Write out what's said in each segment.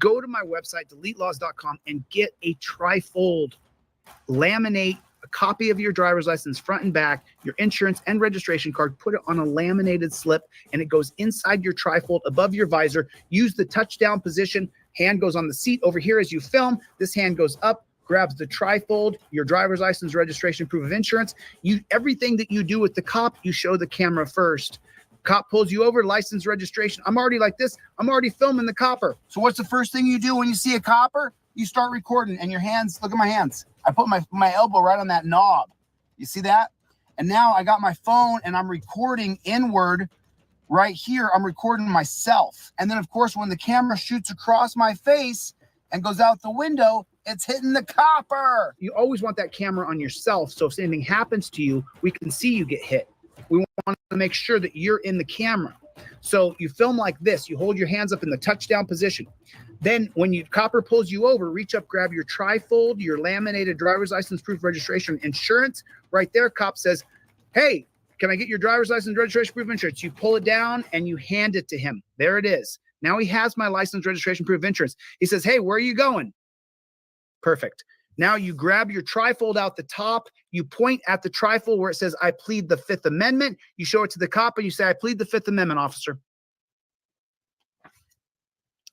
go to my website, deletelaws.com, and get a trifold. Laminate a copy of your driver's license front and back, your insurance and registration card, put it on a laminated slip, and it goes inside your trifold above your visor. Use the touchdown position. Hand goes on the seat over here as you film. This hand goes up, grabs the trifold, your driver's license, registration, proof of insurance. Everything that you do with the cop, you show the camera first. Cop pulls you over, license, registration. I'm already like this. I'm already filming the copper. So what's the first thing you do when you see a copper? You start recording, and your hands, look at my hands. I put my elbow right on that knob. You see that? And now I got my phone, and I'm recording inward right here. I'm recording myself. And then, of course, when the camera shoots across my face and goes out the window, it's hitting the copper. You always want that camera on yourself, so if anything happens to you, we can see you get hit. We want to make sure that you're in the camera. So you film like this. You hold your hands up in the touchdown position. Then when copper pulls you over, reach up, grab your trifold, your laminated driver's license, proof of registration, insurance. Right there, cop says, hey, can I get your driver's license, registration, proof of insurance? You pull it down and you hand it to him. There it is. Now he has my license, registration, proof of insurance. He says, hey, where are you going? Perfect. Now you grab your trifold out the top. You point at the trifold where it says, I plead the Fifth Amendment. You show it to the cop and you say, I plead the Fifth Amendment, officer.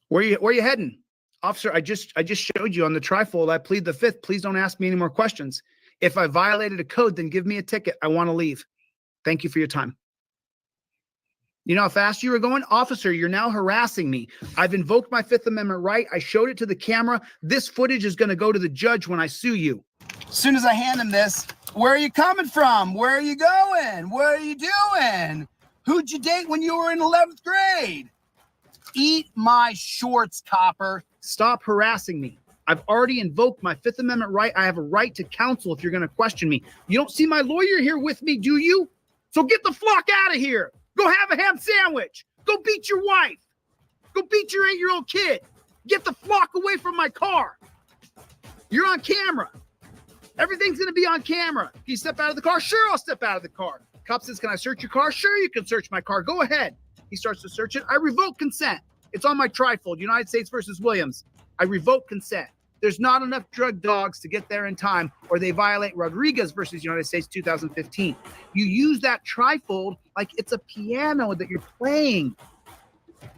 Where you heading? Officer, I just showed you on the trifold, I plead the Fifth. Please don't ask me any more questions. If I violated a code, then give me a ticket. I want to leave. Thank you for your time. You know how fast you were going? Officer, you're now harassing me. I've invoked my Fifth Amendment right. I showed it to the camera. This footage is going to go to the judge when I sue you. As soon as I hand him this, where are you coming from? Where are you going? What are you doing? Who'd you date when you were in 11th grade? Eat my shorts, copper. Stop harassing me. I've already invoked my Fifth Amendment right. I have a right to counsel if you're going to question me. You don't see my lawyer here with me, do you? So get the flock out of here. Go have a ham sandwich. Go beat your wife. Go beat your 8-year-old kid. Get the flock away from my car. You're on camera. Everything's going to be on camera. Can you step out of the car? Sure, I'll step out of the car. Cop says, can I search your car? Sure, you can search my car. Go ahead. He starts to search it. I revoke consent. It's on my trifold, United States versus Williams. I revoke consent. There's not enough drug dogs to get there in time, or they violate Rodriguez versus United States 2015. You use that trifold like it's a piano that you're playing.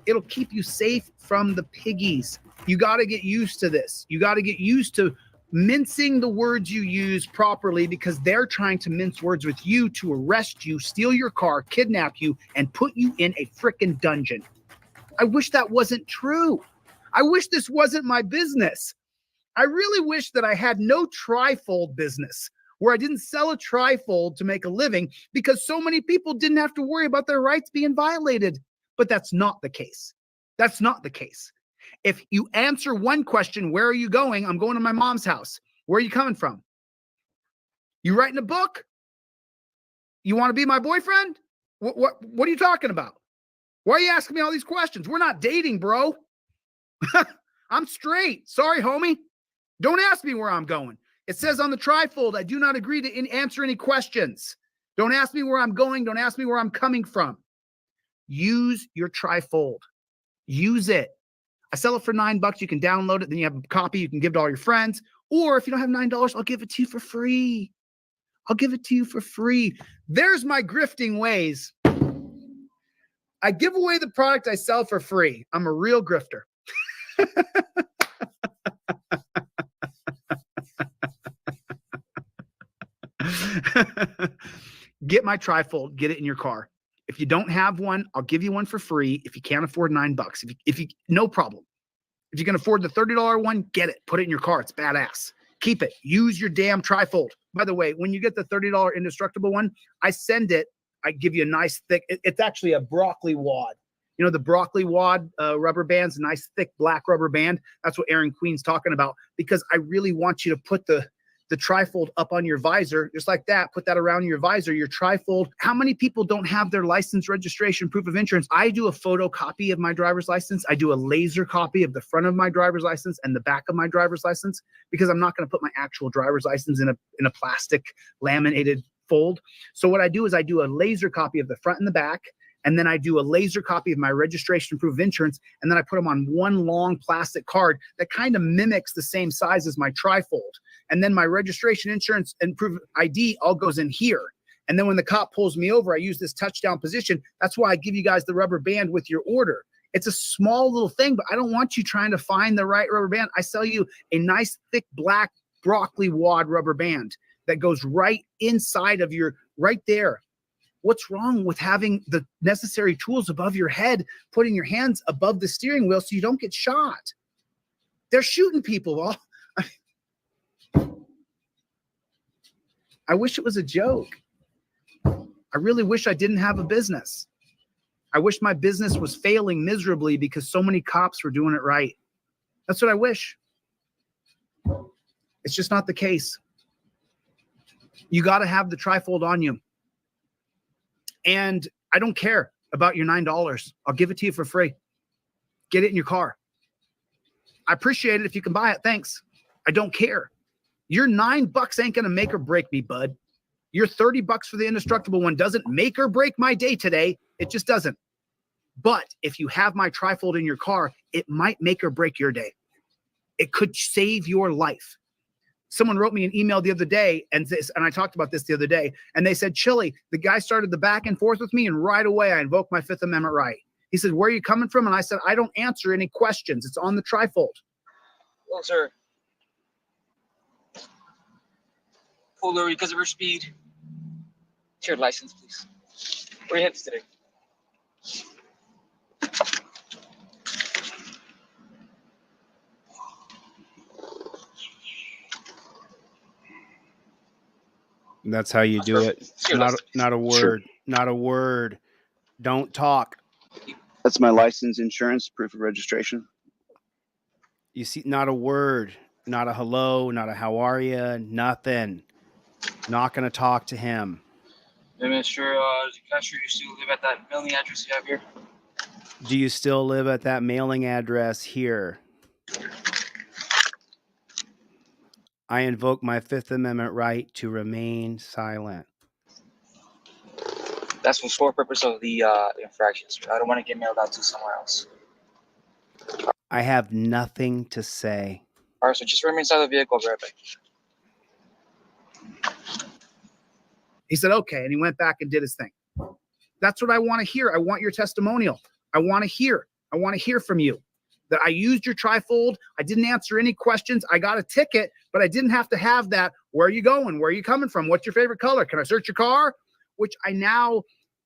It'll keep you safe from the piggies. You got to get used to this. You got to get used to mincing the words you use properly, because they're trying to mince words with you to arrest you, steal your car, kidnap you, and put you in a frickin' dungeon. I wish that wasn't true. I wish this wasn't my business. I really wish that I had no trifold business where I didn't sell a trifold to make a living, because so many people didn't have to worry about their rights being violated. But that's not the case. That's not the case. If you answer one question, where are you going? I'm going to my mom's house. Where are you coming from? You writing a book? You want to be my boyfriend? What are you talking about? Why are you asking me all these questions? We're not dating, bro. I'm straight. Sorry, homie. Don't ask me where I'm going. It says on the trifold, I do not agree to answer any questions. Don't ask me where I'm going. Don't ask me where I'm coming from. Use your trifold. Use it. I sell it for $9. You can download it. Then you have a copy. You can give it to all your friends. Or if you don't have $9, I'll give it to you for free. I'll give it to you for free. There's my grifting ways. I give away the product I sell for free. I'm a real grifter. Get my trifold. Get it in your car. If you don't have one, I'll give you one for free. If you can't afford $9, if you no problem. If you can afford the $30 one, get it. Put it in your car. It's badass. Keep it. Use your damn trifold. By the way, when you get the $30 indestructible one, I send it. I give you a nice thick. It's actually a broccoli wad. You know, the broccoli wad rubber bands, a nice thick black rubber band. That's what Aaron Queen's talking about, because I really want you to put the trifold up on your visor, just like that. Put that around your visor, your trifold. How many people don't have their license, registration, proof of insurance? I do a photocopy of my driver's license. I do a laser copy of the front of my driver's license and the back of my driver's license, because I'm not going to put my actual driver's license in a plastic laminated fold. So what I do is I do a laser copy of the front and the back. and then I do a laser copy of my registration proof of insurance, and then I put them on one long plastic card that kind of mimics the same size as my trifold. And then my registration, insurance, and proof of ID all goes in here. And then when the cop pulls me over, I use this touchdown position. That's why I give you guys the rubber band with your order. It's a small little thing, but I don't want you trying to find the right rubber band. I sell you a nice, thick, black broccoli wad rubber band that goes right inside of your, right there. What's wrong with having the necessary tools above your head, putting your hands above the steering wheel so you don't get shot? They're shooting people. I wish it was a joke. I really wish I didn't have a business. I wish my business was failing miserably because so many cops were doing it right. That's what I wish. It's just not the case. You got to have the trifold on you. And I don't care about your $9. I'll give it to you for free. Get it in your car. I appreciate it if you can buy it. Thanks. I don't care. Your $9 ain't going to make or break me, bud. Your $30 for the indestructible one doesn't make or break my day today. It just doesn't. But if you have my trifold in your car, it might make or break your day. It could save your life. Someone wrote me an email the other day, and I talked about this the other day, and they said, Chili, the guy started the back and forth with me, and right away I invoked my Fifth Amendment right. He said, where are you coming from? And I said, I don't answer any questions. It's on the trifold. Well, sir. Pulled over because of her speed. Shared license, please. Where are you headed today? That's how you do it. Not a word. Sure. Not a word. Don't talk. That's my license, insurance, proof of registration. You see, not a word, not a hello, not a how are you, nothing. Not going to talk to him. Hey, Mr. Can I sure you still live at that mailing address you have here? Do you still live at that mailing address here? I invoke my Fifth Amendment right to remain silent. That's for sole purpose of the infractions. I don't want to get mailed out to somewhere else. I have nothing to say. All right, so just remain inside the vehicle. I'll be right back. He said, okay. And he went back and did his thing. That's what I want to hear. I want your testimonial. I want to hear from you that I used your trifold. I didn't answer any questions. I got a ticket, but I didn't have to have that. Where are you going? Where are you coming from? What's your favorite color? Can I search your car? Which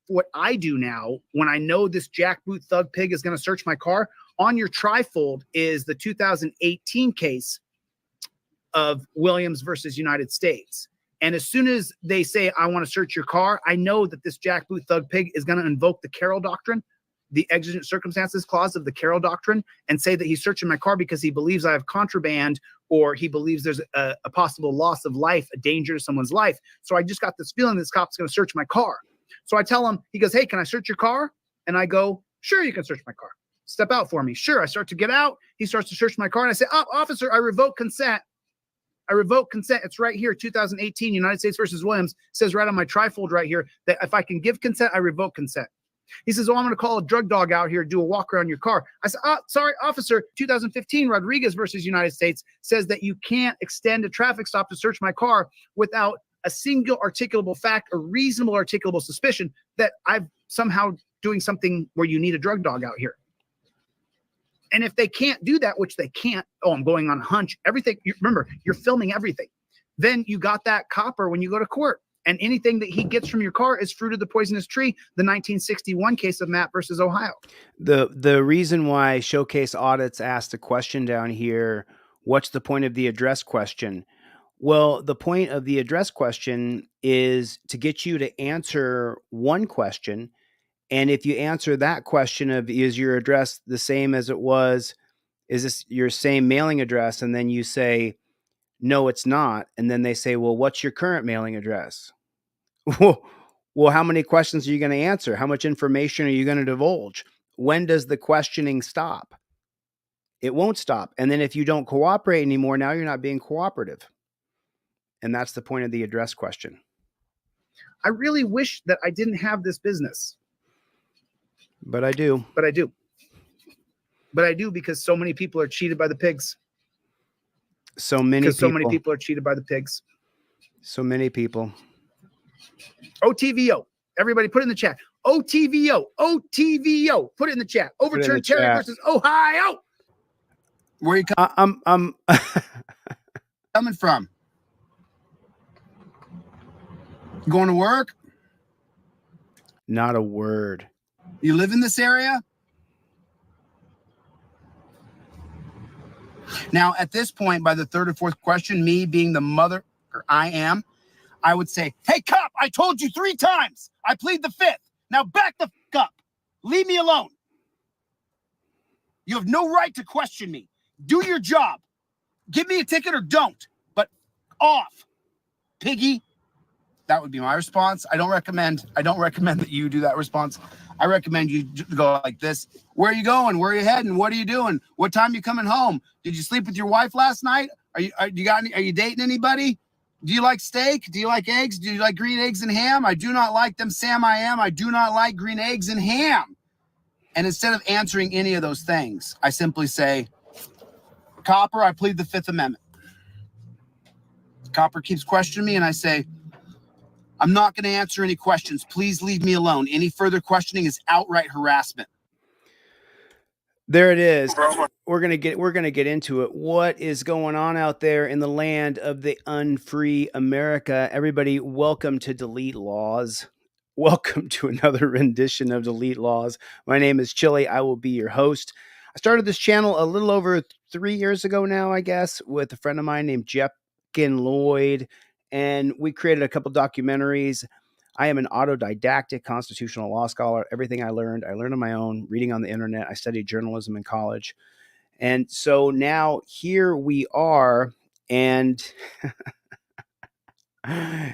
what I do now, when I know this jackboot thug pig is going to search my car, on your trifold is the 2018 case of Williams versus United States. And as soon as they say, I want to search your car, I know that this jackboot thug pig is going to invoke the Carroll Doctrine, the exigent circumstances clause of the Carroll Doctrine, and say that he's searching my car because he believes I have contraband, or he believes there's a possible loss of life, a danger to someone's life. So I just got this feeling this cop's going to search my car. So I tell him, he goes, hey, can I search your car? And I go, sure, you can search my car. Step out for me. Sure. I start to get out. He starts to search my car. And I say, oh, officer, I revoke consent. I revoke consent. It's right here, 2018, United States versus Williams. It says right on my trifold right here that if I can give consent, I revoke consent. He says, oh, I'm going to call a drug dog out here, do a walk around your car. I said, oh, sorry, officer, 2015, Rodriguez versus United States says that you can't extend a traffic stop to search my car without a single articulable fact or reasonable articulable suspicion that I'm somehow doing something where you need a drug dog out here. And if they can't do that, which they can't, oh, I'm going on a hunch, everything, remember, you're filming everything. Then you got that copper when you go to court. And anything that he gets from your car is fruit of the poisonous tree, the 1961 case of Matt versus Ohio. The reason why Showcase Audits asked a question down here, what's the point of the address question? Well, the point of the address question is to get you to answer one question. And if you answer that question of, is your address the same as it was? Is this your same mailing address? And then you say, no, it's not. And then they say, well, what's your current mailing address? Well, how many questions are you going to answer? How much information are you going to divulge? When does the questioning stop? It won't stop. And then if you don't cooperate anymore, now you're not being cooperative. And that's the point of the address question. I really wish that I didn't have this business. But I do. But I do. But I do because so many people are cheated by the pigs. So many Because people. so many people are cheated by the pigs. So many people. OTVO. Everybody put it in the chat. OTVO. OTVO. Put it in the chat. Overturn Terry versus Ohio. Where are you I'm coming from? Going to work? not a word. You live in this area? Now, at this point, by the third or fourth question, me being the mother I would say, hey, cop, I told you 3 times. I plead the 5th. Now back the fuck up. Leave me alone. You have no right to question me. Do your job. Give me a ticket or don't. But off, piggy. That would be my response. I don't recommend that you do that response. I recommend you go like this. Where are you going? Where are you heading? What are you doing? What time are you coming home? Did you sleep with your wife last night? Are you dating anybody? Do you like steak? Do you like eggs? Do you like green eggs and ham? I do not like them, Sam. I do not like green eggs and ham. And instead of answering any of those things, I simply say, Copper, I plead the 5th Amendment. Copper keeps questioning me, and I say, I'm not going to answer any questions. Please leave me alone. Any further questioning is outright harassment. There it is. We're gonna get into it. What is going on out there in the land of the unfree America? Everybody, welcome to Delete Laws. Welcome to another rendition of Delete Laws. My name is Chili. I will be your host. I started this channel a little over 3 years ago now, I guess, with a friend of mine named Jepkin Lloyd, and we created a couple documentaries. I am an autodidactic constitutional law scholar. Everything I learned on my own, reading on the internet. I studied journalism in college. And so now here we are, and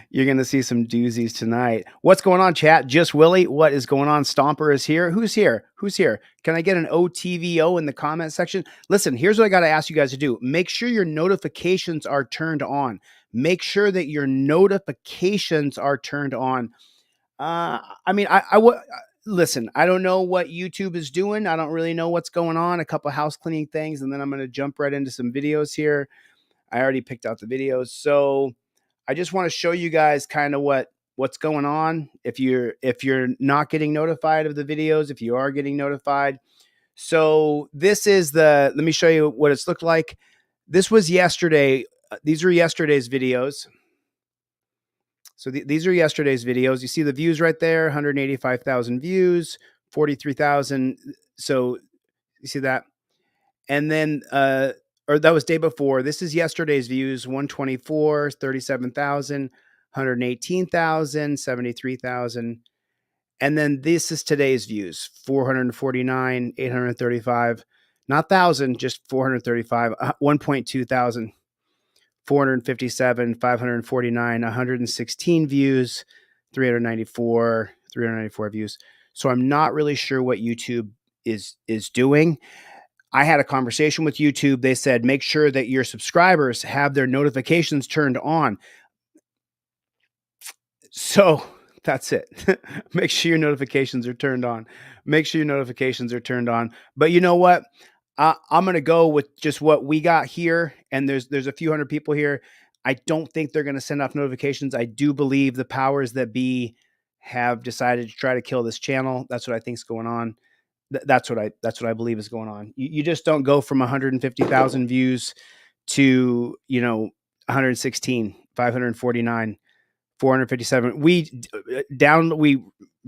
you're going to see some doozies tonight. What's going on, chat? Just Willie. What is going on? Stomper is here. Who's here? Who's here? Can I get an OTVO in the comment section? Listen, here's what I got to ask you guys to do. Make sure your notifications are turned on. Make sure that your notifications are turned on. Listen, I don't know what YouTube is doing. I don't really know what's going on. A couple house cleaning things, and then I'm going to jump right into some videos here. I already picked out the videos. So I just want to show you guys kind of what's going on. If you're not getting notified of the videos, if you are getting notified. So this is let me show you what it's looked like. This was yesterday. These are yesterday's videos. So these are yesterday's videos. You see the views right there, 185,000 views, 43,000. So you see that? And then, or that was day before. This is yesterday's views, 124, 37,000, 118,000, 73,000. And then this is today's views, 449, 835, not 1,000, just 435, 1.2 thousand. 457, 549, 116 views, 394 views. So I'm not really sure what YouTube is doing. I had a conversation with YouTube. They said, make sure that your subscribers have their notifications turned on. So that's it. Make sure your notifications are turned on. Make sure your notifications are turned on. But you know what? I'm going to go with just what we got here. And there's a few hundred people here. I don't think they're going to send off notifications. I do believe the powers that be have decided to try to kill this channel. That's what I think is going on. That's what I believe is going on. You just don't go from 150,000 views to, 116, 549, 457. We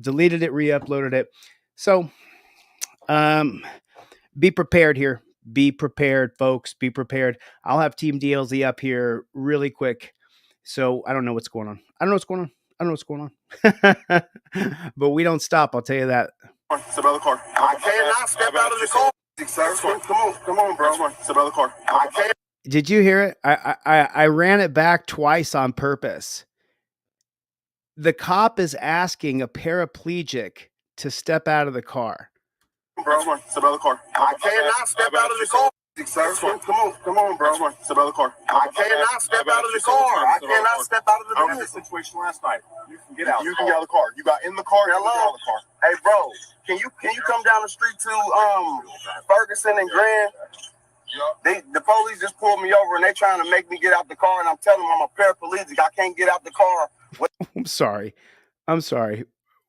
deleted it, re-uploaded it. So, be prepared here. Be prepared, folks. Be prepared. I'll have Team DLZ up here really quick. So I don't know what's going on. But we don't stop. I'll tell you that. Step out of the car. I cannot step out of the car. Sir, come on, bro. Step out of the car. I can't. Did you hear it? I ran it back twice on purpose. The cop is asking a paraplegic to step out of the car. Bro, step out of the car. I cannot step out of the car. sir. Come on, bro. Step out of the car. I cannot step out of the car. I cannot step out of the car. I was in this situation last night. You can get out. You can get out of the car. You got in the car. Hello. Get out of the car. Hey, bro. Can you come down the street to Ferguson and Grand? The police just pulled me over and they trying to make me get out the car, and I'm telling them I'm a paraplegic. I can't get out the car. I'm sorry.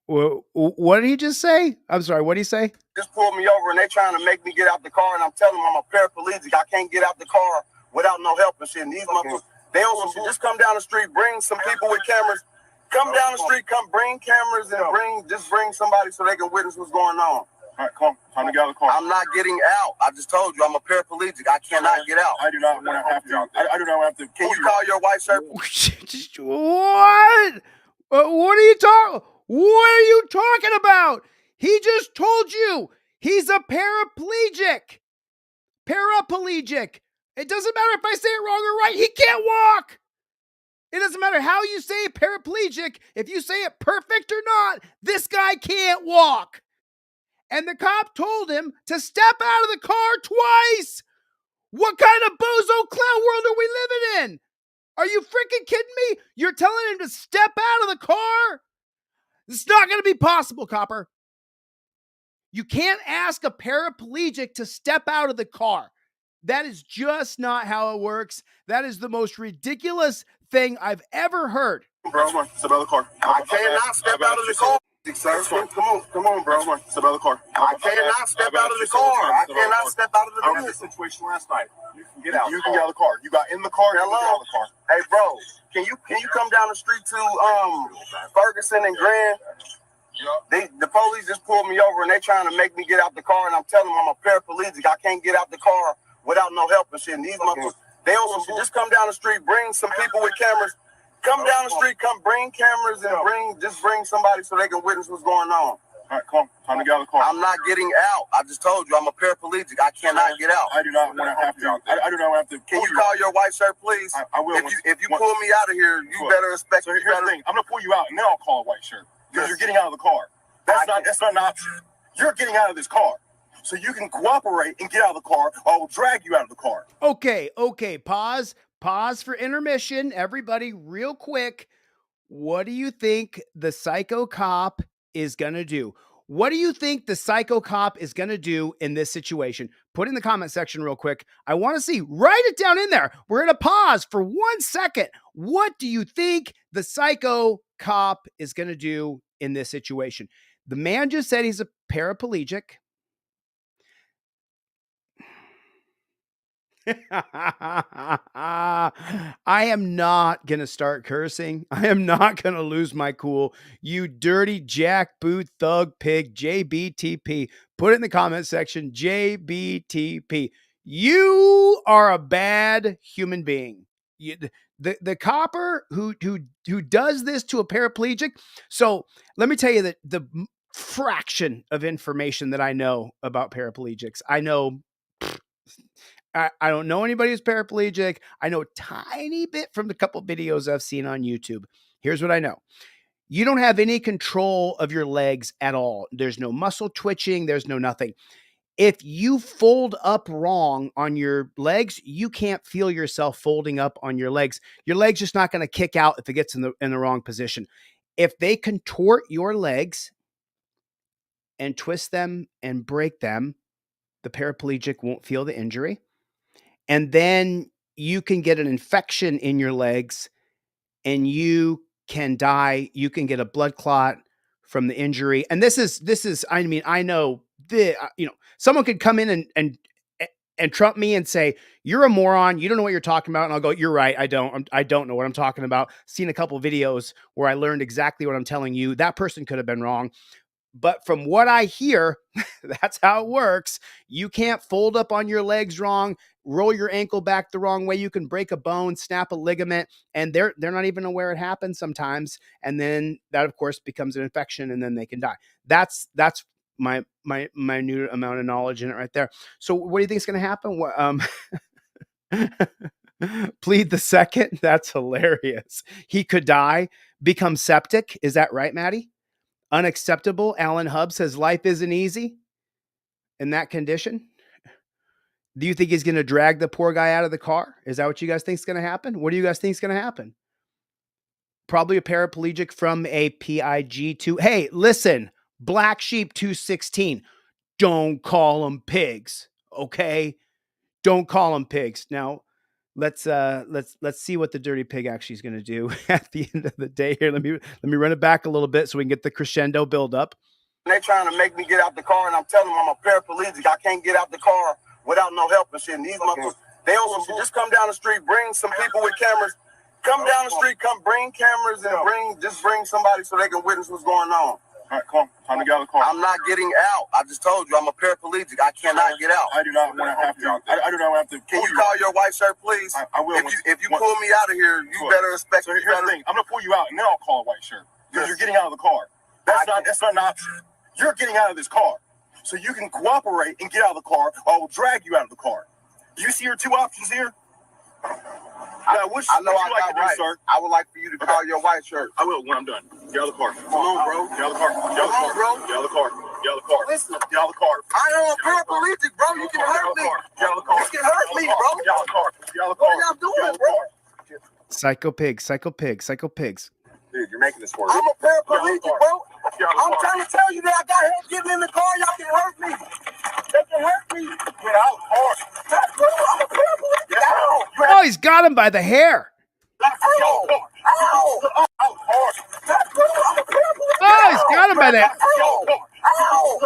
What did he just say? I'm sorry. What did he say? Just pulled me over and they trying to make me get out the car, and I'm telling them I'm a paraplegic. I can't get out the car without no help and shit. And these motherfuckers, they on some just come down the street, bring some people with cameras. Come down the street, come bring cameras and bring somebody so they can witness what's going on. All right, come. Time to get out of the car. I'm not getting out. I just told you I'm a paraplegic. I cannot get out. I do not want to have to. I do not want to have to. Can you call your white shirt? What? What are you talking about? He just told you he's a paraplegic. Paraplegic. It doesn't matter if I say it wrong or right. He can't walk. It doesn't matter how you say paraplegic. If you say it perfect or not, this guy can't walk. And the cop told him to step out of the car twice. What kind of bozo clown world are we living in? Are you freaking kidding me? You're telling him to step out of the car? It's not going to be possible, copper. You can't ask a paraplegic to step out of the car. That is just not how it works. That is the most ridiculous thing I've ever heard. Bro, step out of the car. I cannot step out of the car. Sir, come on, bro. Step out of the car. I cannot step out of the car. I cannot step out of the car. I was in this situation last night. You can get out. You can get out of the car. You got in the car. Hello. Get out of the car. Hey, bro. Can you come down the street to Ferguson and Grand? The police just pulled me over and they trying to make me get out the car, and I'm telling them I'm a paraplegic. I can't get out the car without no help and shit. And these motherfuckers, they on some just come down the street, bring some people with cameras. Come down the street, come bring cameras and bring somebody so they can witness what's going on. All right, come. Time to get out of the car. I'm not getting out. I just told you I'm a paraplegic. I cannot get out. I do not want to have to. I do not want to have to. Can you call your white shirt, please? I will. If you pull me out of here, you better expect. So here's the thing. I'm gonna pull you out and then I'll call a white shirt because you're getting out of the car. That's not an option. You're getting out of this car. So you can cooperate and get out of the car, or I will drag you out of the car. Okay. Pause for intermission. Everybody, real quick. What do you think the psycho cop is going to do? What do you think the psycho cop is going to do in this situation? Put it in the comment section real quick. I want to see. Write it down in there. We're going to pause for 1 second. What do you think the psycho cop is going to do in this situation? The man just said he's a paraplegic. I am not going to start cursing. I am not going to lose my cool. You dirty jackboot thug pig, JBTP. Put it in the comment section, JBTP. You are a bad human being. The copper who does this to a paraplegic. So let me tell you that the fraction of information that I know about paraplegics. I know I don't know anybody who's paraplegic. I know a tiny bit from the couple videos I've seen on YouTube. Here's what I know. You don't have any control of your legs at all. There's no muscle twitching. There's no nothing. If you fold up wrong on your legs, you can't feel yourself folding up on your legs. Your leg's just not going to kick out if it gets in the wrong position. If they contort your legs and twist them and break them, the paraplegic won't feel the injury. And then you can get an infection in your legs and you can die. You can get a blood clot from the injury. And this is, I mean, I know someone could come in and trump me and say, you're a moron. You don't know what you're talking about. And I'll go, you're right. I don't know what I'm talking about. Seen a couple of videos where I learned exactly what I'm telling you. That person could have been wrong. But from what I hear, that's how it works. You can't fold up on your legs wrong, roll your ankle back the wrong way. You can break a bone, snap a ligament, and they're not even aware it happens sometimes. And then that, of course, becomes an infection, and then they can die. That's my new amount of knowledge in it right there. So what do you think is going to happen? Plead the second. That's hilarious. He could die, become septic. Is that right, Maddie? Unacceptable. Alan Hubb says life isn't easy in that condition. Do you think he's going to drag the poor guy out of the car? Is that what you guys think is going to happen? What do you guys think is going to happen? Probably a paraplegic from a PIG 2. Hey, listen, Black Sheep 216. Don't call them pigs, okay? Don't call them pigs. Now, let's see what the dirty pig actually is going to do at the end of the day here. Let me run it back a little bit so we can get the crescendo build up. They trying to make me get out the car, and I'm telling them I'm a paraplegic. I can't get out the car without no help and shit. And these motherfuckers, they also just come down the street, bring some people with cameras. Come down the street, come bring cameras and bring somebody so they can witness what's going on. All right, come on. Time to get out of the car. I'm not getting out. I just told you I'm a paraplegic. I cannot get out. I do not want to have to. I do not want to have to. Can you call your white shirt, please? I will. If you pull me out of here, you better expect. So here's the thing. I'm gonna pull you out, and then I'll call a white shirt because you're getting out of the car. That's not an option. You're getting out of this car, so you can cooperate and get out of the car, or I will drag you out of the car. Do you see your two options here? I know I got right. Sir? I would like for you to call your white shirt. I will when I'm done. Get out of the car. Come on, bro. Get out of the car. Get out of the car. Bro. Get out of the car. Get out of the car. Listen. Get out of the car. I am a paraplegic, bro. You can hurt me. Get out of the car. You can hurt me, bro. Get out of the car. Get out of the car. What are y'all doing, bro? Psycho pigs, psycho pigs, psycho pigs. Dude, you're making this worse. I'm a paraplegic, bro. I'm trying to tell you that I got help getting in the car. Y'all can hurt me. They can hurt me. Get out of the car. Bro, I'm a paraplegic. Get out. Oh, he's got him by the hair. Ow. Ow. Out Bro, I'm a paraplegic. Oh, he's got him by the hair. Ow.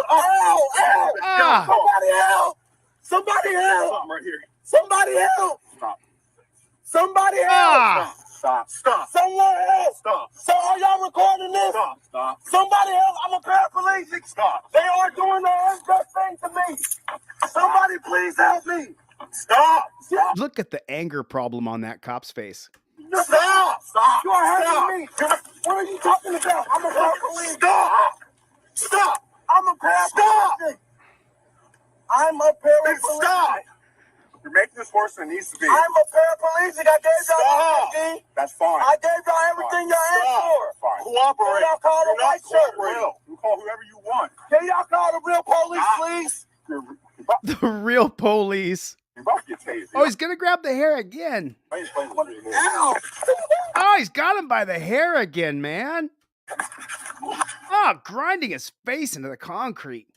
Ah. Somebody help. Somebody help. Something right here. Somebody help. Stop. Somebody help. Ah. Stop. Someone help. Stop. So are y'all recording this? Stop. Somebody help. I'm a paraplegic. Stop. They are doing the unjust thing to me. Somebody please help me. Stop. Look at the anger problem on that cop's face. Stop. You are hurting me. What are you talking about? I'm a paraplegic. Stop. I'm a paraplegic. I'm a paraplegic. Stop. You're making this worse than it needs to be. I'm a paraplegic. I gave y'all everything. That's fine. I gave y'all everything y'all asked for. Fine. Cooperate. Can y'all call the You're white not shirt? cooperating. You call whoever you want. Can y'all call the real police, please? The real police. You're about to get tased. Oh, he's going to grab the hair again. Ow. Oh, he's got him by the hair again, man. Oh, grinding his face into the concrete.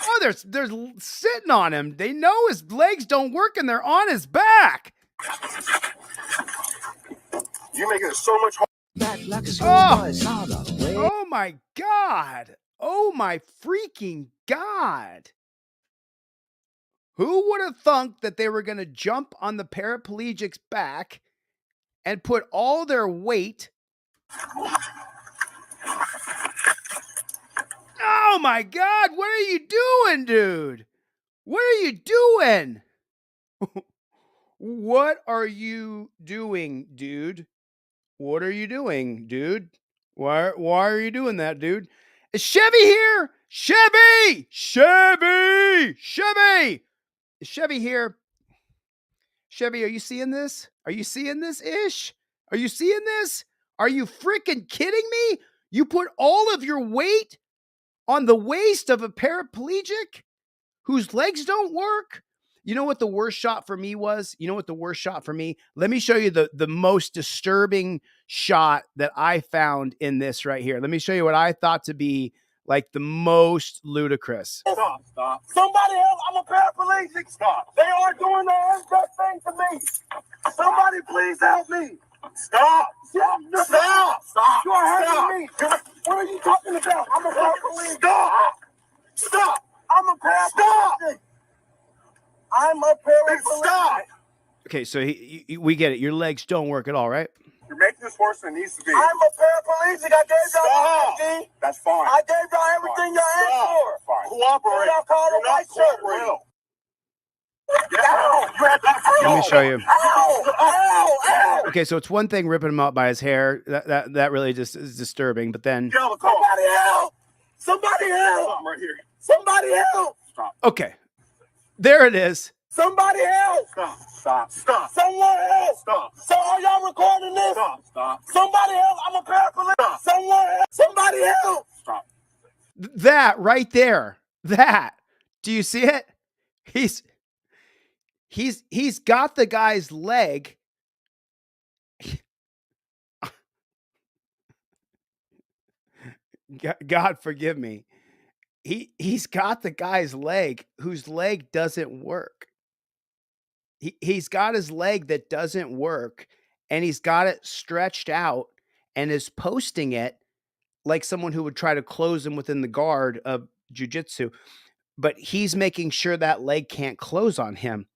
Oh, they're sitting on him. They know his legs don't work and they're on his back. You're making it so much harder. Oh my God. Oh my freaking God. Who would have thunk that they were going to jump on the paraplegic's back and put all their weight? Oh my God, what are you doing, dude? What are you doing? What are you doing, dude? What are you doing, dude? Why are you doing that, dude? Is Chevy here? Chevy! Chevy! Chevy! Is Chevy here? Chevy, are you seeing this? Are you seeing this, Ish? Are you seeing this? Are you freaking kidding me? You put all of your weight on the waist of a paraplegic whose legs don't work? You know what the worst shot for me was? You know what the worst shot for me? Let me show you the most disturbing shot that I found in this right here. Let me show you what I thought to be like the most ludicrous. Stop. Somebody help. I'm a paraplegic. Stop. They are doing the unjust thing to me. Somebody please help me. Stop. Stop. You are hurting me. What are you talking about? I'm a paraplegic. Stop. I'm a paraplegic. I'm a paraplegic. Stop. Okay, so we get it. Your legs don't work at all, right? You're making this worse than it needs to be. I'm a paraplegic. I gave y'all everything. That's fine. I gave y'all everything y'all asked for. Fine. Cooperate. Y'all call the You're not white shirt. cooperating. Let me show you. Ow. Okay, so it's one thing ripping him out by his hair. That really just is disturbing. But then, Get out of the car. Somebody help. Somebody help. Something right here. Somebody help. okay, there it is. Somebody help. Stop. Someone help. Stop. So are y'all recording this? Stop. Somebody help. I'm a paraplegic. Someone help. Somebody help. Stop. That right there. That Do you see it? He's got the guy's leg. God forgive me. He's got the guy's leg whose leg doesn't work. He's got his leg that doesn't work, and he's got it stretched out and is posting it like someone who would try to close him within the guard of jujitsu. But he's making sure that leg can't close on him.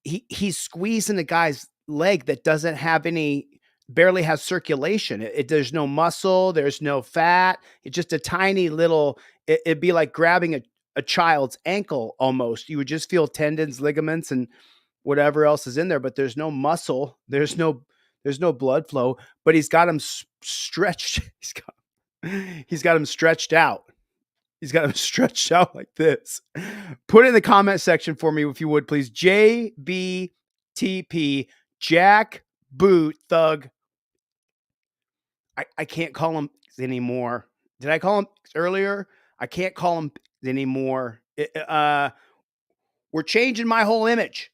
He's squeezing a guy's leg that doesn't have barely has circulation. There's no muscle, there's no fat. It's just a tiny little, it'd be like grabbing a child's ankle almost. You would just feel tendons, ligaments, and whatever else is in there, but there's no muscle. There's no blood flow, but he's got him stretched. He's got him stretched out. He's got him stretched out like this. Put it in the comment section for me, if you would, please. JBTP, Jack Boot Thug. I can't call him anymore. Did I call him earlier? I can't call him anymore. We're changing my whole image.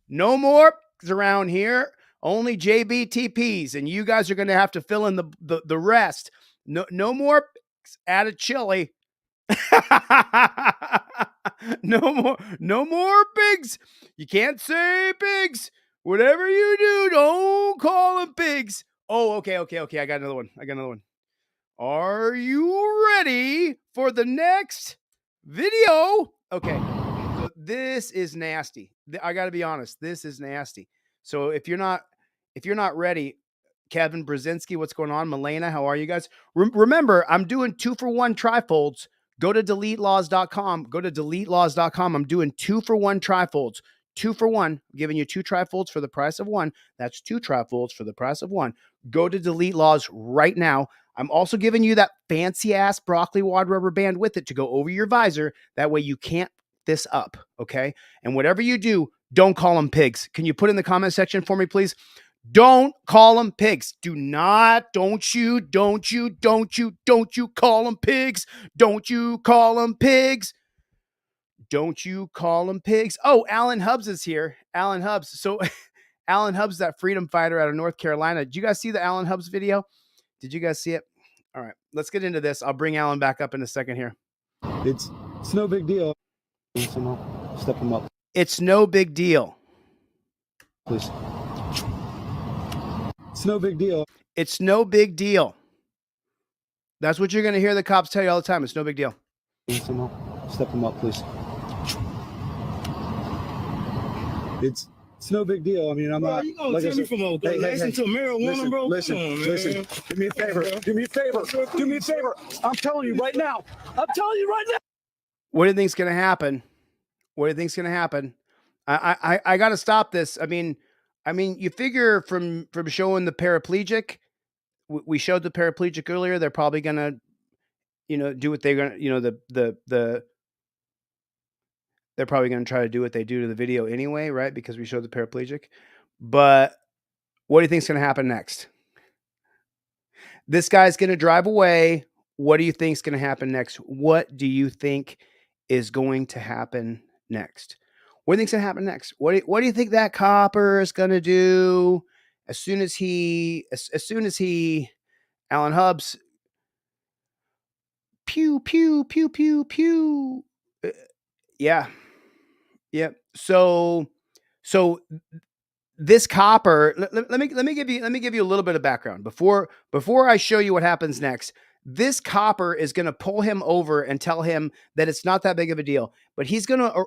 No more around here. Only JBTPs, and you guys are going to have to fill in the rest. No more added chili. No more pigs. You can't say pigs. Whatever you do, don't call them pigs. Oh, okay. I got another one. Are you ready for the next video? Okay. So this is nasty. I got to be honest. This is nasty. So if you're not ready, Kevin Brzezinski, what's going on? Milena, how are you guys? Remember, I'm doing 2-for-1 trifolds. Go to deletelaws.com. I'm doing 2-for-1 trifolds. 2-for-1. I'm giving you 2 trifolds for the price of 1. That's 2 trifolds for the price of 1. Go to Delete Laws right now. I'm also giving you that fancy ass broccoli wad rubber band with it to go over your visor. That way you can't this up. Okay. And whatever you do, don't call them pigs. Can you put in the comment section for me, please? Don't call them pigs. Don't you call them pigs. Don't you call them pigs. Don't you call them pigs. Oh, Alan Hubbs is here. Alan Hubbs. So Alan Hubbs, that freedom fighter out of North Carolina. Did you guys see the Alan Hubbs video? Did you guys see it? All right, let's get into this. I'll bring Alan back up in a second here. It's no big deal. Step him up. It's no big deal. Please. It's no big deal. It's no big deal. That's what you're going to hear the cops tell you all the time. It's no big deal. Step him up, please. It's no big deal. I mean, I'm not. You gonna tell me from a relation to marijuana, bro? Listen. Do me a favor. Do me a favor. I'm telling you right now. What do you think's going to happen? I got to stop this. I mean, you figure from showing the paraplegic, we showed the paraplegic earlier. They're probably going to, do what they're going to, they're probably going to try to do what they do to the video anyway, right? Because we showed the paraplegic. But what do you think's going to happen next? This guy's going to drive away. What do you think's going to happen next? What do you think is going to happen next? What do you think's going to happen next? What do you think that copper is going to do as soon as he, Alan Hubbs, pew, pew, pew, pew, pew. Yeah. So this copper, let me give you a little bit of background before I show you what happens next. This copper is going to pull him over and tell him that it's not that big of a deal, but he's going to,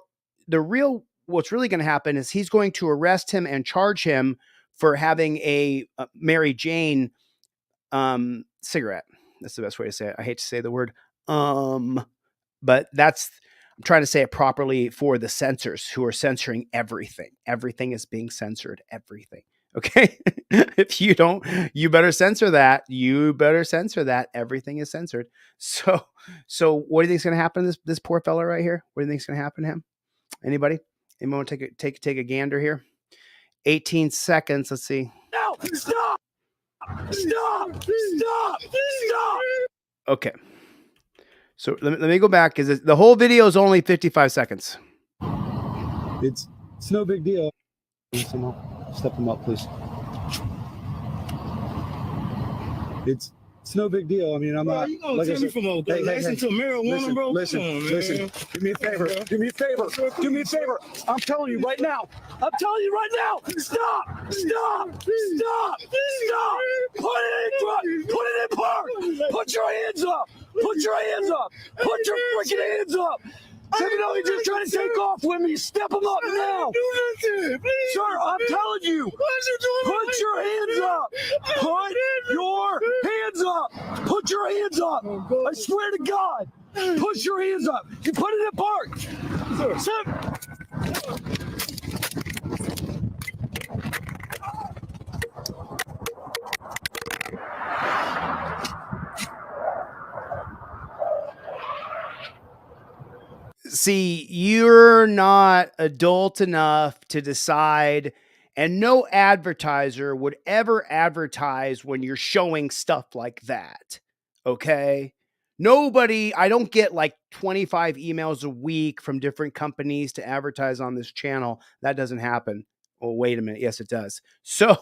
what's really going to happen is he's going to arrest him and charge him for having a Mary Jane cigarette. That's the best way to say it. I hate to say the word but I'm trying to say it properly for the censors who are censoring everything. Everything is being censored. Everything. Okay. If you don't, you better censor that. Everything is censored. So what do you think is going to happen to this poor fella right here? What do you think is going to happen to him? Anybody? Anyone want to take a gander here? 18 seconds. Let's see. No, stop. Okay. So let me go back because the whole video is only 55 seconds. It's no big deal. Somehow step them up, please. It's no big deal. I mean, I'm not. You gonna Like I tell me said, from a license to marijuana, bro? Listen, Come on, listen. man. Do me a favor. Do me a favor. Do me a favor. I'm telling you right now. I'm telling you right now. Stop! Stop! Stop! Stop! Put it in park! Put it in park! Put your hands up! Put your hands up! Put your freaking hands up! Seminole, you're just trying to take off with me. Step them up now. Sir, I'm telling you. Put your hands up. Put your hands up. Put your hands up. I swear to God. Put your hands up. You put it in park. Sir. See, you're not adult enough to decide, and no advertiser would ever advertise when you're showing stuff like that. Okay? Nobody, I don't get like 25 emails a week from different companies to advertise on this channel. That doesn't happen. Oh, wait a minute. Yes, it does. So,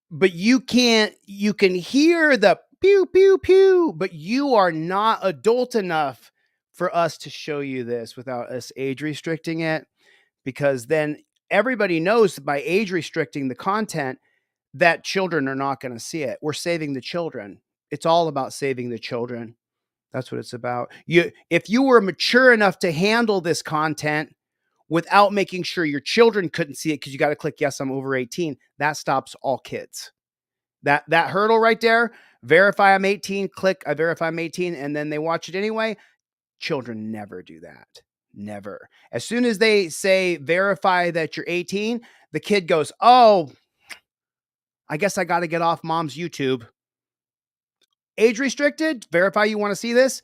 but you can hear the pew, pew, pew, but you are not adult enough for us to show you this without us age restricting it, because then everybody knows that by age restricting the content that children are not going to see it. We're saving the children. It's all about saving the children. That's what it's about. If you were mature enough to handle this content without making sure your children couldn't see it, because you got to click yes, I'm over 18, that stops all kids. That hurdle right there, verify I'm 18, click I verify I'm 18, and then they watch it anyway. Children never do that. Never. As soon as they say verify that you're 18, the kid goes, oh, I guess I got to get off mom's YouTube. Age restricted, verify you want to see this.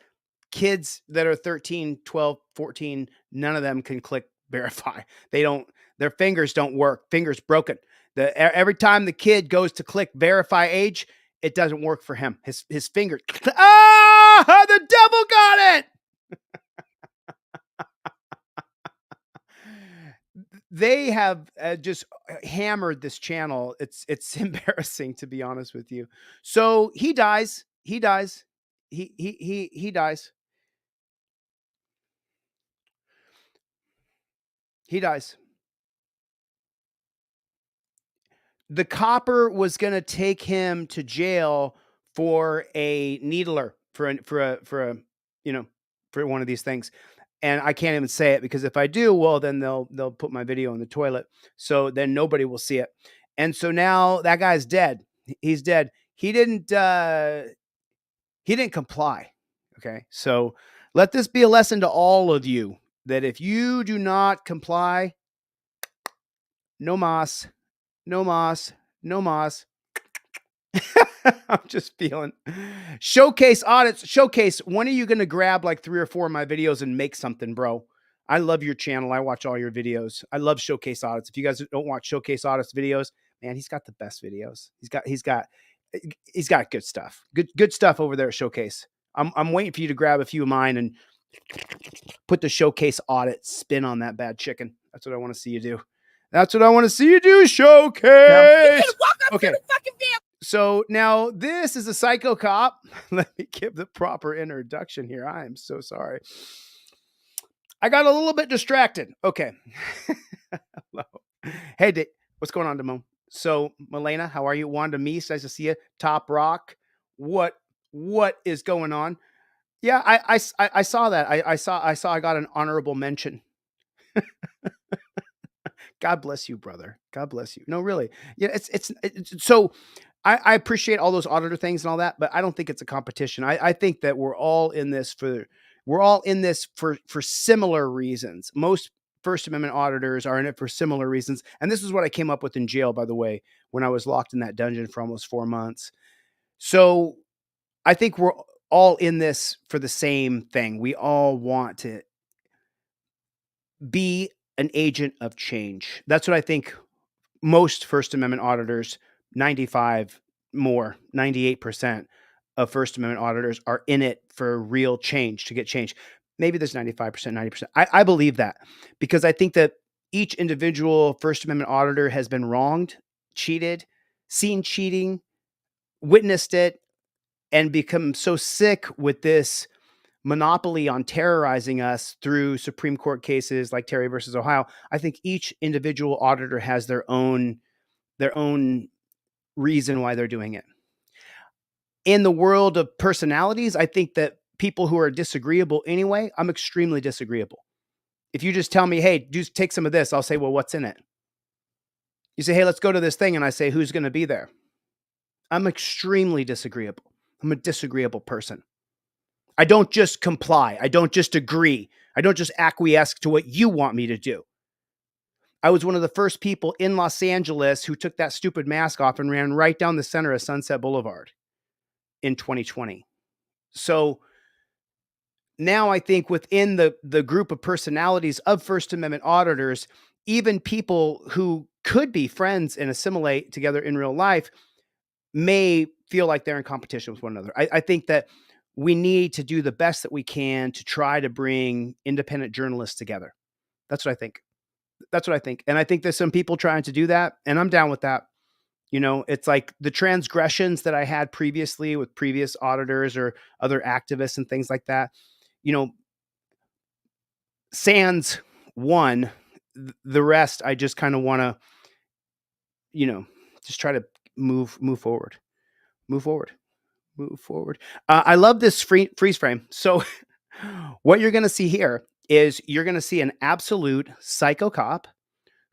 Kids that are 13, 12, 14, none of them can click verify. Their fingers don't work. Fingers broken. Every time the kid goes to click verify age, it doesn't work for him. His finger, the devil got it. They have just hammered this channel. It's embarrassing, to be honest with you. So he dies. He dies. He dies. He dies. The copper was going to take him to jail for a needler, for one of these things. And I can't even say it, because if I do, well, then they'll put my video in the toilet. So then nobody will see it. And so now that guy's dead. He's dead. He didn't comply. Okay. So let this be a lesson to all of you, that if you do not comply, no mas, no mas, no mas. I'm just feeling showcase audits. Showcase, when are you going to grab like 3 or 4 of my videos and make something, bro? I love your channel. I watch all your videos. I love showcase audits. If you guys don't watch showcase audits videos, man, he's got the best videos. He's got good stuff. Good stuff over there at Showcase. I'm waiting for you to grab a few of mine and put the showcase audit spin on that bad chicken. That's what I want to see you do. That's what I want to see you do, Showcase. Okay. So now this is a psycho cop. Let me give the proper introduction here. I am so sorry. I got a little bit distracted. Okay. Hello. Hey, Dick. What's going on, Damone? So, Milena, how are you? Wanda Meese, nice to see you. Top Rock. What is going on? Yeah, I saw that. I saw I got an honorable mention. God bless you, brother. God bless you. No, really. Yeah, it's so I appreciate all those auditor things and all that, but I don't think it's a competition. I think that we're all in this for similar reasons. Most First Amendment auditors are in it for similar reasons. And this is what I came up with in jail, by the way, when I was locked in that dungeon for almost 4 months. So I think we're all in this for the same thing. We all want to be an agent of change. That's what I think most First Amendment auditors, 98% of First Amendment auditors are in it for real change, to get change. Maybe there's 95%, 90%. I believe that, because I think that each individual First Amendment auditor has been wronged, cheated, seen cheating, witnessed it, and become so sick with this monopoly on terrorizing us through Supreme Court cases like Terry versus Ohio. I think each individual auditor has their own reason why they're doing it. In the world of personalities, I think that people who are disagreeable anyway, I'm extremely disagreeable. If you just tell me, hey, just take some of this, I'll say, well, what's in it? You say, hey, let's go to this thing. And I say, who's going to be there? I'm extremely disagreeable. I'm a disagreeable person. I don't just comply. I don't just agree. I don't just acquiesce to what you want me to do. I was one of the first people in Los Angeles who took that stupid mask off and ran right down the center of Sunset Boulevard in 2020. So now I think within the group of personalities of First Amendment auditors, even people who could be friends and assimilate together in real life may feel like they're in competition with one another. I think that we need to do the best that we can to try to bring independent journalists together. That's what I think. That's what I think. And I think there's some people trying to do that, and I'm down with that. You know, it's like the transgressions that I had previously with previous auditors or other activists and things like that. You know, sans one, the rest, I just kind of want to, you know, just try to move forward. I love this freeze frame. So what you're going to see here is you're going to see an absolute psycho cop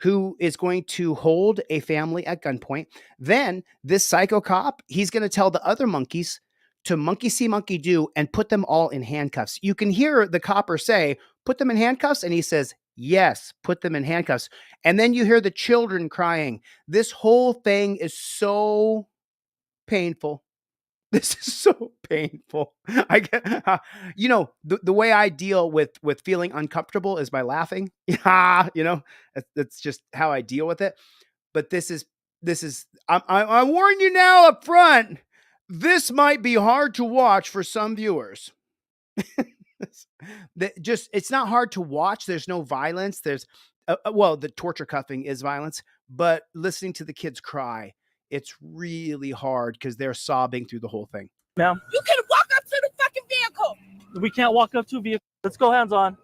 who is going to hold a family at gunpoint. Then this psycho cop, he's going to tell the other monkeys to monkey see, monkey do, and put them all in handcuffs. You can hear the copper say, put them in handcuffs. And he says, yes, put them in handcuffs. And then you hear the children crying. This whole thing is so painful. This is so painful. I get, you know, the way I deal with feeling uncomfortable is by laughing. Yeah, you know, that's just how I deal with it. But this is, I warn you now up front, this might be hard to watch for some viewers. It's not hard to watch. There's no violence. There's, well, the torture cuffing is violence, but listening to the kids cry, it's really hard because they're sobbing through the whole thing. Ma'am, You can walk up to the fucking vehicle. we can't walk up to a vehicle. Let's go hands on.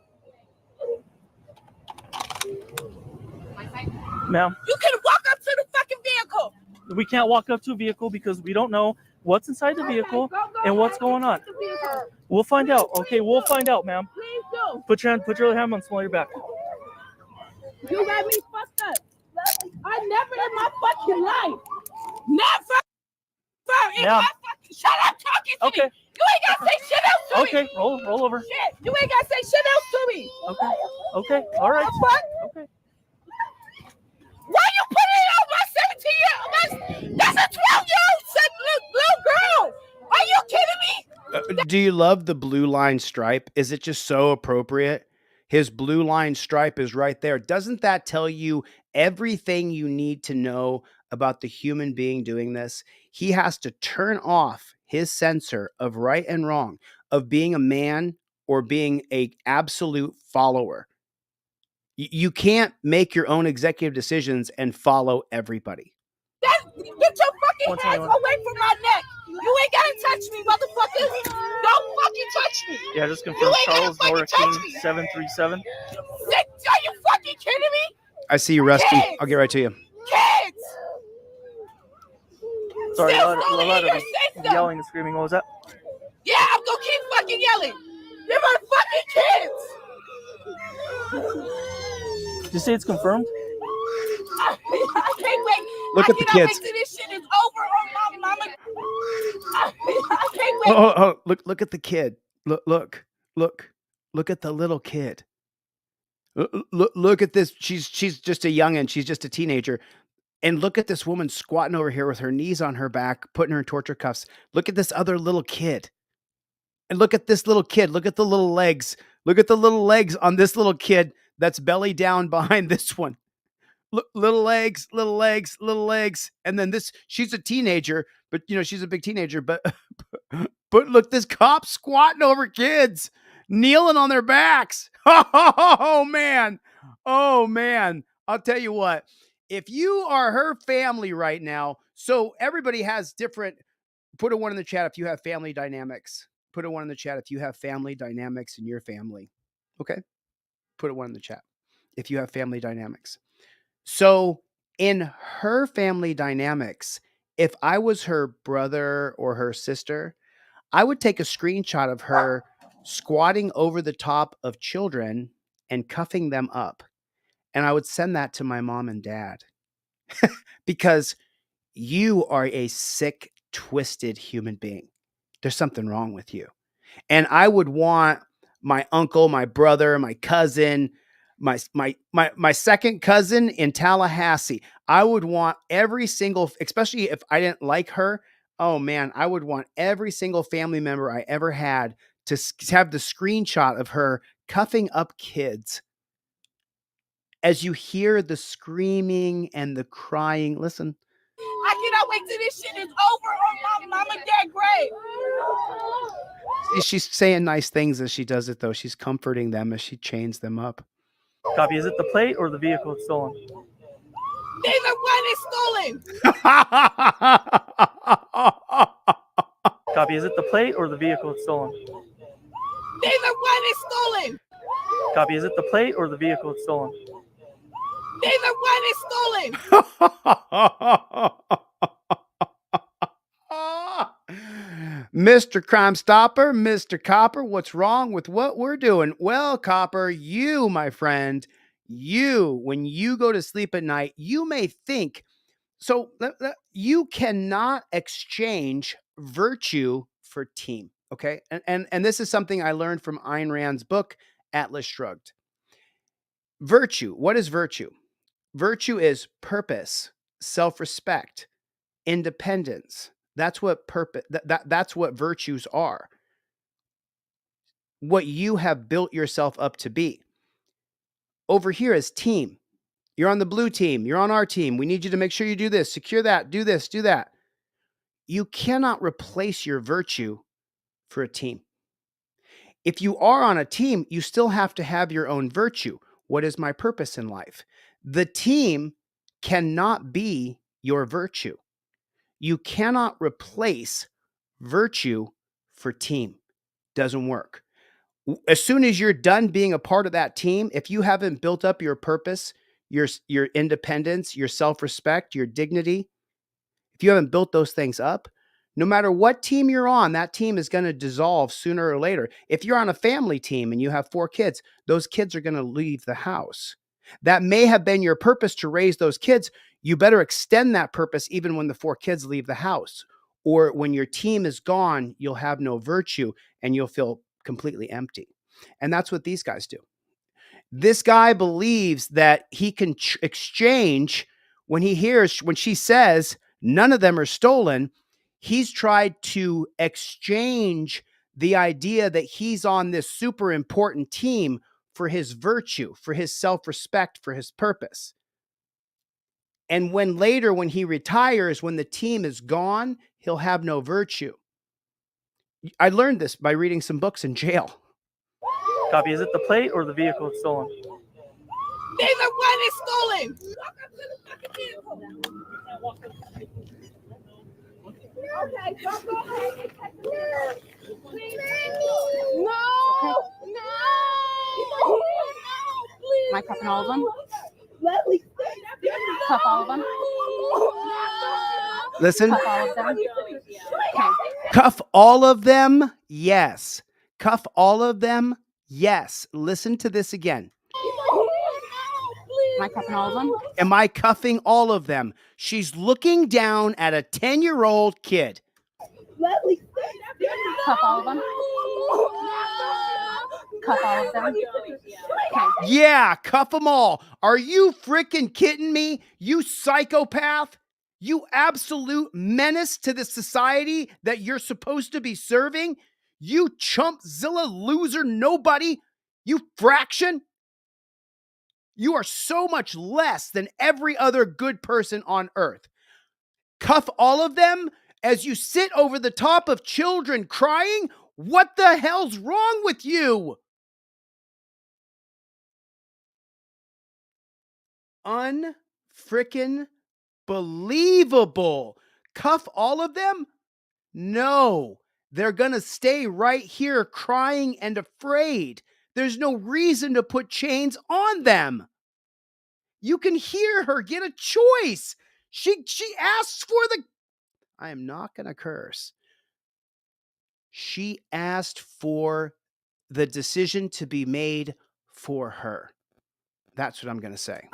Ma'am, You can walk up to the fucking vehicle. we can't walk up to a vehicle because we don't know what's inside the vehicle and what's going on. We'll find out. Okay, we'll find out, ma'am. Please do. Put your hand on small your back. You got me fucked up. I never in my fucking life. Never. In Yeah. my fucking. Shut up talking to Okay. me. You ain't gotta say shit else to me. Okay, roll over. Shit. You ain't gotta say shit else to me. Okay, all right. The fuck? Okay. Why you putting it on my 17-year-old? That's a 12-year-old little girl. Are you kidding me? Do you love the blue line stripe? Is it just so appropriate? His blue line stripe is right there. Doesn't that tell you everything you need to know about the human being doing this? He has to turn off his sensor of right and wrong, of being a man or being an absolute follower. You can't make your own executive decisions and follow everybody. Get your fucking 121. hands away from my neck. You ain't gotta touch me, motherfucker. Don't fucking touch me. Yeah, just confirm You ain't gonna Charles fucking Nora touch King me. 737. Are you fucking kidding me? I see you, Rusty. Kids! I'll get right to you. Kids! Sorry, Still a lot rolling in your of system. yelling and screaming. What was that? Yeah, I'm gonna keep fucking yelling. They're my fucking kids. Did you say it's confirmed? I can't wait. Look at the I cannot kids. wait till this shit is over on my mama. I can't wait. Oh, look at the kid. Look at the little kid. Look at this. She's just a youngin'. She's just a teenager. And look at this woman squatting over here with her knees on her back, putting her in torture cuffs. Look at this other little kid. And look at this little kid. Look at the little legs. Look at the little legs on this little kid that's belly down behind this one. Little legs. And then this, she's a teenager, but you know, she's a big teenager, but But look, this cop squatting over kids, kneeling on their backs. Oh, man. Oh, man. I'll tell you what. If you are her family right now, so everybody has different, put a one in the chat if you have family dynamics. Put a one in the chat if you have family dynamics in your family. Okay? Put a one in the chat if you have family dynamics. So in her family dynamics, if I was her brother or her sister, I would take a screenshot of her squatting over the top of children and cuffing them up. And I would send that to my mom and dad because you are a sick, twisted human being. There's something wrong with you. And I would want my uncle, my brother, my cousin, my second cousin in Tallahassee. I would want every single, especially if I didn't like her. Oh man, I would want every single family member I ever had to have the screenshot of her cuffing up kids. As you hear the screaming and the crying, listen. I cannot wait till this shit is over on my mom and dad grave. She's saying nice things as she does it, though. She's comforting them as she chains them up. Copy. Is it the plate or the vehicle it's stolen? Neither one is stolen. Copy. Is it the plate or the vehicle it's stolen? Neither one is stolen. Copy. Is it the plate or the vehicle it's stolen? Neither one is stolen. Mr. Crime Stopper, Mr. Copper, what's wrong with what we're doing? Well, Copper, you, my friend, you, when you go to sleep at night, you may think, so you cannot exchange virtue for team, okay? And this is something I learned from Ayn Rand's book, Atlas Shrugged. Virtue, what is virtue? Virtue is purpose, self-respect, independence. That's what purpose. That's what virtues are. What you have built yourself up to be. Over here is team. You're on the blue team. You're on our team. We need you to make sure you do this, secure that, do this, do that. You cannot replace your virtue for a team. If you are on a team, you still have to have your own virtue. What is my purpose in life? The team cannot be your virtue. You cannot replace virtue for team. Doesn't work. As soon as you're done being a part of that team, if you haven't built up your purpose, your independence, your self-respect, your dignity, if you haven't built those things up, no matter what team you're on, that team is going to dissolve sooner or later. If you're on a family team and you have 4 kids, those kids are going to leave the house. That may have been your purpose to raise those kids. You better extend that purpose even when the 4 kids leave the house. Or when your team is gone, you'll have no virtue and you'll feel completely empty. And that's what these guys do. This guy believes that he can exchange when she says none of them are stolen. He's tried to exchange the idea that he's on this super important team for his virtue, for his self-respect, for his purpose. And when he retires, when the team is gone, he'll have no virtue. I learned this by reading some books in jail. Copy. Is it the plate or the vehicle it's stolen? Neither one is stolen. Okay, don't go ahead. No, please. Am I cuffing all of them? Let me Cuff all of them? Listen. Cuff all of them? Okay. Cuff all of them? Yes. Cuff all of them? Yes. Listen to this again. Am I cuffing all of them? Am I cuffing all of them? She's looking down at a 10-year-old kid. Let me Cuff all of them? Cuff all of them? Okay. Yeah, cuff them all. Are you freaking kidding me? You psychopath? You absolute menace to the society that you're supposed to be serving? You chumpzilla loser nobody? You fraction? You are so much less than every other good person on earth. Cuff all of them? as you sit over the top of children crying? What the hell's wrong with you? Unfrickin' believable. Cuff all of them? No, they're going to stay right here crying and afraid. There's no reason to put chains on them. You can hear her get a choice. She asks for the... I am not going to curse. She asked for the decision to be made for her. That's what I'm going to say.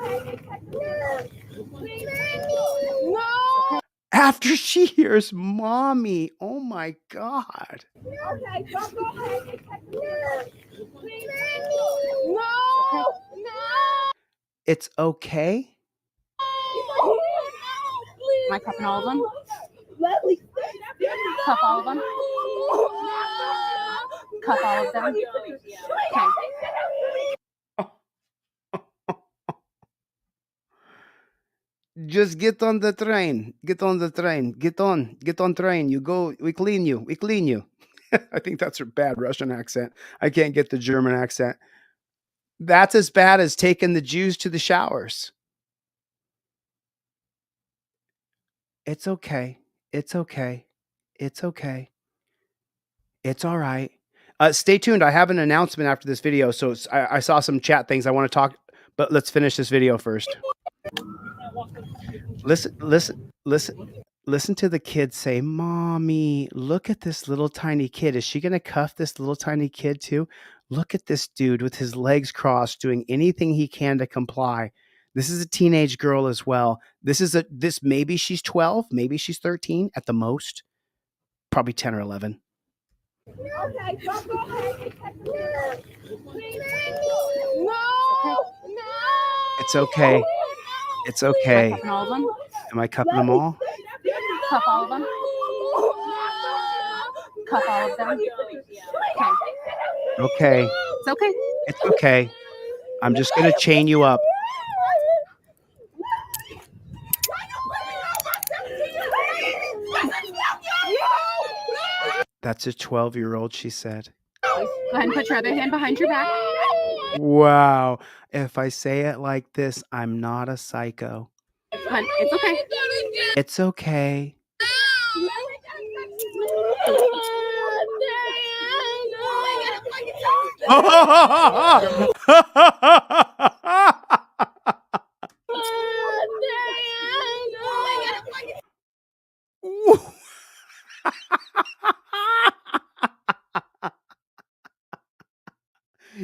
No. After she hears mommy, oh my God. Okay, go ahead. No. No. It's okay. Am I cuffing all of them? Cuff all of them? Cuff all of them? Okay. Just get on the train. Get on the train. Get on train. You go, we clean you. We clean you. I think that's her bad Russian accent. I can't get the German accent. That's as bad as taking the Jews to the showers. It's okay. It's okay. It's okay. It's all right. Stay tuned. I have an announcement after this video. So I saw some chat things I want to talk, but let's finish this video first. Listen to the kid say, "Mommy, look at this little tiny kid. Is she going to cuff this little tiny kid too? Look at this dude with his legs crossed doing anything he can to comply. This is a teenage girl as well. This maybe she's 12, maybe she's 13 at the most. Probably 10 or 11. Okay, go ahead. No. No. It's okay. It's okay. Am I cuffing all of them? Am I cuffing them all? Cuff all of them? Cuff all of them? Okay. Okay. It's okay. It's okay. I'm just going to chain you up. That's a 12-year-old, she said. Go ahead and put your other hand behind your back. Wow. If I say it like this, I'm not a psycho. Go ahead. It's okay. It's okay.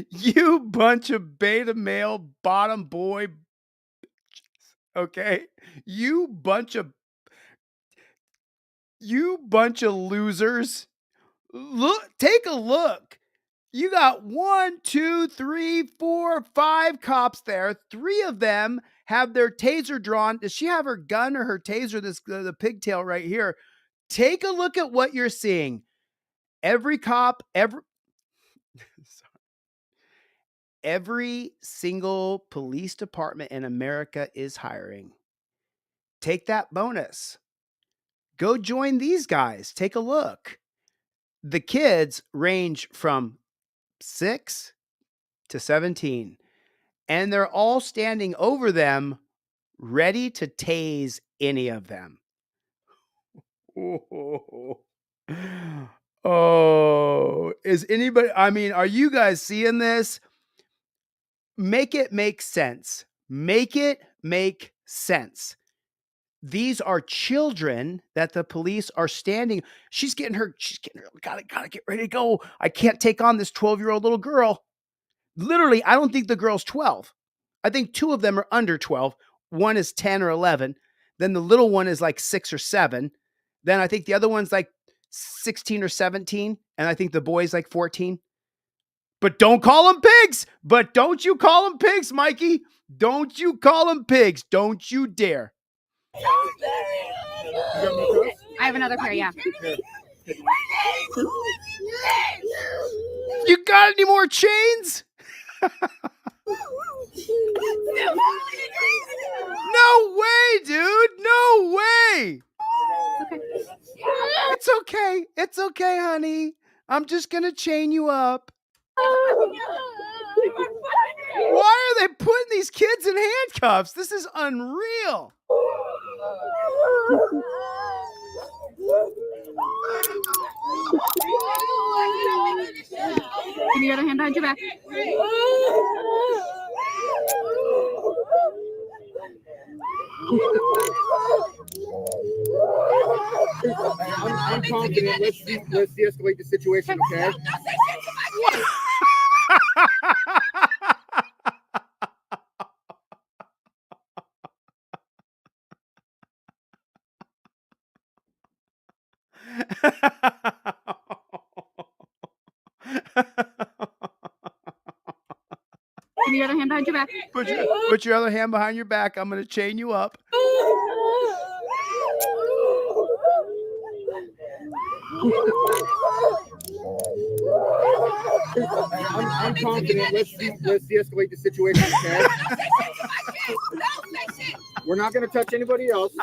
You bunch of beta male bottom boy. Okay. You bunch of losers. Look, take a look. You got 1, 2, 3, 4, 5 cops there. 3 of them have their taser drawn. Does she have her gun or her taser? The pigtail right here. Take a look at what you're seeing. Every cop, every single police department in America is hiring. Take that bonus. Go join these guys. Take a look. The kids range from 6 to 17, and they're all standing over them, ready to tase any of them. Oh, is anybody, I mean, are you guys seeing this? Make it make sense. Make it make sense. These are children that the police are standing. She's getting her, gotta get ready to go. I can't take on this 12-year-old little girl. Literally, I don't think the girl's 12. I think 2 of them are under 12. One is 10 or 11. Then the little one is like 6 or 7. Then I think the other one's like 16 or 17. And I think the boy's like 14. But don't call them pigs. But don't you call them pigs, Mikey. Don't you call them pigs. Don't you dare. I have another pair, yeah. You got any more chains? No way, dude. No way. Okay. It's okay. It's okay, honey. I'm just going to chain you up. Why are they putting these kids in handcuffs? This is unreal. Give me your other hand behind your back. I'm confident. Let's de-escalate the situation, okay? Give me your other hand behind your back. Put your other hand behind your back. I'm going to chain you up. I'm confident. Let's de-escalate the situation, okay? We're not going to touch anybody else.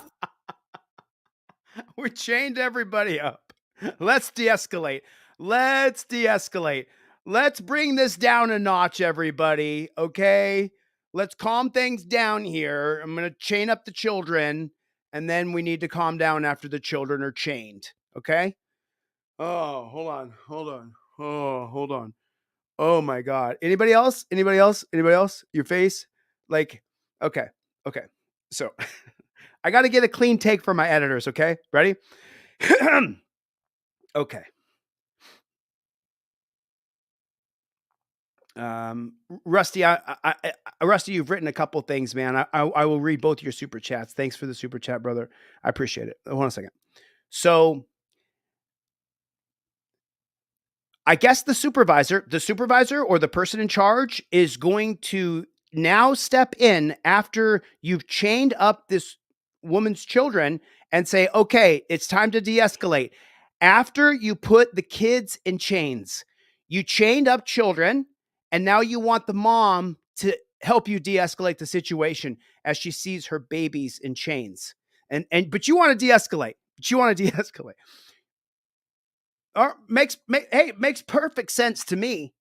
We chained everybody up. Let's de-escalate. Let's de-escalate. Let's bring this down a notch, everybody. Okay? Let's calm things down here. I'm going to chain up the children, and then we need to calm down after the children are chained. Okay? Oh, hold on. Oh, hold on. Oh my God. Anybody else? Anybody else? Anybody else? Your face? Like, okay. So I got to get a clean take from my editors. Okay. Ready? Okay. Rusty, Rusty, you've written a couple things, man. I will read both your super chats. Thanks for the super chat, brother. I appreciate it. Hold on a second. So I guess the supervisor or the person in charge is going to now step in after you've chained up this woman's children and say, okay, it's time to de-escalate. After you put the kids in chains, you chained up children, and now you want the mom to help you de-escalate the situation as she sees her babies in chains. But you want to de-escalate. Or makes perfect sense to me.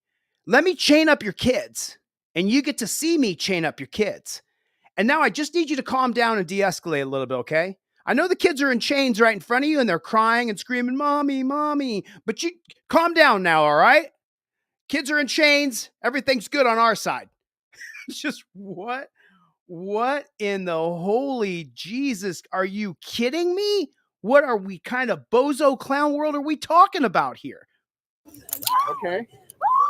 Let me chain up your kids, and you get to see me chain up your kids. And now I just need you to calm down and de-escalate a little bit, okay? I know the kids are in chains right in front of you, and they're crying and screaming, "Mommy, mommy!" But you calm down now, all right? Kids are in chains. Everything's good on our side. It's just what in the holy Jesus? Are you kidding me? What are we kind of bozo clown world are we talking about here? Okay.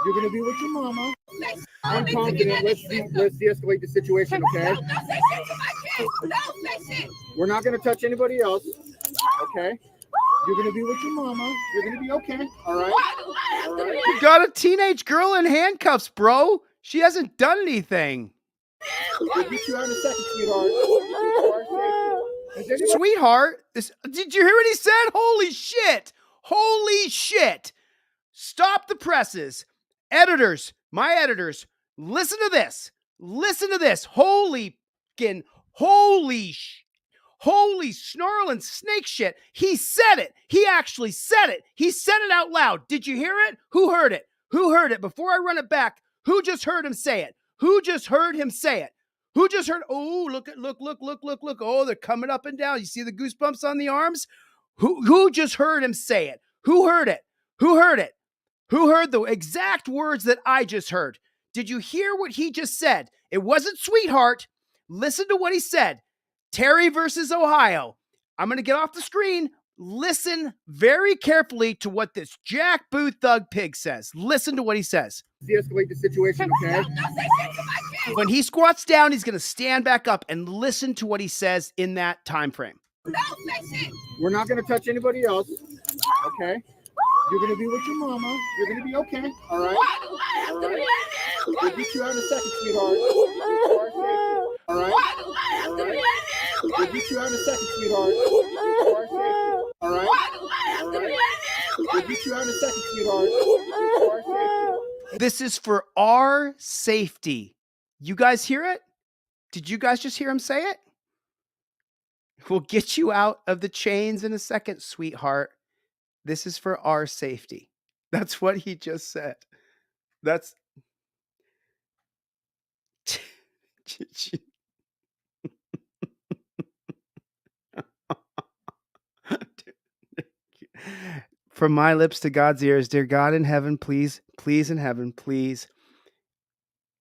You're going to be with your mama. I'm confident. Let's de-escalate the situation, okay? We're not going to touch anybody else. Okay. You're going to be with your mama. You're going to be okay. All right. You got a teenage girl in handcuffs, bro. She hasn't done anything. We'll get you out in a second, sweetheart. Sweetheart? Did you hear what he said? Holy shit. Holy shit. Stop the presses. Editors, my editors, listen to this. Listen to this. Holy snarling snake shit. He said it. He actually said it. He said it out loud. Did you hear it? Who heard it? Who heard it? Before I run it back, who just heard him say it? Who just heard him say it? Who just heard? Oh, look. Oh, they're coming up and down. You see the goosebumps on the arms? Who just heard him say it? Who heard it? Who heard it? Who heard the exact words that I just heard? Did you hear what he just said? It wasn't sweetheart. Listen to what he said. Terry versus Ohio. I'm going to get off the screen. Listen very carefully to what this jackboot thug pig says. Listen to what he says. De-escalate the situation, okay? When he squats down, he's going to stand back up and listen to what he says in that time frame. We're not going to touch anybody else, okay? You're going to be with your mama. You're going to be okay. All right. We'll get you out in a second, sweetheart. All right. We'll get you out in a second, sweetheart. All right. We'll get you out in a second, sweetheart. This is for our safety. You guys hear it? Did you guys just hear him say it? We'll get you out of the chains in a second, sweetheart. This is for our safety. That's what he just said. That's from my lips to God's ears. Dear God in heaven, please, please in heaven, please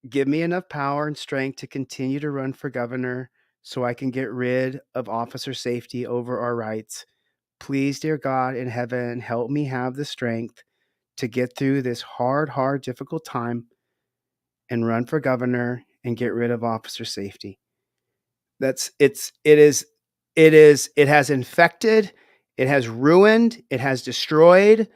give me enough power and strength to continue to run for governor so I can get rid of officer safety over our rights. Please, dear God in heaven, help me have the strength to get through this hard, difficult time and run for governor and get rid of officer safety. It has infected, it has ruined, it has destroyed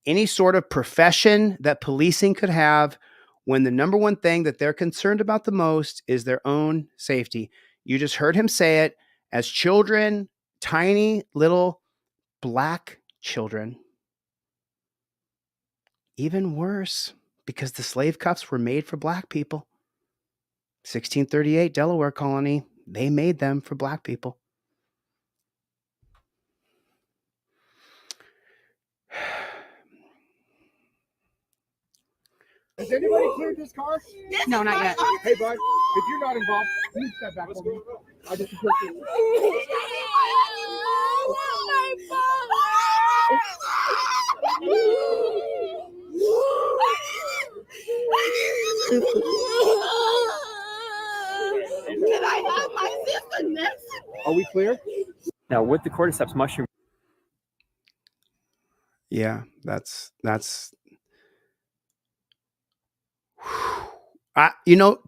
any sort of profession that policing could have, when the number one thing that they're concerned about the most is their own safety. You just heard him say it. As children, tiny little black children, even worse, because the slave cuffs were made for black people. 1638 Delaware colony, they made them for black people. Has anybody cleared this car? No, not yet. Hey, bud, if you're not involved, can you step back for me? I just appreciate it. Can I have my sister next? Are we clear? Now, with the cordyceps mushroom. Yeah, that's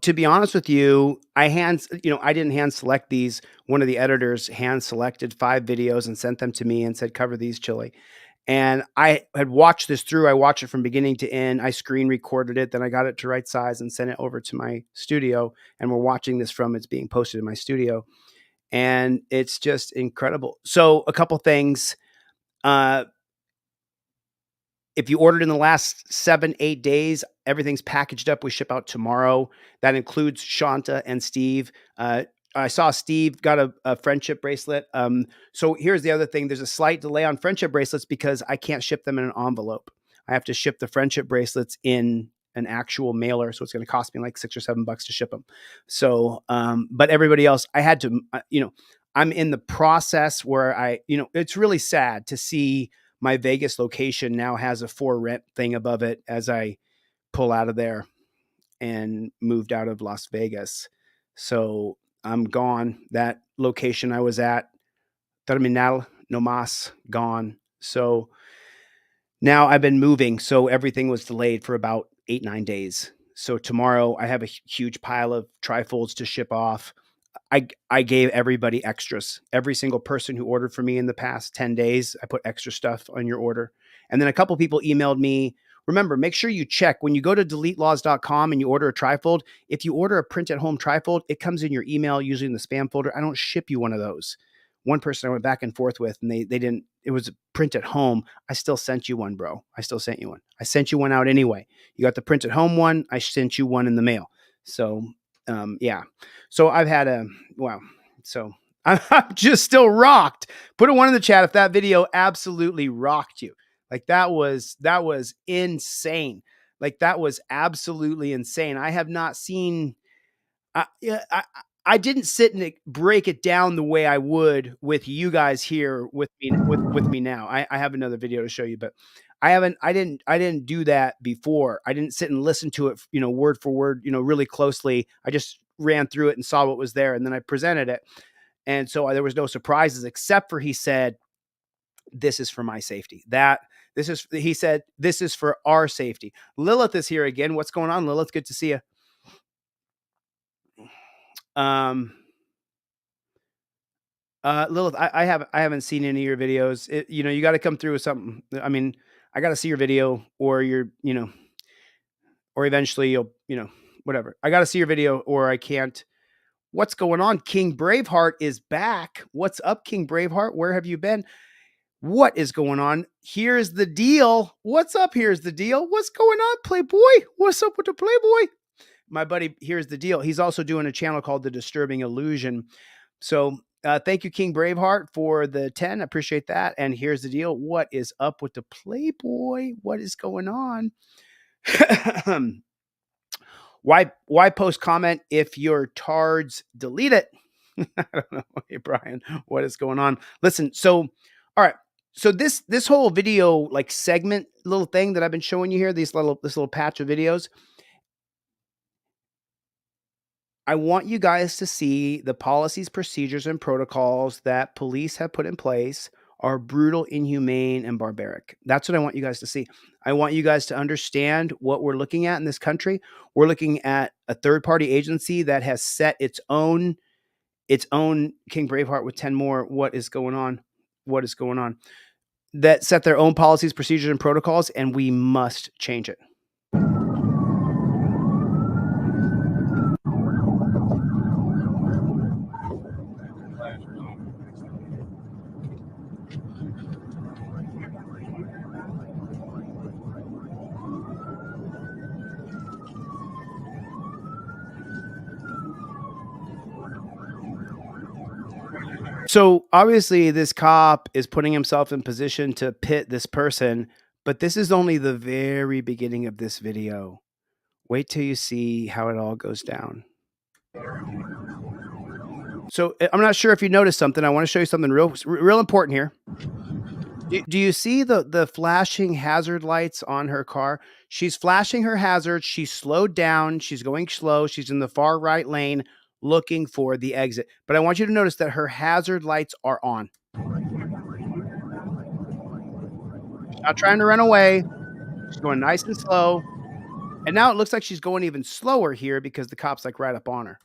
to be honest with you, I didn't hand select these. One of the editors hand selected 5 videos and sent them to me and said, cover these, Chili. And I had watched this through. I watched it from beginning to end. I screen recorded it. Then I got it to right size and sent it over to my studio. And we're watching this from it's being posted in my studio. And it's just incredible. So a couple things. If you ordered in the last 7-8 days, everything's packaged up. We ship out tomorrow. That includes Shanta and Steve. I saw Steve got a friendship bracelet. So here's the other thing. There's a slight delay on friendship bracelets because I can't ship them in an envelope. I have to ship the friendship bracelets in an actual mailer. So it's going to cost me like $6 or $7 to ship them. So, but everybody else, I had to, I'm in the process where it's really sad to see my Vegas location now has a for rent thing above it as I pull out of there and moved out of Las Vegas. So I'm gone. That location I was at, Terminal No Mas, gone. So now I've been moving. So everything was delayed for about 8-9 days. So tomorrow I have a huge pile of trifolds to ship off. I gave everybody extras. Every single person who ordered for me in the past 10 days, I put extra stuff on your order. And then a couple people emailed me. Remember, make sure you check when you go to deletelaws.com and you order a trifold. If you order a print at home trifold, it comes in your email, usually in the spam folder. I don't ship you one of those. One person I went back and forth with, and they didn't, it was a print at home. I still sent you one, bro. I still sent you one. I sent you one out anyway. You got the print at home one. I sent you one in the mail. So, yeah. So I've had wow. So I'm just still rocked. Put a 1 in the chat if that video absolutely rocked you. Like that was insane. Like that was absolutely insane. I have not seen, I didn't sit and break it down the way I would with you guys here with me now. I have another video to show you, but I didn't do that before. I didn't sit and listen to it, word for word, really closely. I just ran through it and saw what was there. And then I presented it. And so there was no surprises except for he said, this is for my safety. He said, this is for our safety. Lilith is here again. What's going on, Lilith? Good to see you. Lilith, I haven't seen any of your videos. You got to come through with something. I mean, I got to see your video or or eventually you'll, whatever. I got to see your video or I can't. What's going on? King Braveheart is back. What's up, King Braveheart? Where have you been? What is going on? Here's the deal. What's up? Here's the deal. What's going on, Playboy? What's up with the Playboy? My buddy, here's the deal. He's also doing a channel called The Disturbing Illusion. So Thank you, King Braveheart, for the 10. I appreciate that. And here's the deal. What is up with the Playboy? What is going on? Why post comment if your tards delete it? I don't know. Hey, Brian, what is going on? Listen, so, all right. So this whole video, like segment little thing that I've been showing you here, this little patch of videos, I want you guys to see the policies, procedures, and protocols that police have put in place are brutal, inhumane, and barbaric. That's what I want you guys to see. I want you guys to understand what we're looking at in this country. We're looking at a third-party agency that has set its own King Braveheart with 10 more. What is going on? What is going on? That set their own policies, procedures, and protocols, and we must change it. So obviously this cop is putting himself in position to pit this person, but this is only the very beginning of this video. Wait till you see how it all goes down. So I'm not sure if you noticed something. I want to show you something real important here. Do you see the flashing hazard lights on her car? She's flashing her hazard. She's slowed down. She's going slow. She's in the far right lane looking for the exit. But I want you to notice that her hazard lights are on. She's not trying to run away. She's going nice and slow. And now it looks like she's going even slower here because the cop's like right up on her.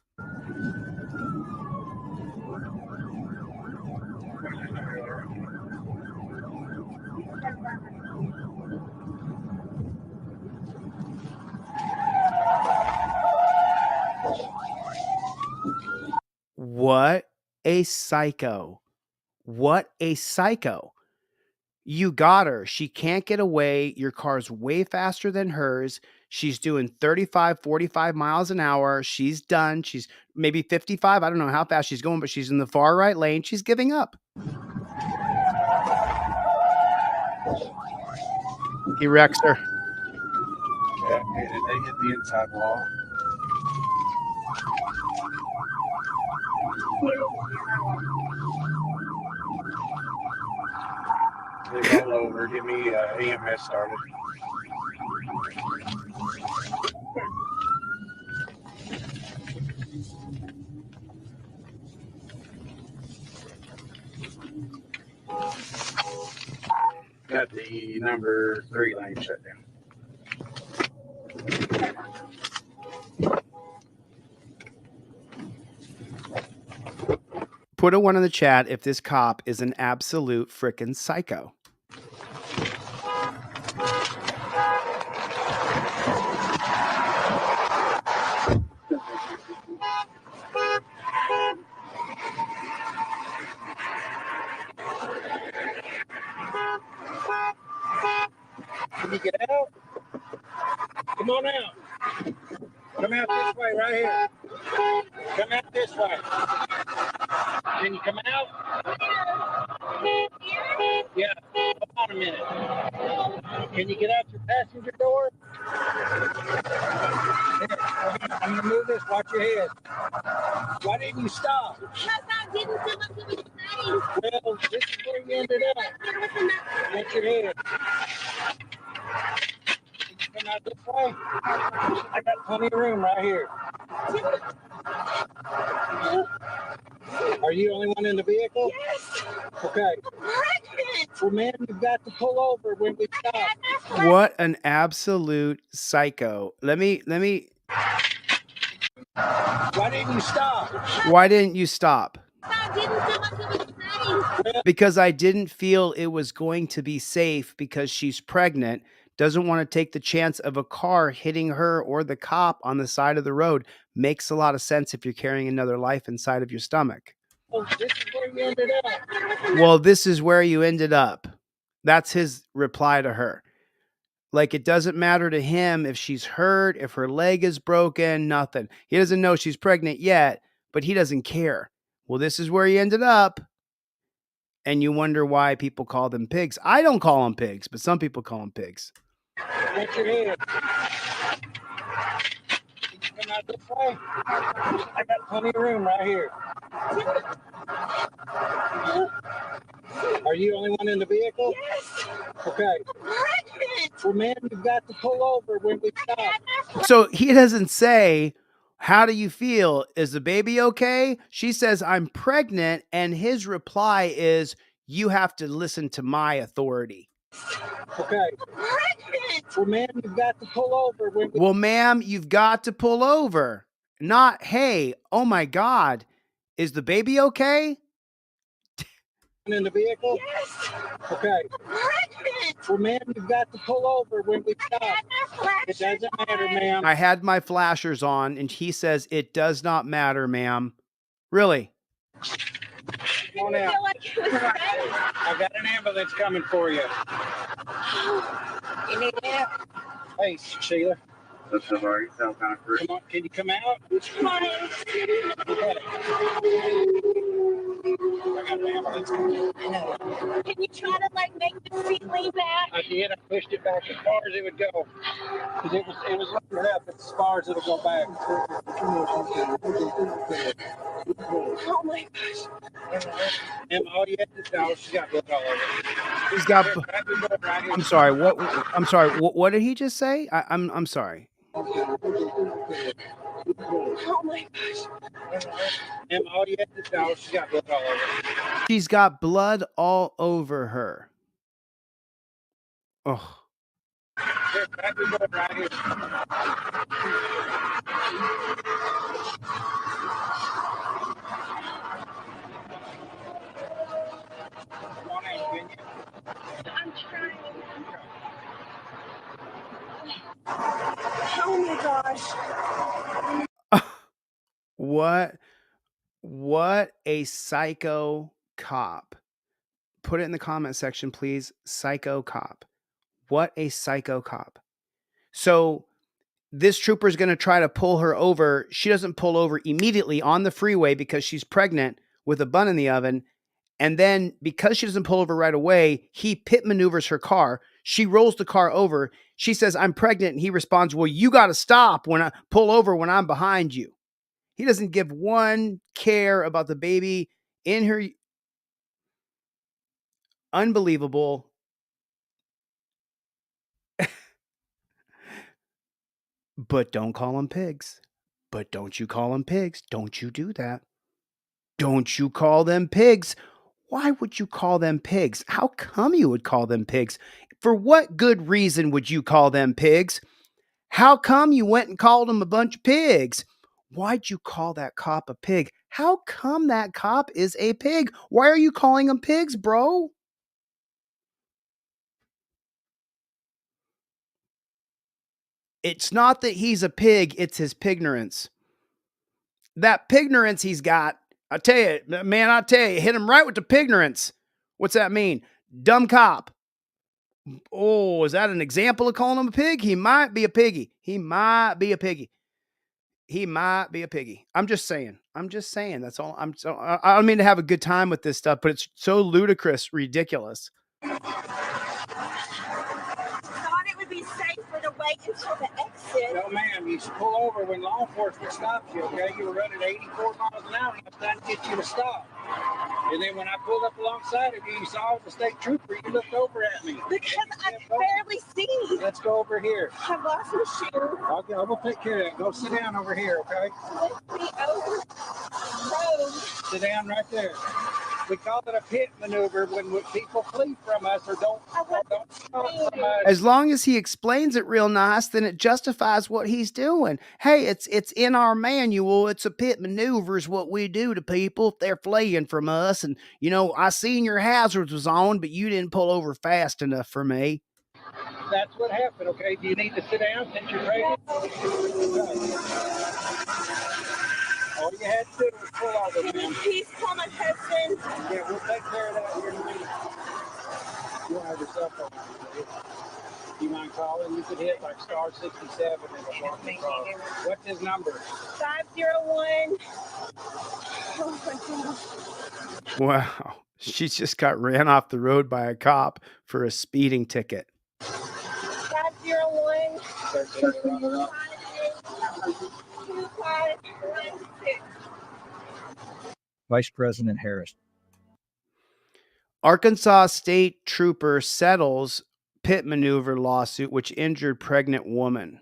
What a psycho. What a psycho. You got her. She can't get away. Your car's way faster than hers. She's doing 35, 45 miles an hour. She's done. She's maybe 55. I don't know how fast she's going, but she's in the far right lane. She's giving up. He wrecks her. Yeah, and they hit the inside wall. They roll over, get me EMS started. Got the number 3 lane shut down. Put a 1 in the chat if this cop is an absolute frickin' psycho. Can you get out? Come on out. Come out this way, right here. Come out this way. Can you come out? Yeah, hold on a minute. Can you get out your passenger door? Here, I'm going to move this. Watch your head. Why didn't you stop? Because I didn't feel like it was ready. Well, this is where you ended up. Watch your head. Can you come out this way? I got plenty of room right here. Are you the only one in the vehicle? Yes. Okay. Well, man, you've got to pull over when we stop. What an absolute psycho. Let me. Why didn't you stop? Why didn't you stop? I didn't feel like it was ready. Because I didn't feel it was going to be safe because she's pregnant, doesn't want to take the chance of a car hitting her or the cop on the side of the road. Makes a lot of sense if you're carrying another life inside of your stomach. Well, this is where you ended up. Well, this is where you ended up. That's his reply to her. Like, it doesn't matter to him if she's hurt, if her leg is broken, nothing. He doesn't know she's pregnant yet, but he doesn't care. Well, this is where he ended up. And you wonder why people call them pigs. I don't call them pigs, but some people call them pigs. Get your head. Come out this way. I got plenty of room right here. Are you the only one in the vehicle? Yes. Okay. Well, ma'am, you've got to pull over when we stop. So he doesn't say, how do you feel? Is the baby okay? She says, I'm pregnant. And his reply is, you have to listen to my authority. Okay. Well, ma'am, you've got to pull over when we Well, ma'am, you've got to pull over. Not, hey, oh my God, is the baby okay? in the vehicle? Yes. Okay. Well, ma'am, you've got to pull over when we stop. It doesn't matter, ma'am. I had my flashers on, and he says, it does not matter, ma'am. Really? Come on out. I've got an ambulance coming for you. You need help? Hey, Sheila. That's already sound kind of Come on, can you come out? Fine. Okay. I got an ambulance coming. Can you try to like make the seat lean back? I did. I pushed it back as far as it would go. Because it was looking up as far as it'll go back. Oh my gosh. And all you have to know, she's got blood all over. He's got. Grab your blood right here. I'm sorry. What? I'm sorry. What did he just say? I'm sorry. Oh my gosh. And all you have to know, she's got blood all over. She's got blood all over her. Oh. Here, grab your blood right here. Come on in, can you? I'm trying. Oh my gosh. What a psycho cop. Put it in the comment section, please. Psycho cop. What a psycho cop. So this trooper is going to try to pull her over. She doesn't pull over immediately on the freeway because she's pregnant with a bun in the oven. And then because she doesn't pull over right away, he pit maneuvers her car. She rolls the car over. She says, I'm pregnant. And he responds, well, you got to stop when I pull over when I'm behind you. He doesn't give one care about the baby in her. Unbelievable. But don't call them pigs. But don't you call them pigs. Don't you do that. Don't you call them pigs. Why would you call them pigs? How come you would call them pigs? For what good reason would you call them pigs? How come you went and called them a bunch of pigs? Why'd you call that cop a pig? How come that cop is a pig? Why are you calling them pigs, bro? It's not that he's a pig, it's his pignorance. That pignorance he's got, I tell you, man, hit him right with the pignorance. What's that mean? Dumb cop. Oh, is that an example of calling him a pig? He might be a piggy. He might be a piggy. He might be a piggy. I'm just saying. That's all. I don't mean to have a good time with this stuff, but it's so ludicrous, ridiculous. Thought it would be safer to wait until the exit. No, ma'am, you should pull over when law enforcement stops you, okay? You were running 84 miles an hour and I'm trying to get you to stop. And then when I pulled up alongside of you, you saw the state trooper, you looked over at me. Because I can barely see. Let's go over here. I've lost my shoe. Okay, I will take care of that. Go sit down over here, okay? Lift me over the road. Sit down right there. We call it a pit maneuver when people flee from us or don't stop from us. As long as he explains it real nice, then it justifies what he's doing. Hey, it's in our manual. It's a pit maneuver is what we do to people if they're fleeing from us. And, you know, I seen your hazards was on, but you didn't pull over fast enough for me. That's what happened, okay? Do you need to sit down since you're pregnant? All you had to do was pull over, Can you man. please call my husband? Yeah, we'll take care of that here in a minute. You don't have your cell phone. Do you mind calling? You could hit like star 67 and it'll walk the car. What's his number? 501 Wow. She just got ran off the road by a cop for a speeding ticket. 501 Vice President Harris. Arkansas state trooper settles pit maneuver lawsuit which injured pregnant woman.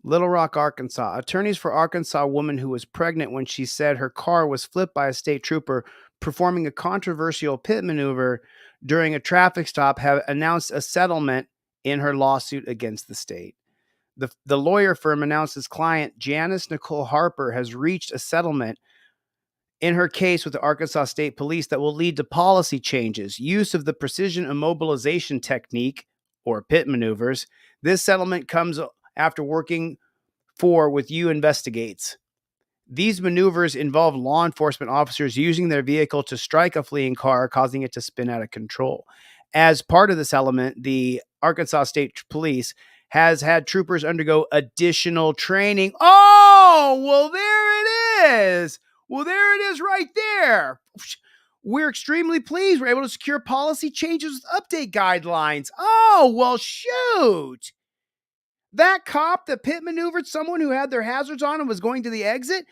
Little Rock, Arkansas. Attorneys for Arkansas woman who was pregnant when she said her car was flipped by a state trooper performing a controversial pit maneuver during a traffic stop have announced a settlement in her lawsuit against the state. The lawyer firm announced his client, Janice Nicole Harper, has reached a settlement in her case with the Arkansas State Police that will lead to policy changes, use of the precision immobilization technique, or pit maneuvers. This settlement comes after working with You Investigates. These maneuvers involve law enforcement officers using their vehicle to strike a fleeing car, causing it to spin out of control. As part of this element, the Arkansas State Police has had troopers undergo additional training. Oh, well, there it is. Well, there it is right there. We're extremely pleased we're able to secure policy changes with update guidelines. Oh, well, shoot. That cop that pit maneuvered someone who had their hazards on and was going to the exit,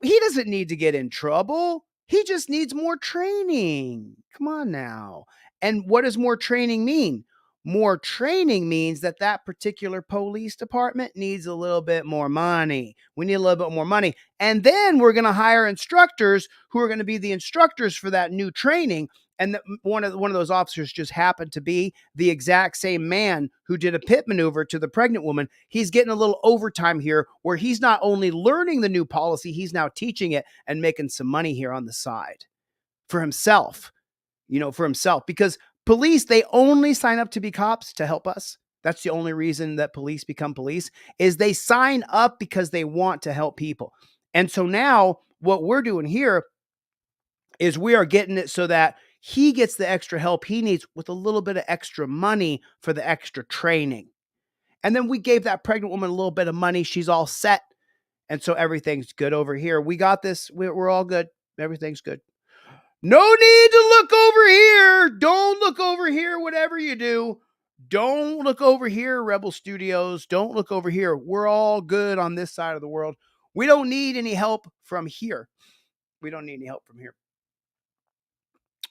he doesn't need to get in trouble. He just needs more training. Come on now. And what does more training mean? More training means that that particular police department needs a little bit more money. We need a little bit more money. And then we're going to hire instructors who are going to be the instructors for that new training. And one of those officers just happened to be the exact same man who did a pit maneuver to the pregnant woman. He's getting a little overtime here where he's not only learning the new policy, he's now teaching it and making some money here on the side for himself, because police, they only sign up to be cops to help us. That's the only reason that police become police, is they sign up because they want to help people. And so now what we're doing here is we are getting it so that he gets the extra help he needs with a little bit of extra money for the extra training. And then we gave that pregnant woman a little bit of money. She's all set. And so everything's good over here. We got this. We're all good. Everything's good. No need to look over here. Don't look over here, whatever you do. Don't look over here, Rebel Studios. Don't look over here. We're all good on this side of the world. We don't need any help from here. We don't need any help from here.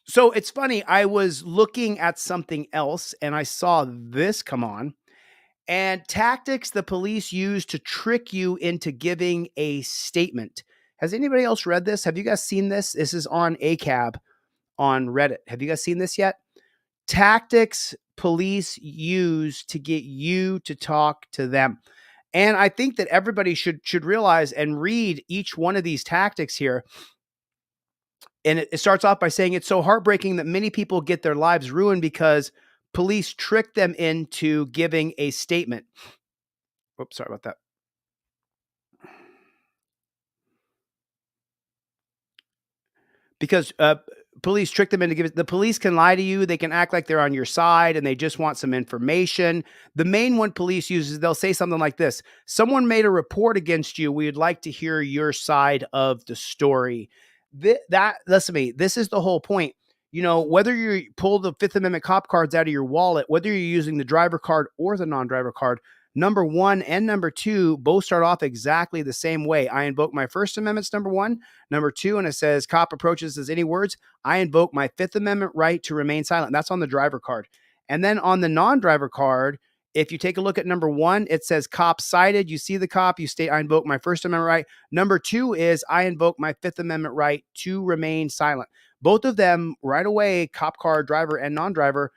So it's funny. I was looking at something else and I saw this come on. And tactics the police use to trick you into giving a statement. Has anybody else read this? Have you guys seen this? This is on ACAB on Reddit. Have you guys seen this yet? Tactics police use to get you to talk to them. And I think that everybody should realize and read each one of these tactics here. And it starts off by saying it's so heartbreaking that many people get their lives ruined because police trick them into giving a statement. Oops, sorry about that. Because police trick them into giving. The police can lie to you. They can act like they're on your side and they just want some information. The main one police uses, they'll say something like this. Someone made a report against you. We would like to hear your side of the story. Listen to me. This is the whole point. Whether you pull the Fifth Amendment cop cards out of your wallet, whether you're using the driver card or the non-driver card, number one and number two both start off exactly the same way. I invoke my First Amendment's number one. Number two, and it says cop approaches as any words. I invoke my Fifth Amendment right to remain silent. That's on the driver card. And then on the non-driver card, if you take a look at number one, it says cop cited. You see the cop, you state, I invoke my First Amendment right. Number two is I invoke my Fifth Amendment right to remain silent. Both of them right away, cop car, driver, and non-driver.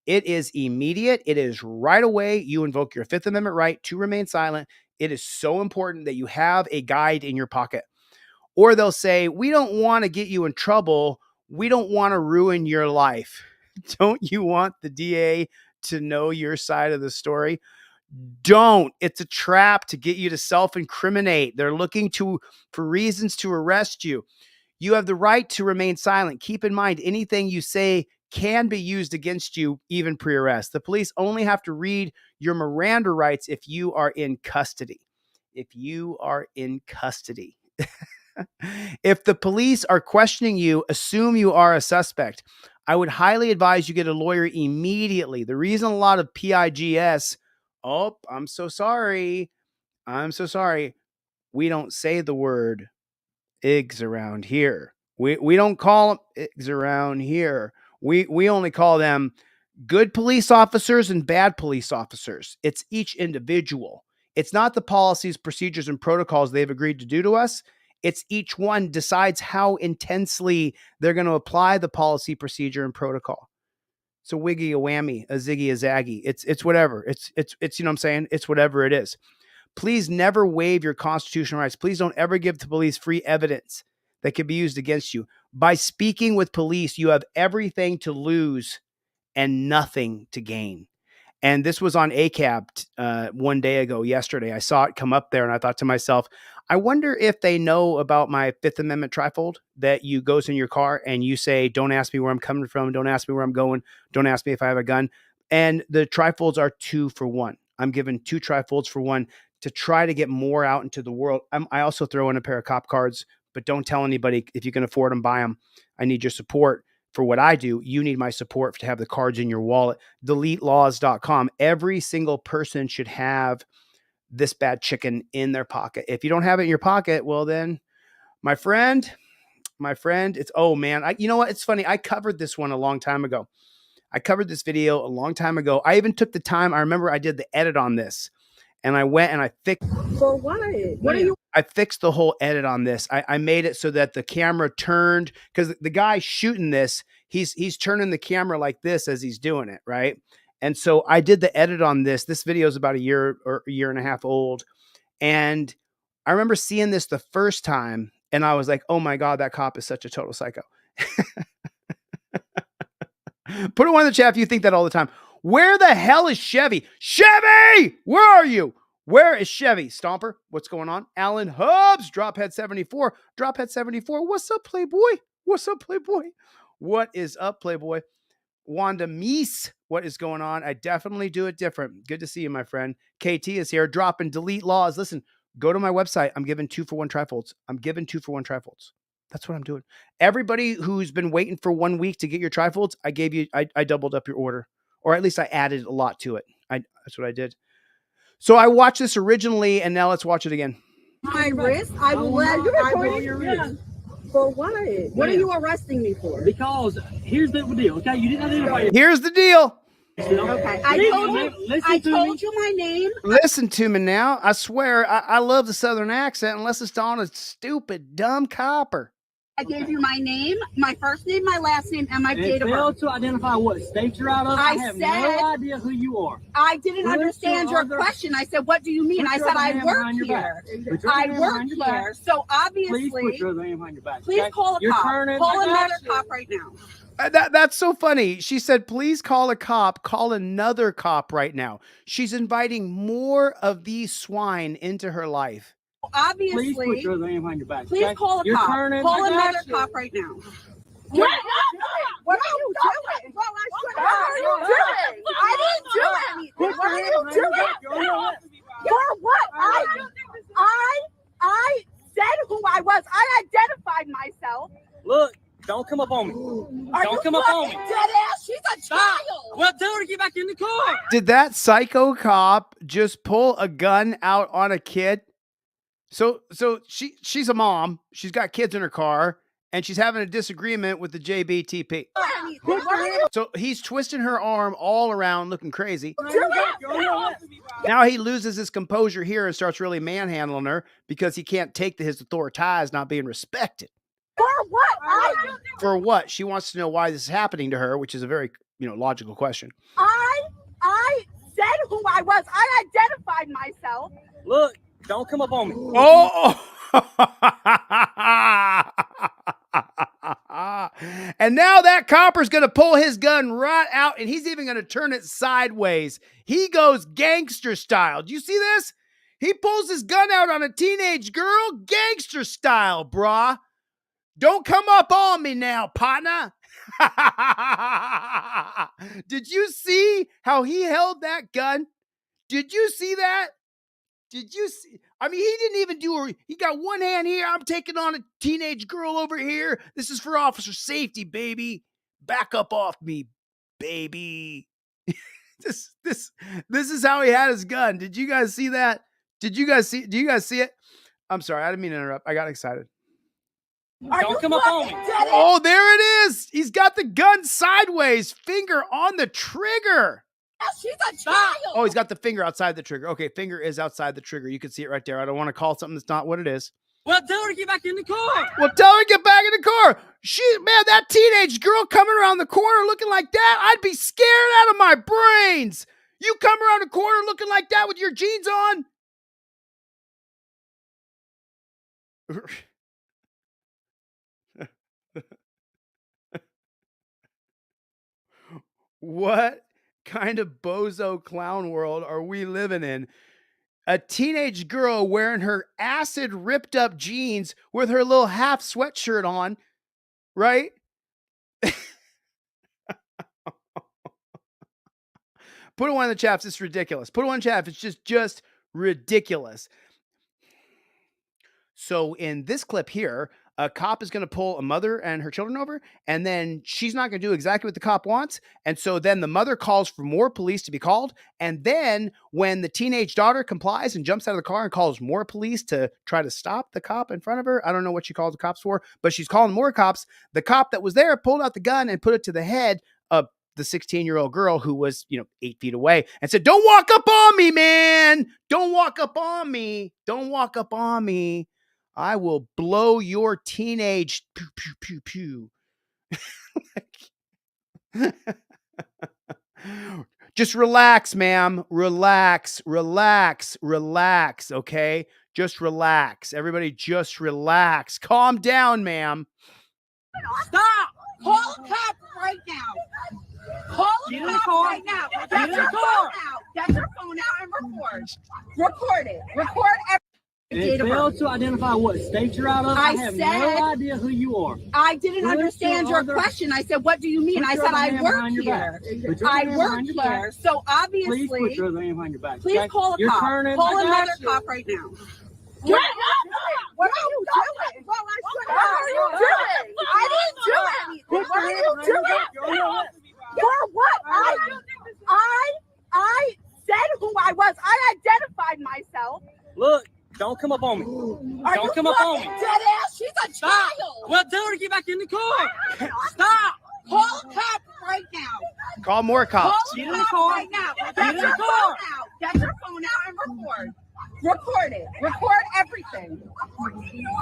It is immediate. It is right away. You invoke your Fifth Amendment right to remain silent. It is so important that you have a guide in your pocket. Or they'll say, we don't want to get you in trouble. We don't want to ruin your life. Don't you want the DA to know your side of the story? Don't. It's a trap to get you to self-incriminate. They're looking for reasons to arrest you. You have the right to remain silent. Keep in mind, anything you say can be used against you, even pre-arrest. The police only have to read your Miranda rights if you are in custody. If you are in custody. If the police are questioning you, assume you are a suspect. I would highly advise you get a lawyer immediately. The reason a lot of PIGS, oh, I'm so sorry. We don't say the word IGs around here. We don't call them IGs around here. We only call them good police officers and bad police officers. It's each individual. It's not the policies, procedures, and protocols they've agreed to do to us. It's each one decides how intensely they're going to apply the policy, procedure, and protocol. It's a wiggy, a whammy, a ziggy, a zaggy. It's whatever. It's you know what I'm saying? It's whatever it is. Please never waive your constitutional rights. Please don't ever give the police free evidence that can be used against you. By speaking with police, you have everything to lose and nothing to gain. And this was on ACAB one day ago, yesterday. I saw it come up there and I thought to myself, I wonder if they know about my Fifth Amendment trifold that you goes in your car and you say, don't ask me where I'm coming from. Don't ask me where I'm going. Don't ask me if I have a gun. And the trifolds are 2 for 1. I'm giving 2 trifolds for 1 to try to get more out into the world. I also throw in a pair of cop cards, but don't tell anybody. If you can afford them, buy them. I need your support. For what I do, you need my support to have the cards in your wallet. DeleteLaws.com. Every single person should have this bad chicken in their pocket. If you don't have it in your pocket, well then, my friend, it's, oh man, you know what? It's funny. I covered this one a long time ago. I covered this video a long time ago. I even took the time. I remember I did the edit on this and I went and I fixed. For what? What are you? I fixed the whole edit on this. I made it so that the camera turned, because the guy shooting this, he's turning the camera like this as he's doing it, right? And so I did the edit on this. This video is about a year or a year and a half old. And I remember seeing this the first time and I was like, oh my God, that cop is such a total psycho. Put a 1 in the chat if you think that all the time. Where the hell is Chevy? Chevy, where are you? Where is Chevy? Stomper, what's going on? Alan Hubs, Drophead 74. Drophead 74, what's up, Playboy? What's up, Playboy? What is up, Playboy? Wanda Meese, what is going on? I definitely do it different. Good to see you, my friend. KT is here. Drop and delete laws. Listen, go to my website. I'm giving 2 for 1 trifolds. I'm giving 2 for 1 trifolds. That's what I'm doing. Everybody who's been waiting for 1 week to get your trifolds, I doubled up your order, or at least I added a lot to it. That's what I did. So I watched this originally, and now let's watch it again. My wrist? I will let you record your wrist. For what? What are you arresting me for? Because here's the deal, okay? You didn't identify yourself. Here's the deal. Okay, I told you my name. Listen to me now. I swear, I love the Southern accent, unless it's on a stupid, dumb copper. I gave you my name, my first name, my last name, and my date of birth. Failed to identify what state you're out of. I have no idea who you are. I didn't understand your question. I said, what do you mean? I said, I work here. I work here. So obviously, please put your hand behind your back. Please call a cop. Call another cop right now. That's so funny. She said, please call a cop, call another cop right now. She's inviting more of these swine into her life. Obviously, please put your hand behind your back. Please call a cop. Call another cop right now. What are you doing? What are you doing? I didn't do anything. What are you doing? For what? I said who I was. I identified myself. Look. Don't come up on me. Don't come up on me. Dead ass. She's a child. Well, tell her to get back in the car. Did that psycho cop just pull a gun out on a kid? So she's a mom. She's got kids in her car, and she's having a disagreement with the JBTP. So he's twisting her arm all around, looking crazy. Now he loses his composure here and starts really manhandling her because he can't take his authority not being respected. For what? For what? She wants to know why this is happening to her, which is a very, logical question. I said who I was. I identified myself. Look, don't come up on me. Oh! And now that copper's going to pull his gun right out, and he's even going to turn it sideways. He goes gangster style. Do you see this? He pulls his gun out on a teenage girl, gangster style, brah. Don't come up on me now, partner. Did you see how he held that gun? Did you see that? Did you see? I mean, he didn't even do he got one hand here. I'm taking on a teenage girl over here. This is for officer safety, baby. Back up off me, baby. this is how he had his gun. Did you guys see that? Do you guys see it? I'm sorry, I didn't mean to interrupt. I got excited. Don't come up on me. Oh, there it is. He's got the gun sideways, finger on the trigger. She's a child. Oh, he's got the finger outside the trigger. Okay, finger is outside the trigger. You can see it right there. I don't want to call something that's not what it is. Well, tell her to get back in the car. Well, tell her to get back in the car. Man, that teenage girl coming around the corner looking like that, I'd be scared out of my brains. You come around the corner looking like that with your jeans on. What kind of bozo clown world are we living in? A teenage girl wearing her acid ripped up jeans with her little half sweatshirt on, right? Put a one in the chat if it's ridiculous. Put a one in the chat if it's just ridiculous. So in this clip here, a cop is going to pull a mother and her children over, and then she's not going to do exactly what the cop wants. And so then the mother calls for more police to be called. And then when the teenage daughter complies and jumps out of the car and calls more police to try to stop the cop in front of her, I don't know what she called the cops for, but she's calling more cops. The cop that was there pulled out the gun and put it to the head of the 16-year-old girl who was, 8 feet away and said, "Don't walk up on me, man. Don't walk up on me. Don't walk up on me. I will blow your teenage pew, pew, pew, pew." Just relax, ma'am. Relax, okay? Just relax. Everybody just relax. Calm down, ma'am. Stop! Call a cop right now. Call a cop right now. Get your phone out. Get your phone out and record. Record it. Record everything. It failed to identify what state you're out of. I have no idea who you are. I didn't understand your question. I said, "What do you mean?" I said, "I work here. I work here." So obviously, please put your other hand behind your back. Please call a cop. Call another cop right now. What are you doing? What are you doing? I didn't do anything. What are you doing? You're what? I said who I was. I identified myself. Look. Don't come up on me. Don't come up on me. Dead ass. She's a child. Well, tell her to get back in the car. Stop. Call a cop right now. Call more cops. Get in the car right now. Get your phone out. Get your phone out and record. Record it. Record everything.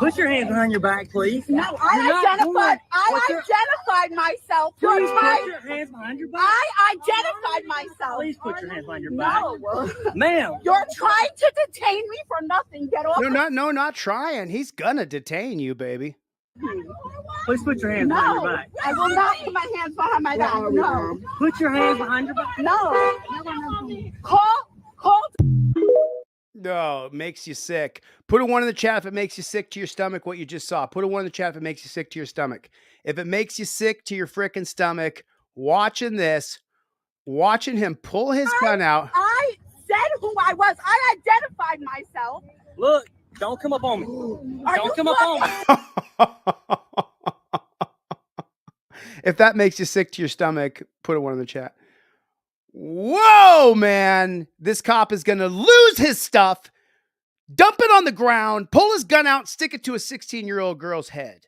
Put your hands behind your back, please. No, I identified myself. Please put your hands behind your back. I identified myself. Please put your hands behind your back. No. Ma'am. You're trying to detain me for nothing. Get off. Not trying. He's gonna detain you, baby. Please put your hands behind your back. I will not put my hands behind my back. No. Put your hands behind your back. No. Call. No, it makes you sick. Put a one in the chat if it makes you sick to your stomach, what you just saw. Put a one in the chat if it makes you sick to your stomach. If it makes you sick to your frickin' stomach, watching him pull his gun out. I said who I was. I identified myself. Look, don't come up on me. Don't come up on me. If that makes you sick to your stomach, put a one in the chat. Whoa, man. This cop is going to lose his stuff, dump it on the ground, pull his gun out, stick it to a 16-year-old girl's head.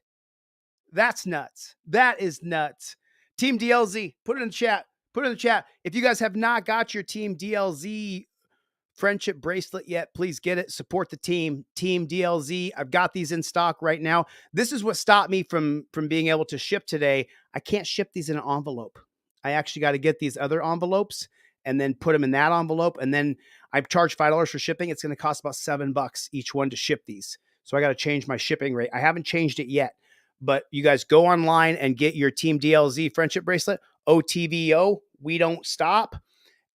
That's nuts. That is nuts. Team DLZ, put it in the chat. Put it in the chat. If you guys have not got your Team DLZ friendship bracelet yet, please get it. Support the team. Team DLZ. I've got these in stock right now. This is what stopped me from being able to ship today. I can't ship these in an envelope. I actually got to get these other envelopes and then put them in that envelope. And then I charge $5 for shipping. It's going to cost about $7 each one to ship these. So I got to change my shipping rate. I haven't changed it yet, but you guys go online and get your Team DLZ friendship bracelet, OTVO, we don't stop.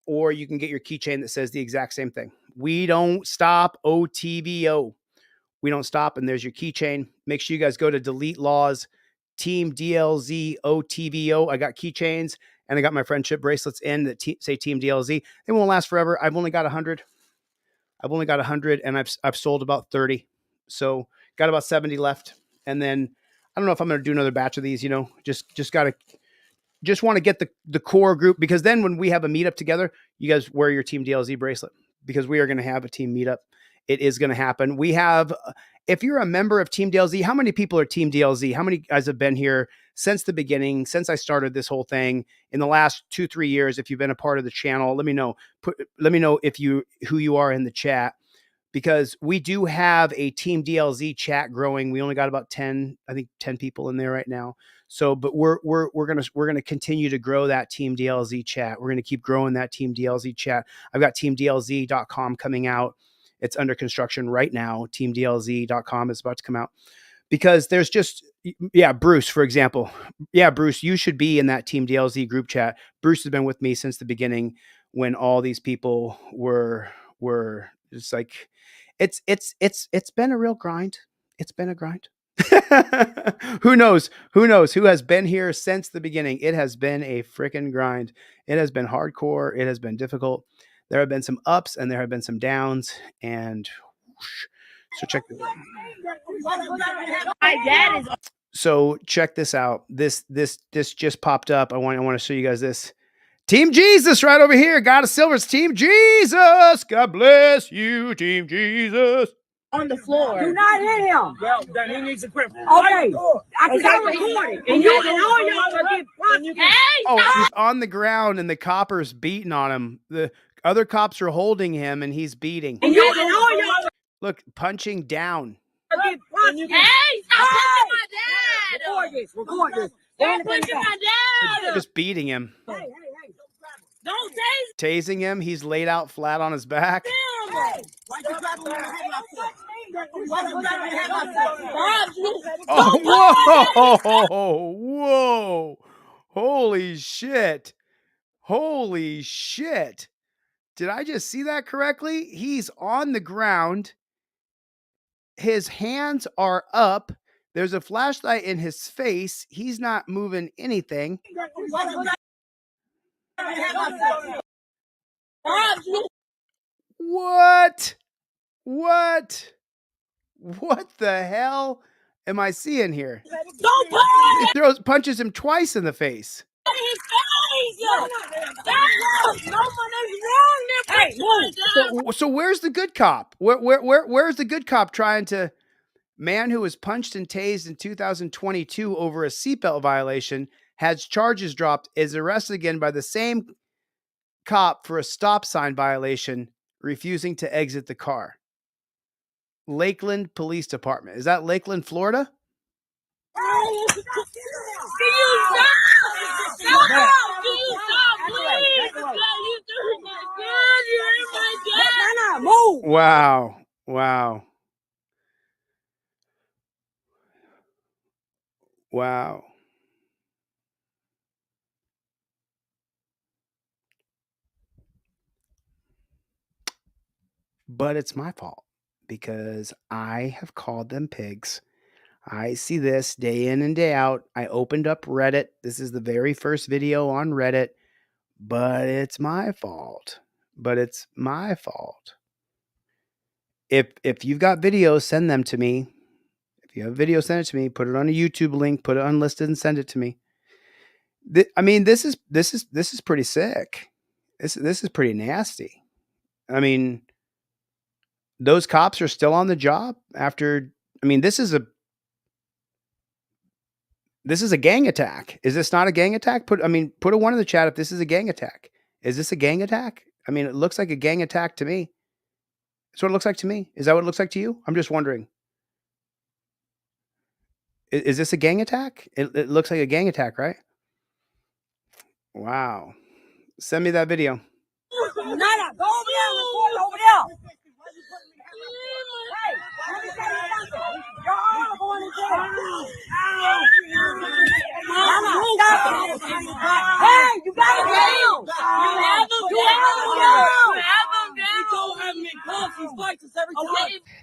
Or you can get your keychain that says the exact same thing. We don't stop, OTVO. We don't stop. And there's your keychain. Make sure you guys go to Delete Laws, Team DLZ, OTVO. I got keychains and I got my friendship bracelets in that say Team DLZ. They won't last forever. I've only got 100. I've only got 100 and I've sold about 30. So got about 70 left. And then I don't know if I'm going to do another batch of these, you know, just want to get the core group, because then when we have a meetup together, you guys wear your Team DLZ bracelet, because we are going to have a team meetup. It is going to happen. We have, if you're a member of Team DLZ, how many people are Team DLZ? How many guys have been here since the beginning, since I started this whole thing in the last 2-3 years? If you've been a part of the channel, let me know. Let me know who you are in the chat, because we do have a Team DLZ chat growing. We only got about 10 people in there right now. So, but we're gonna continue to grow that Team DLZ chat. We're gonna keep growing that Team DLZ chat. I've got teamdlz.com coming out. It's under construction right now. Teamdlz.com is about to come out, because there's just, Bruce, for example. Yeah, Bruce, you should be in that Team DLZ group chat. Bruce has been with me since the beginning, when all these people were just like, it's been a real grind. It's been a grind. Who knows who has been here since the beginning? It has been a freaking grind. It has been hardcore. It has been difficult. There have been some ups and there have been some downs, and so check this out. This just popped up. I want to show you guys this. Team Jesus right over here. God of Silver's Team Jesus. God bless you, Team Jesus. On the floor. Do not hit him. Well, then he needs equipment. Okay. I got recording. And you and all y'all are getting prosecuted. Oh, he's on the ground and the copper's beating on him. The other cops are holding him and he's beating. And you and all y'all look, punching down. are getting prosecuted. Hey, stop punching my dad. Record this. Record this. Stop punching my dad. Just beating him. Hey. Don't Tasing him. He's laid out flat on his back. Why you grab him Oh, whoa. Holy shit. Holy shit. Did I just see that correctly? He's on the ground. His hands are up. There's a flashlight in his face. He's not moving anything. What? What the hell am I seeing here? He punches him twice in the face. So where's the good cop? Where's the good cop trying to? Man who was punched and tased in 2022 over a seatbelt violation, has charges dropped, is arrested again by the same cop for a stop sign violation, refusing to exit the car. Lakeland Police Department. Is that Lakeland, Florida? Wow. But it's my fault, because I have called them pigs. I see this day in and day out. I opened up Reddit. This is the very first video on Reddit, but it's my fault. If you've got videos, send them to me. If you have a video, send it to me. Put it on a YouTube link, put it unlisted and send it to me. I mean, this is pretty sick. This is pretty nasty. I mean, those cops are still on the job after. I mean, this is a gang attack. Is this not a gang attack? Put a 1 in the chat if this is a gang attack. Is this a gang attack? I mean, it looks like a gang attack to me. That's what it looks like to me. Is that what it looks like to you? I'm just wondering. Is this a gang attack? It looks like a gang attack, right? Wow. Send me that video. Go over there. Record over there. Hey, let me tell you something. You're all going to jail. Hey, you got him down. You have him down.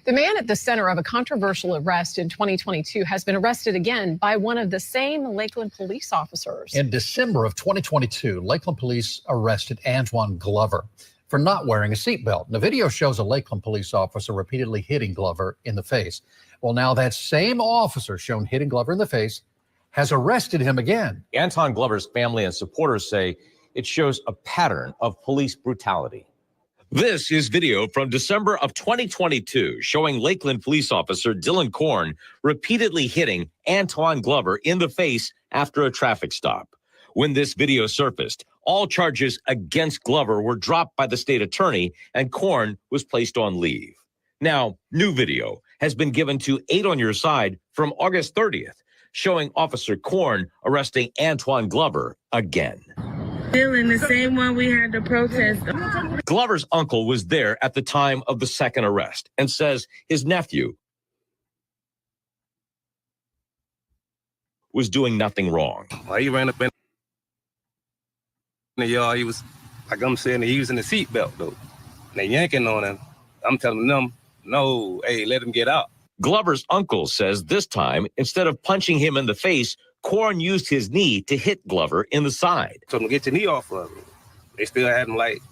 The man at the center of a controversial arrest in 2022 has been arrested again by one of the same Lakeland police officers. In December of 2022, Lakeland police arrested Antoine Glover for not wearing a seatbelt. The video shows a Lakeland police officer repeatedly hitting Glover in the face. Well, now that same officer shown hitting Glover in the face has arrested him again. Anton Glover's family and supporters say it shows a pattern of police brutality. This is video from December of 2022 showing Lakeland police officer Dylan Korn repeatedly hitting Antoine Glover in the face after a traffic stop. When this video surfaced, all charges against Glover were dropped by the state attorney and Korn was placed on leave. Now, new video has been given to 8 on Your Side from August 30th, showing Officer Korn arresting Antoine Glover again. Dylan, the same one we had to protest. Glover's uncle was there at the time of the second arrest and says his nephew was doing nothing wrong. Well, he ran up in the yard. He was, like I'm saying, he was in the seatbelt, though. And they yanking on him. I'm telling them, no, hey, let him get out. Glover's uncle says this time, instead of punching him in the face, Korn used his knee to hit Glover in the side. So to get your knee off of him. They still had him like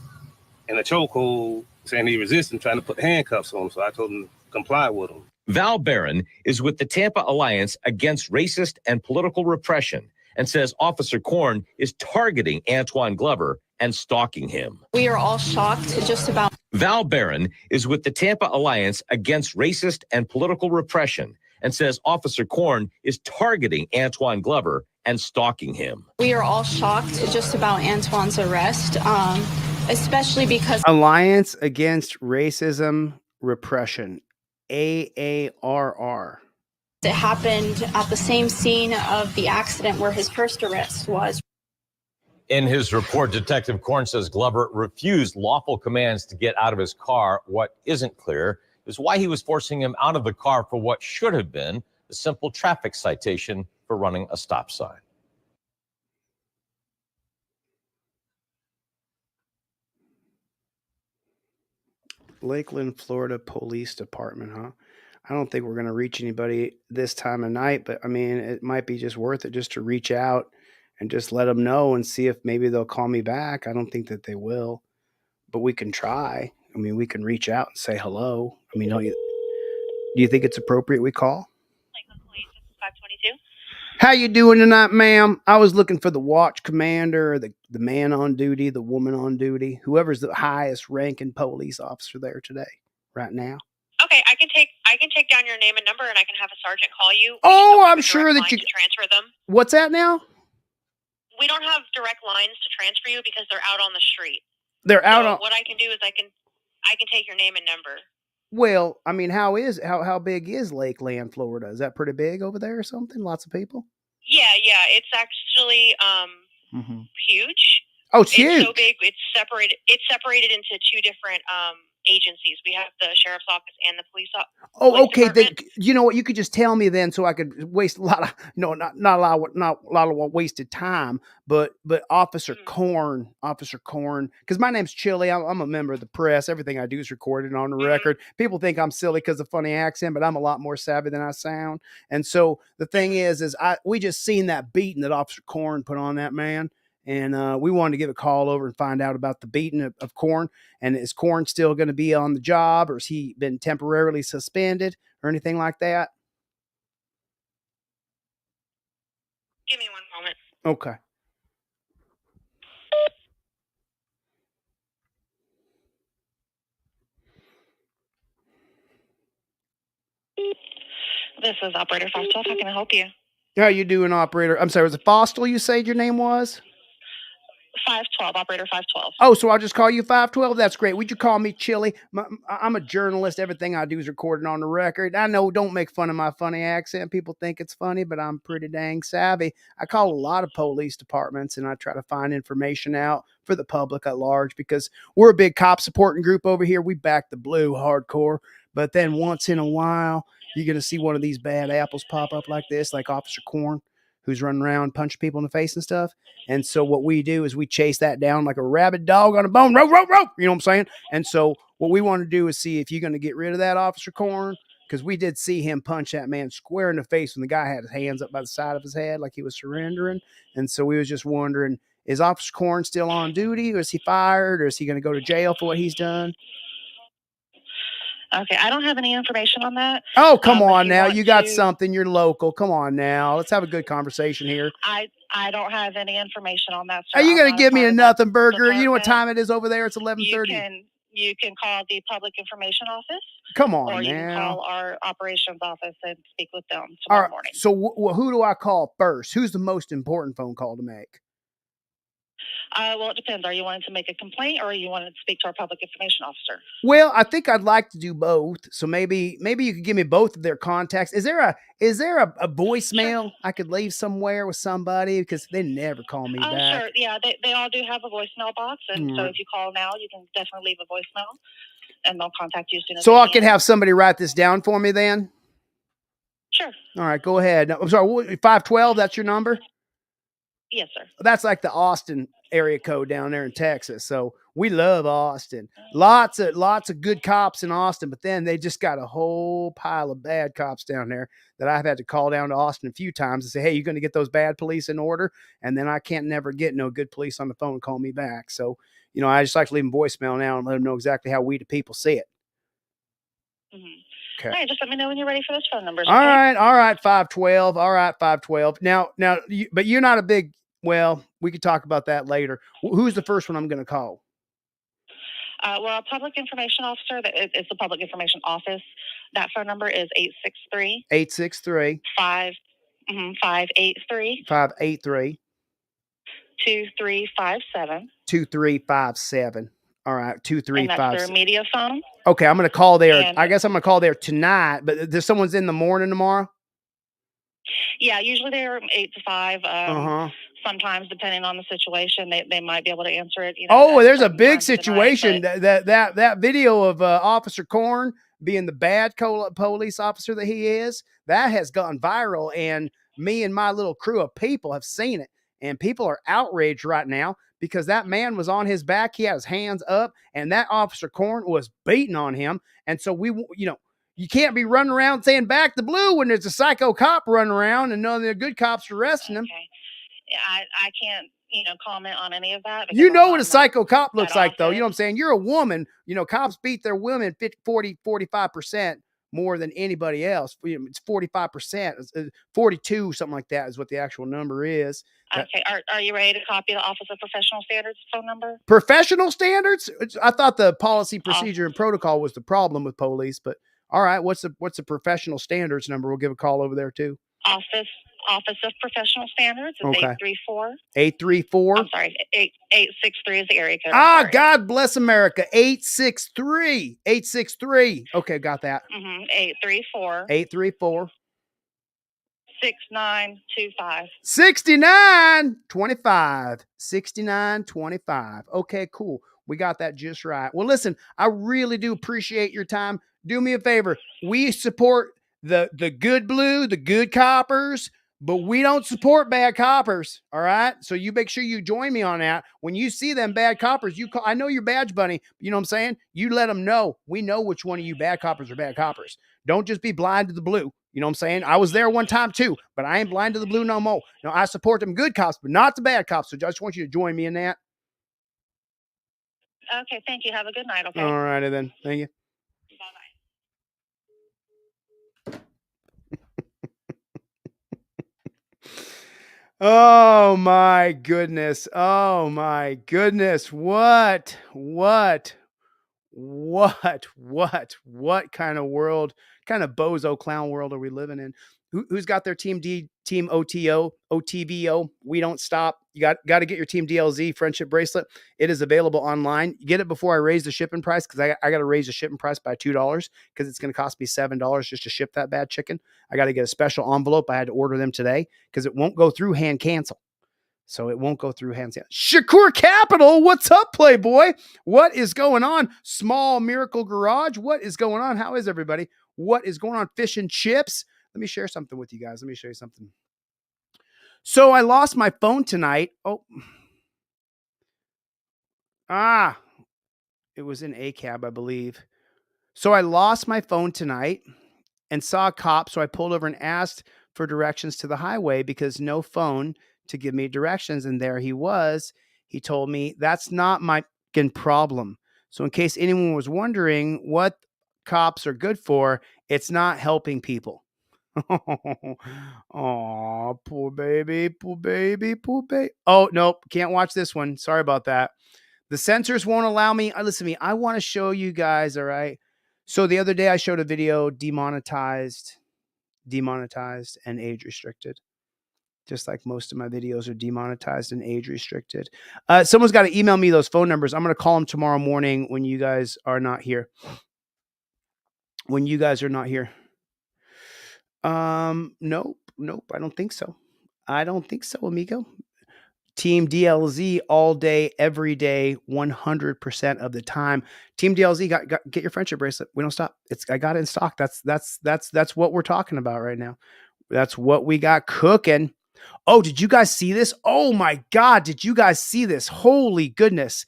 in a chokehold, saying he resisted, trying to put handcuffs on him. So I told him to comply with him. Val Barron is with the Tampa Alliance Against Racist and Political Repression and says Officer Korn is targeting Antoine Glover and stalking him. We are all shocked just about. Val Barron is with the Tampa Alliance Against Racist and Political Repression and says Officer Korn is targeting Antoine Glover and stalking him. We are all shocked just about Antoine's arrest, especially because Alliance Against Racism Repression, AARR. it happened at the same scene of the accident where his first arrest was. In his report, Detective Korn says Glover refused lawful commands to get out of his car. What isn't clear is why he was forcing him out of the car for what should have been a simple traffic citation for running a stop sign. Lakeland, Florida Police Department, huh? I don't think we're going to reach anybody this time of night, but I mean, it might be just worth it just to reach out and just let them know and see if maybe they'll call me back. I don't think that they will, but we can try. I mean, we can reach out and say hello. I mean, do you think it's appropriate we call? Lakeland Police, this is 522. How you doing tonight, ma'am? I was looking for the watch commander, the man on duty, the woman on duty, whoever's the highest ranking police officer there today, right now. Okay, I can take down your name and number, and I can have a sergeant call you. Oh, I'm sure that you to transfer them. What's that now? We don't have direct lines to transfer you because they're out on the street. They're out on. What I can do is I can take your name and number. Well, I mean, how big is Lakeland, Florida? Is that pretty big over there or something? Lots of people? Yeah, it's actually huge. Oh, it's huge. It's so big. It's separated into two different agencies. We have the sheriff's office and the police office. Oh, okay. Then you know what? You could just tell me then, so I could waste a lot of not a lot of wasted time. But Officer Korn, because my name's Chili. I'm a member of the press. Everything I do is recorded on the record. People think I'm silly because of funny accent, but I'm a lot more savvy than I sound. And so the thing is we just seen that beating that Officer Korn put on that man. And we wanted to give a call over and find out about the beating of Korn. And is Korn still going to be on the job, or has he been temporarily suspended or anything like that? Give me one moment. Okay. This is Operator 512. How can I help you? How you doing, operator? I'm sorry, was it Fostel you said your name was? 512, Operator 512. Oh, so I'll just call you 512? That's great. Would you call me Chili? I'm a journalist. Everything I do is recorded on the record. I know, don't make fun of my funny accent. People think it's funny, but I'm pretty dang savvy. I call a lot of police departments, and I try to find information out for the public at large because we're a big cop supporting group over here. We back the blue hardcore. But then once in a while, you're going to see one of these bad apples pop up like this, like Officer Korn, who's running around punching people in the face and stuff. And so what we do is we chase that down like a rabid dog on a bone. Rope, rope, rope. You know what I'm saying? And so what we want to do is see if you're going to get rid of that Officer Korn, because we did see him punch that man square in the face when the guy had his hands up by the side of his head like he was surrendering. And so we was just wondering Is Officer Korn still on duty, or is he fired, or is he going to go to jail for what he's done? Okay, I don't have any information on that. Oh, come on you now. want You got to- something. You're local. Come on now. Let's have a good conversation here. I don't have any information on that, sir. Are you I'm going not to give me part a of that nothing burger? You know what department. time it is over there? It's 11:30. You can call the public information office. Come on or you can now. call our operations office and speak with them All tomorrow right. morning. So who do I call first? Who's the most important phone call to make? Well, it depends. Are you wanting to make a complaint or are you wanting to speak to our public information officer? Well, I think I'd like to do both. So maybe you could give me both of their contacts. Is there a voicemail I could leave somewhere with somebody, because they never call me back? Sure. Yeah, they all do have a voicemail box, and so if you call now, you can definitely leave a voicemail, and they'll contact you as soon as. So they I can. could have somebody write this down for me then? Sure. All right, go ahead. No, I'm sorry, 512, that's your number? Yes, sir. That's like the Austin area code down there in Texas. So we love Austin. Lots of good cops in Austin, but then they just got a whole pile of bad cops down there that I've had to call down to Austin a few times and say, hey, you're going to get those bad police in order. And then I can't never get no good police on the phone and call me back. So, I just like to leave them voicemail now and let them know exactly how we the people see it. Okay. All right, just let me know when you're ready for those phone numbers. All right, 512. All right, 512. Now, but you're not a big. Well, we could talk about that later. Who's the first one I'm going to call? Well, a public information officer. It's the public information office. That phone number is 863. 863. 583. 583. 2357. 2357. All right, 2357. And that's their media phone. Okay, I'm going to call there. And I guess I'm going to call there tonight, but there's someone's in the morning tomorrow? Yeah, usually they're 8 to 5. Sometimes, depending on the situation, they might be able to answer it. There's a big situation. That video of Officer Korn being the bad police officer that he is, that has gone viral, and me and my little crew of people have seen it, and people are outraged right now because that man was on his back. He had his hands up, and that Officer Korn was beating on him. And so you can't be running around saying back the blue when there's a psycho cop running around and none of the good cops are arresting him. I can't, comment on any of that. You know what a psycho cop looks like, though. You know what I'm saying? You're a woman. Cops beat their women 45% more than anybody else. It's 45%, 42, something like that is what the actual number is. Okay. Are you ready to copy the Office of Professional Standards phone number? Professional standards? I thought the policy, procedure, and protocol was the problem with police, but all right. What's the professional standards number? We'll give a call over there too. Office of Professional Standards is 834. 834. I'm sorry, 863 is the area code. God bless America. 863. 863. Okay, got that. 834. 834. 6925. 6925. 6925. Okay, cool. We got that just right. Well, listen, I really do appreciate your time. Do me a favor. We support the good blue, the good coppers, but we don't support bad coppers. All right. So you make sure you join me on that. When you see them bad coppers, you call. I know you're badge bunny. You know what I'm saying? You let them know. We know which one of you bad coppers are bad coppers. Don't just be blind to the blue. You know what I'm saying? I was there one time too, but I ain't blind to the blue no more. No, I support them good cops, but not the bad cops. So I just want you to join me in that. Okay. Thank you. Have a good night. Okay. All righty then. Thank you. Oh my goodness. Oh my goodness. What kind of world, kind of bozo clown world are we living in? Who's got their team OTVO? We don't stop. You got to get your team DLZ friendship bracelet. It is available online. You get it before I raise the shipping price, because I got to raise the shipping price by $2 because it's going to cost me $7 just to ship that bad chicken. I got to get a special envelope. I had to order them today because it won't go through hand cancel. So it won't go through hands. Shakur Capital, what's up, Playboy? What is going on? Small Miracle Garage, what is going on? How is everybody? What is going on? Fish and chips. Let me share something with you guys. Let me show you something. So I lost my phone tonight. It was in a cab, I believe. So I lost my phone tonight and saw a cop. So I pulled over and asked for directions to the highway because no phone to give me directions. And there he was. He told me that's not my problem. So in case anyone was wondering what cops are good for, it's not helping people. Oh, poor baby, poor baby, poor baby. Oh, nope. Can't watch this one. Sorry about that. The censors won't allow me. Listen to me. I want to show you guys. All right. So the other day I showed a video demonetized, and age restricted. Just like most of my videos are demonetized and age restricted. Someone's got to email me those phone numbers. I'm going to call them tomorrow morning when you guys are not here. When you guys are not here. Nope. I don't think so. Amigo. Team DLZ all day, every day, 100% of the time. Team DLZ, get your friendship bracelet. We don't stop. I got it in stock. That's what we're talking about right now. That's what we got cooking. Oh, did you guys see this? Oh my God, did you guys see this? Holy goodness.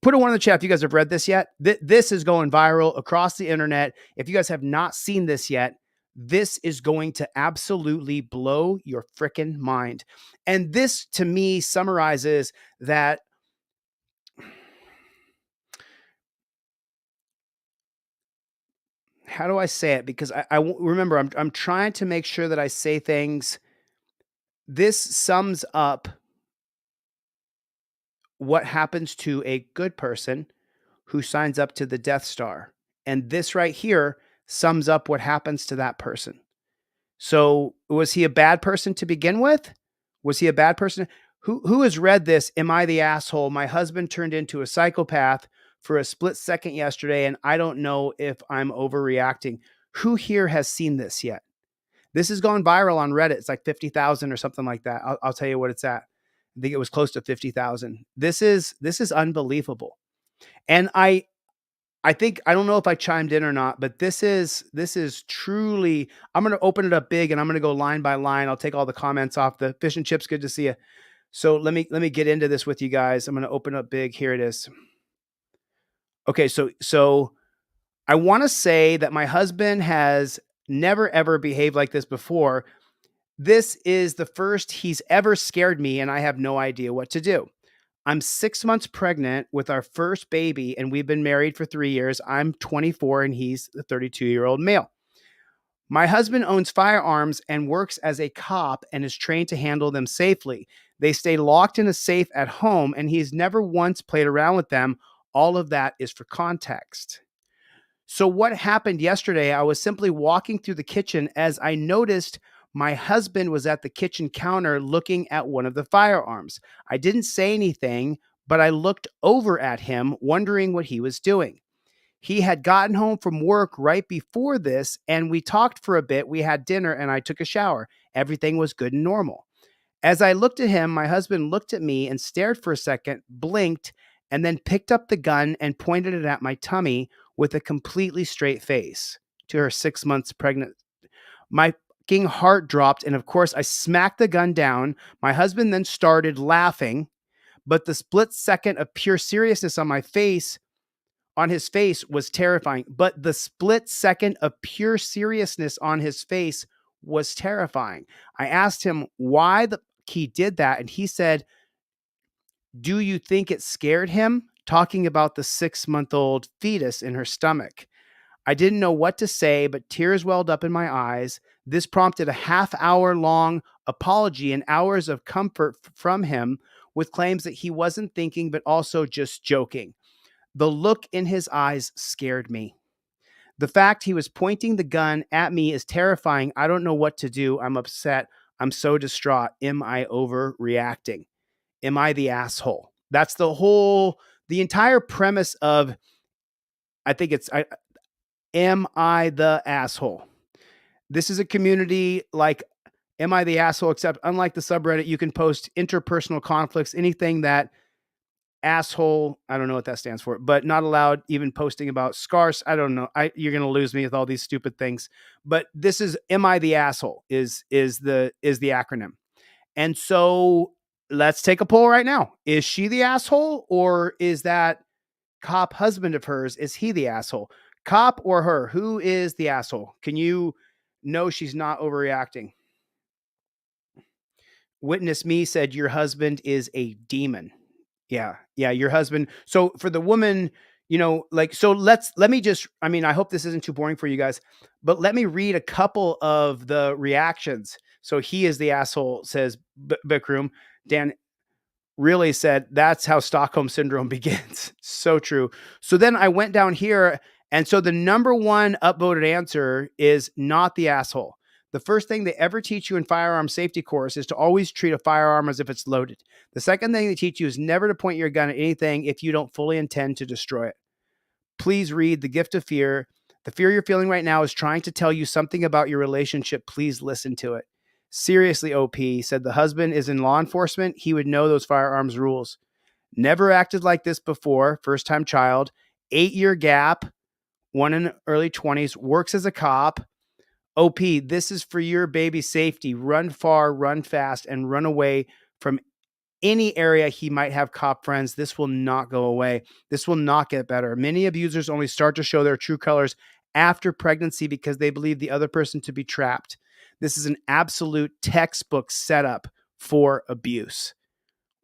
Put a one in the chat if you guys have read this yet. This is going viral across the internet. If you guys have not seen this yet, this is going to absolutely blow your freaking mind. And this, to me, summarizes that how do I say it? Because I remember, I'm trying to make sure that I say things. This sums up what happens to a good person who signs up to the Death Star. And this right here sums up what happens to that person. So was he a bad person to begin with? Was he a bad person? Who has read this? Am I the asshole? My husband turned into a psychopath for a split second yesterday, and I don't know if I'm overreacting. Who here has seen this yet? This has gone viral on Reddit. It's like 50,000 or something like that. I'll tell you what it's at. I think it was close to 50,000. This is unbelievable. And I think, I don't know if I chimed in or not, but this is truly, I'm going to open it up big and I'm going to go line by line. I'll take all the comments off. The fish and chips, good to see you. So let me get into this with you guys. I'm going to open up big. Here it is. Okay. So I want to say that my husband has never, ever behaved like this before. This is the first he's ever scared me, and I have no idea what to do. I'm 6 months pregnant with our first baby, and we've been married for 3 years. I'm 24, and he's a 32-year-old male. My husband owns firearms and works as a cop and is trained to handle them safely. They stay locked in a safe at home, and he's never once played around with them. All of that is for context. So what happened yesterday, I was simply walking through the kitchen as I noticed my husband was at the kitchen counter looking at one of the firearms. I didn't say anything, but I looked over at him, wondering what he was doing. He had gotten home from work right before this, and we talked for a bit. We had dinner, and I took a shower. Everything was good and normal. As I looked at him, my husband looked at me and stared for a second, blinked, and then picked up the gun and pointed it at my tummy with a completely straight face to her 6 months pregnant. My fucking heart dropped, and of course, I smacked the gun down. My husband then started laughing, but the split second of pure seriousness on his face was terrifying. But the split second of pure seriousness on his face was terrifying. I asked him why he did that, and he said, "Do you think it scared him?" Talking about the 6-month-old fetus in her stomach. I didn't know what to say, but tears welled up in my eyes. This prompted a half-hour-long apology and hours of comfort from him with claims that he wasn't thinking, but also just joking. The look in his eyes scared me. The fact he was pointing the gun at me is terrifying. I don't know what to do. I'm upset. I'm so distraught. Am I overreacting? Am I the asshole? That's the entire premise of, I think it's, am I the asshole? This is a community like, am I the asshole? Except unlike the subreddit, you can post interpersonal conflicts, anything that asshole, I don't know what that stands for, but not allowed, even posting about scars. I don't know. You're going to lose me with all these stupid things, but this is, am I the asshole is the acronym. And so let's take a poll right now. Is she the asshole, or is that cop husband of hers? Is he the asshole? Cop or her? Who is the asshole? Can you No, she's not overreacting. Witness Me said your husband is a demon. Yeah, your husband. So for the woman, so let me just, I hope this isn't too boring for you guys, but let me read a couple of the reactions. So he is the asshole, says Bikram. Dan really said that's how Stockholm Syndrome begins. So true. So then I went down here, and so the number one upvoted answer is not the asshole. The first thing they ever teach you in firearm safety course is to always treat a firearm as if it's loaded. The second thing they teach you is never to point your gun at anything if you don't fully intend to destroy it. Please read The Gift of Fear. The fear you're feeling right now is trying to tell you something about your relationship. Please listen to it. Seriously, OP, said the husband is in law enforcement. He would know those firearms rules. Never acted like this before. First-time child. 8-year gap. One in early 20s. Works as a cop. OP, this is for your baby's safety. Run far, run fast, and run away from any area he might have cop friends. This will not go away. This will not get better. Many abusers only start to show their true colors after pregnancy because they believe the other person to be trapped. This is an absolute textbook setup for abuse.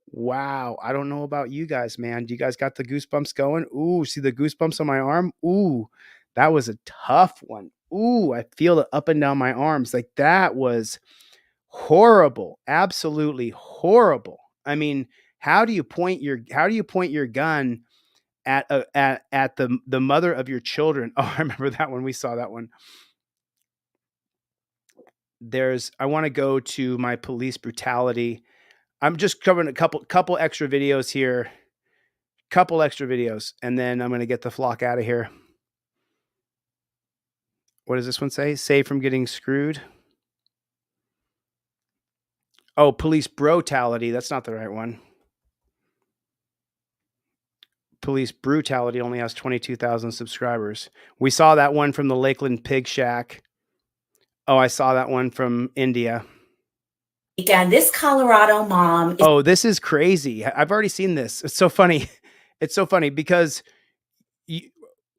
Wow. I don't know about you guys, man. Do you guys got the goosebumps going? Ooh, see the goosebumps on my arm? Ooh, that was a tough one. Ooh, I feel it up and down my arms. Like that was horrible. Absolutely horrible. How do you point your gun at the mother of your children? Oh, I remember that one. We saw that one. I want to go to my police brutality. I'm just covering a couple extra videos here. Couple extra videos, and then I'm going to get the flock out of here. What does this one say? Save from getting screwed. Oh, police brutality. That's not the right one. Police brutality only has 22,000 subscribers. We saw that one from the Lakeland Pig Shack. Oh, I saw that one from India. And this Colorado mom. Oh, this is crazy. I've already seen this. It's so funny. It's so funny because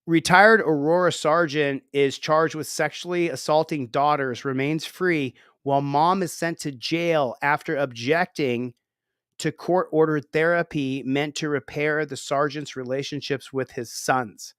retired Aurora sergeant is charged with sexually assaulting daughters, remains free, while mom is sent to jail after objecting to court-ordered therapy meant to repair the sergeant's relationships with his sons.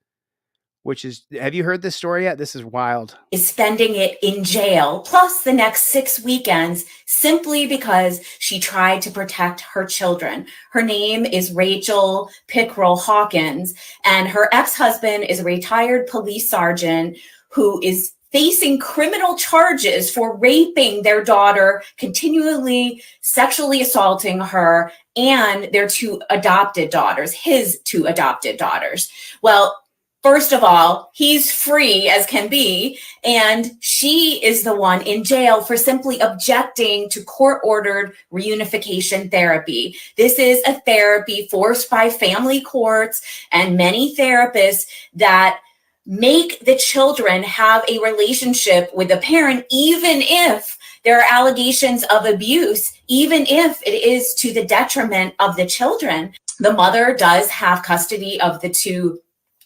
Have you heard this story yet? This is wild. Is spending it in jail, plus the next 6 weekends, simply because she tried to protect her children. Her name is Rachel Pickrell Hawkins, and her ex-husband is a retired police sergeant who is facing criminal charges for raping their daughter, continually sexually assaulting her, and their two adopted daughters, his two adopted daughters. Well, first of all, he's free as can be, and she is the one in jail for simply objecting to court-ordered reunification therapy. This is a therapy forced by family courts and many therapists that make the children have a relationship with the parent, even if there are allegations of abuse, even if it is to the detriment of the children. The mother does have custody of the two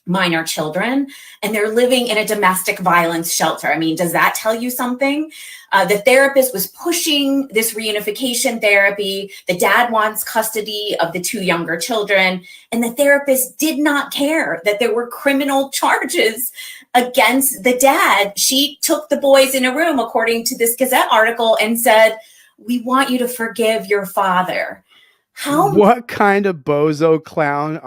minor children, and they're living in a domestic violence shelter. Does that tell you something? The therapist was pushing this reunification therapy. The dad wants custody of the two younger children, and the therapist did not care that there were criminal charges against the dad. She took the boys in a room, according to this Gazette article, and said, "We want you to forgive your father." What kind of bozo clown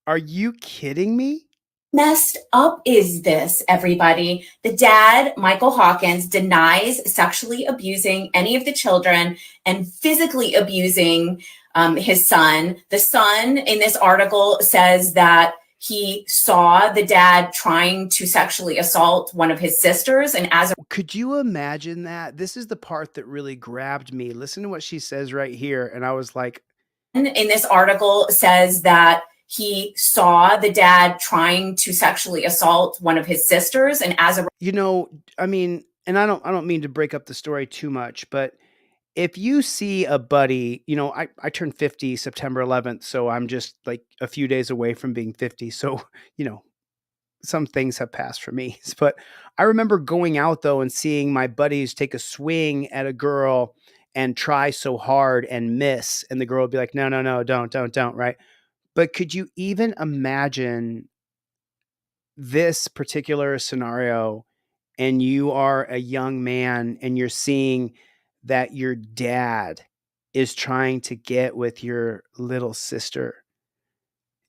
are you kidding me? Messed up is this, everybody? The dad, Michael Hawkins, denies sexually abusing any of the children and physically abusing his son. The son in this article says that he saw the dad trying to sexually assault one of his sisters. And could you imagine that? This is the part that really grabbed me. Listen to what she says right here. And I was like, in this article says that he saw the dad trying to sexually assault one of his sisters, and as a and I don't mean to break up the story too much, but if you see a buddy, I turned 50 September 11th, so I'm just like a few days away from being 50. So, some things have passed for me, but I remember going out though and seeing my buddies take a swing at a girl and try so hard and miss, and the girl would be like, no, don't, right? But could you even imagine this particular scenario, and you are a young man and you're seeing that your dad is trying to get with your little sister?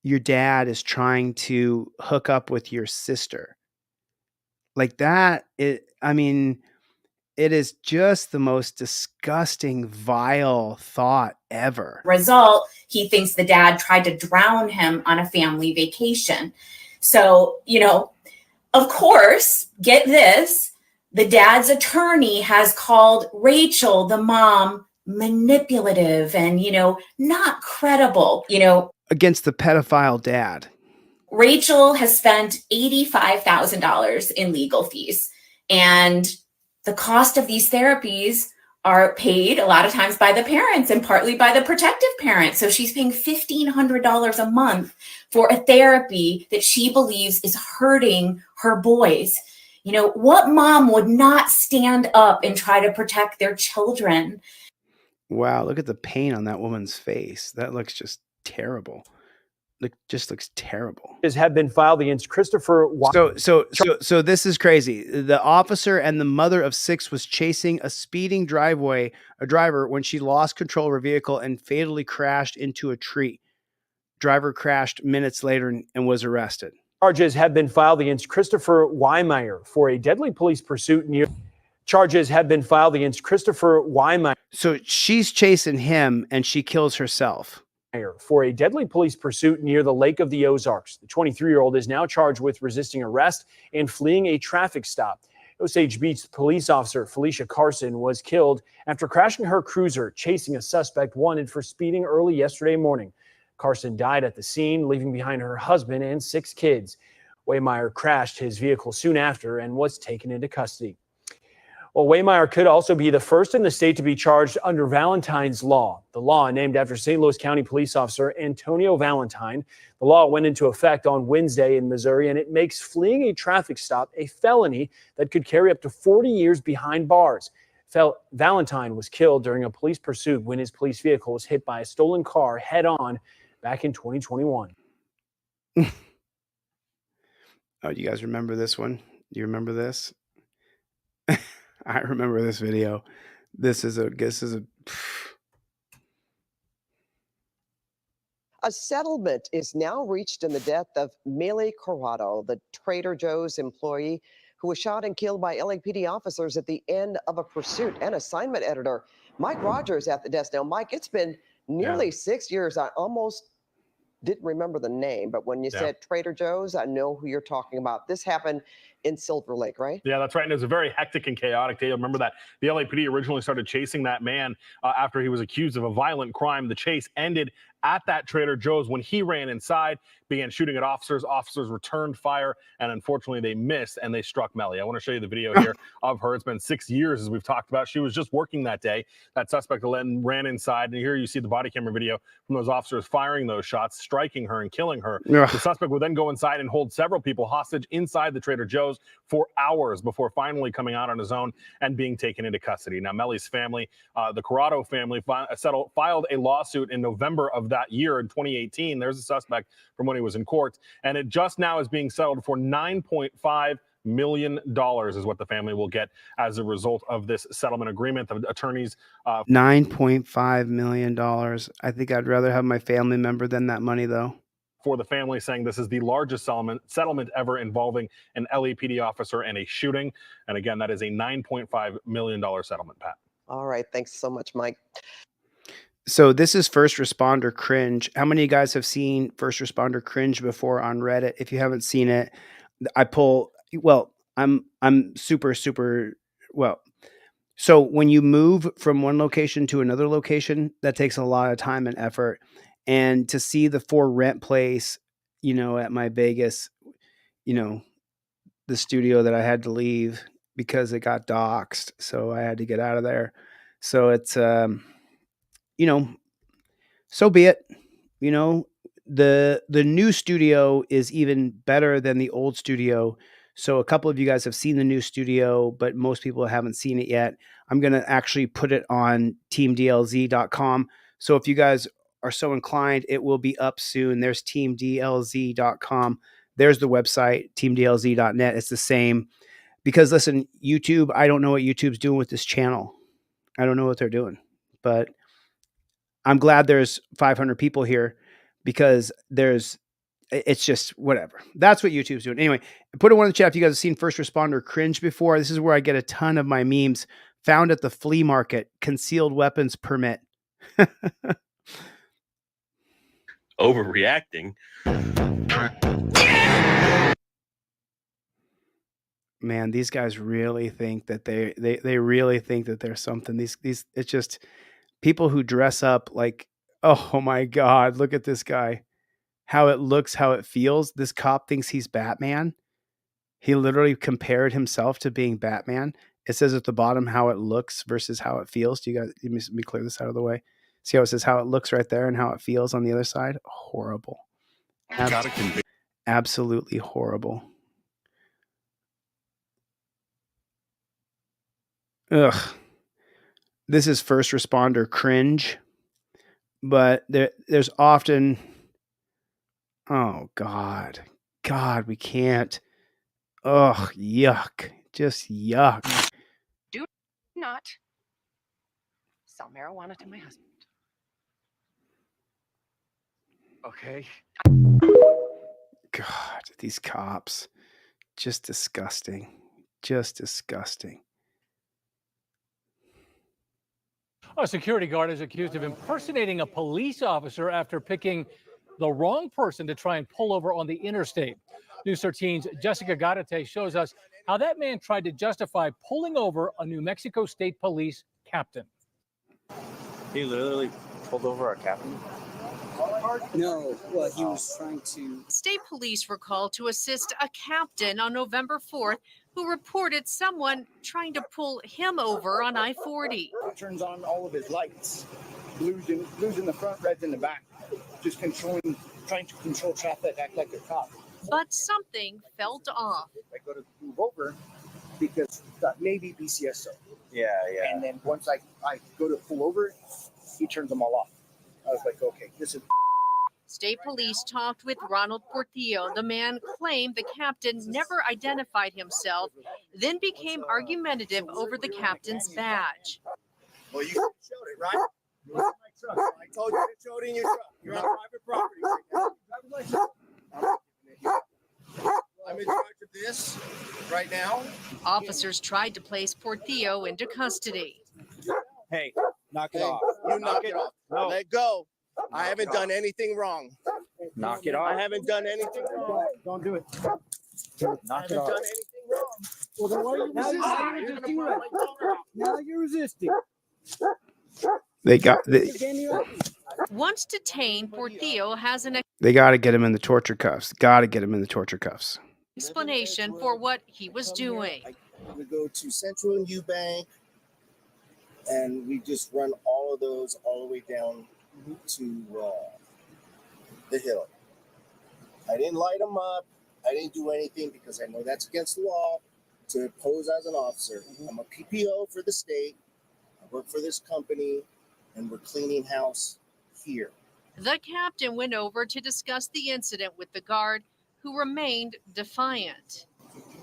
Your dad is trying to hook up with your sister. Like that, I mean, it is just the most disgusting, vile thought ever. Result, he thinks the dad tried to drown him on a family vacation. So, of course, get this, the dad's attorney has called Rachel, the mom, manipulative and, not credible, Against the pedophile dad. Rachel has spent $85,000 in legal fees, and the cost of these therapies are paid a lot of times by the parents and partly by the protective parents. So she's paying $1,500 a month for a therapy that she believes is hurting her boys. What mom would not stand up and try to protect their children? Wow, look at the pain on that woman's face. That looks just terrible. Just looks terrible. Have been filed against Christopher. So this is crazy. The officer and the mother of 6 was chasing a speeding driver when she lost control of her vehicle and fatally crashed into a tree. Driver crashed minutes later and was arrested. Charges have been filed against Christopher Weimeyer for a deadly police pursuit near. Charges have been filed against Christopher Weimeyer. So she's chasing him and she kills herself. For a deadly police pursuit near the Lake of the Ozarks. The 23-year-old is now charged with resisting arrest and fleeing a traffic stop. Osage Beach police officer Felicia Carson was killed after crashing her cruiser, chasing a suspect wanted for speeding early yesterday morning. Carson died at the scene, leaving behind her husband and 6 kids. Weimeyer crashed his vehicle soon after and was taken into custody. Well, Weimeyer could also be the first in the state to be charged under Valentine's Law, the law named after St. Louis County police officer Antonio Valentine. The law went into effect on Wednesday in Missouri, and it makes fleeing a traffic stop a felony that could carry up to 40 years behind bars. Valentine was killed during a police pursuit when his police vehicle was hit by a stolen car head-on back in 2021. Oh, do you guys remember this one? Do you remember this? I remember this video. This is a settlement is now reached in the death of Meli Corrado, the Trader Joe's employee who was shot and killed by LAPD officers at the end of a pursuit. And assignment editor Mike Rogers at the desk. Now, Mike, it's been nearly 6 years. I almost didn't remember the name, but when you said Trader Joe's, I know who you're talking about. This happened in Silver Lake, right? Yeah, that's right. And it was a very hectic and chaotic day. I remember that the LAPD originally started chasing that man after he was accused of a violent crime. The chase ended at that Trader Joe's when he ran inside, began shooting at officers. Officers returned fire, and unfortunately they missed and they struck Melly. I want to show you the video here of her. It's been 6 years, as we've talked about. She was just working that day. That suspect ran inside, and here you see the body camera video from those officers firing those shots, striking her and killing her. The suspect would then go inside and hold several people hostage inside the Trader Joe's for hours before finally coming out on his own and being taken into custody. Now, Melly's family, the Corrado family, filed a lawsuit in November of that year in 2018. There's a suspect from when he was in court, and it just now is being settled for $9.5 million is what the family will get as a result of this settlement agreement. The attorneys $9.5 million. I think I'd rather have my family member than that money, though. For the family, saying this is the largest settlement ever involving an LAPD officer and a shooting. And again, that is a $9.5 million settlement, Pat. All right. Thanks so much, Mike. So this is First Responder Cringe. How many of you guys have seen First Responder Cringe before on Reddit? If you haven't seen it, I'm super well. So when you move from one location to another location, that takes a lot of time and effort. And to see the for rent place, at my Vegas, the studio that I had to leave because it got doxxed. So I had to get out of there. So it's, so be it. The new studio is even better than the old studio. So a couple of you guys have seen the new studio, but most people haven't seen it yet. I'm going to actually put it on teamdlz.com. So if you guys are so inclined, it will be up soon. There's teamdlz.com. There's the website, teamdlz.net. It's the same. Because listen, YouTube, I don't know what YouTube's doing with this channel. I don't know what they're doing. But I'm glad there's 500 people here because it's just whatever. That's what YouTube's doing. Anyway, put it one in the chat if you guys have seen First Responder Cringe before. This is where I get a ton of my memes. Found at the flea market, concealed weapons permit. Overreacting. Man, these guys really think that they really think that they're something. These it's just people who dress up like, oh my God, look at this guy. How it looks, how it feels. This cop thinks he's Batman. He literally compared himself to being Batman. It says at the bottom how it looks versus how it feels. Do you guys, let me clear this out of the way. See how it says how it looks right there and how it feels on the other side? Horrible. Absolutely horrible. Ugh. This is First Responder Cringe. But there's often, oh God, we can't. Ugh, yuck, just yuck. Do not sell marijuana to my husband. Okay. God, these cops, just disgusting, just disgusting. A security guard is accused of impersonating a police officer after picking the wrong person to try and pull over on the interstate. News 13's Jessica Garate shows us how that man tried to justify pulling over a New Mexico State Police captain. He literally pulled over our captain? No, well, he was trying to. State police were called to assist a captain on November 4th who reported someone trying to pull him over on I-40. Turns on all of his lights. Blues in the front, reds in the back. Just trying to control traffic, act like a cop. But something felt off. I go to move over because that may be BCSO. Yeah. And then once I go to pull over, he turns them all off. I was like, okay, this is. State police talked with Ronald Portillo. The man claimed the captain never identified himself, then became argumentative over the captain's badge. Well, you showed it, right? It was in my truck. I told you to show it in your truck. You're on private property. I'm in charge of this right now. Officers tried to place Portillo into custody. Hey, knock it off. You knock it off. No. Let go. I haven't done anything wrong. Knock it off. I haven't done anything wrong. Don't do it. Knock it off. Done anything wrong. Well, then why are you resisting? Now you're resisting. Once detained, Portillo has an They got to get him in the torture cuffs. Got to get him in the torture cuffs. explanation for what he was doing. We go to Central and Eubank, and we just run all of those all the way down to the hill. I didn't light them up. I didn't do anything because I know that's against the law to pose as an officer. I'm a PPO for the state. I work for this company, and we're cleaning house here. The captain went over to discuss the incident with the guard, who remained defiant.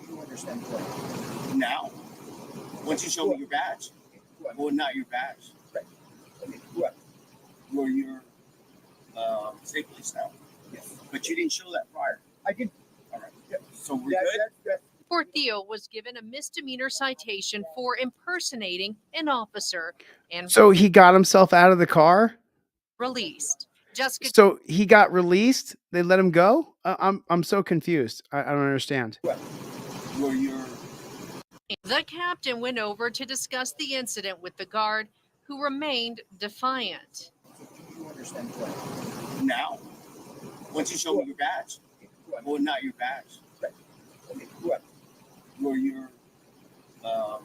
You understand what? Now, once you show me your badge, well, not your badge. Right. I mean, what? You're state police now. Yes. But you didn't show that prior. I did. All right. Yeah. So we're good. Portillo was given a misdemeanor citation for impersonating an officer and So he got himself out of the car? released. Jessica. So he got released? They let him go? I'm so confused. I don't understand. The captain went over to discuss the incident with the guard, who remained defiant. You understand what? Now, once you show me your badge, well, not your badge. Right. I mean, what? You're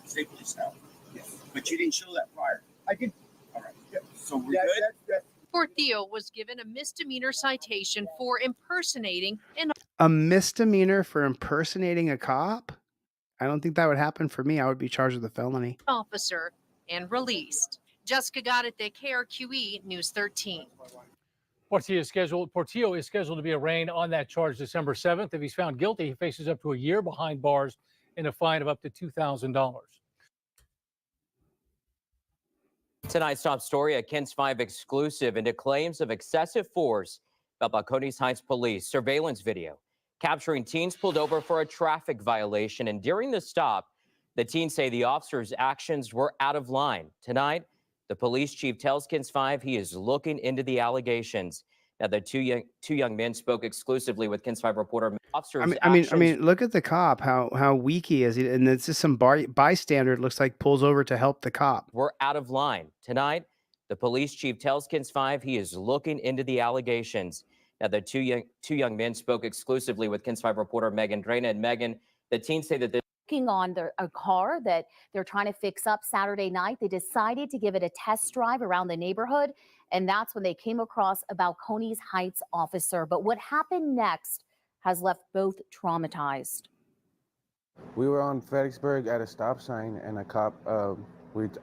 state police now. Yes. But you didn't show that prior. I did. All right. Yeah. So we're good. Portillo was given a misdemeanor citation for impersonating an A misdemeanor for impersonating a cop? I don't think that would happen for me. I would be charged with a felony. officer and released. Jessica Gaddate, KRQE News 13. Portillo is scheduled to be arraigned on that charge December 7th. If he's found guilty, he faces up to a year behind bars and a fine of up to $2,000. Tonight's top story, a KENS 5 exclusive into claims of excessive force about Balcones Heights police. Surveillance video capturing teens pulled over for a traffic violation. And during the stop, the teens say the officer's actions were out of line. Tonight, the police chief tells KENS 5 he is looking into the allegations. Now, the two young men spoke exclusively with KENS 5 reporter. Officers' I mean, look at the cop, how weak he is. And it's just some bystander, it looks like, pulls over to help the cop. We're out of line. Tonight, the police chief tells KENS 5 he is looking into the allegations. Now, the two young men spoke exclusively with KENS 5 reporter Megan Drana. And Megan, the teens say that working on a car that they're trying to fix up Saturday night. They decided to give it a test drive around the neighborhood, and that's when they came across a Balcones Heights officer. But what happened next has left both traumatized. We were on Fredericksburg at a stop sign, and a cop,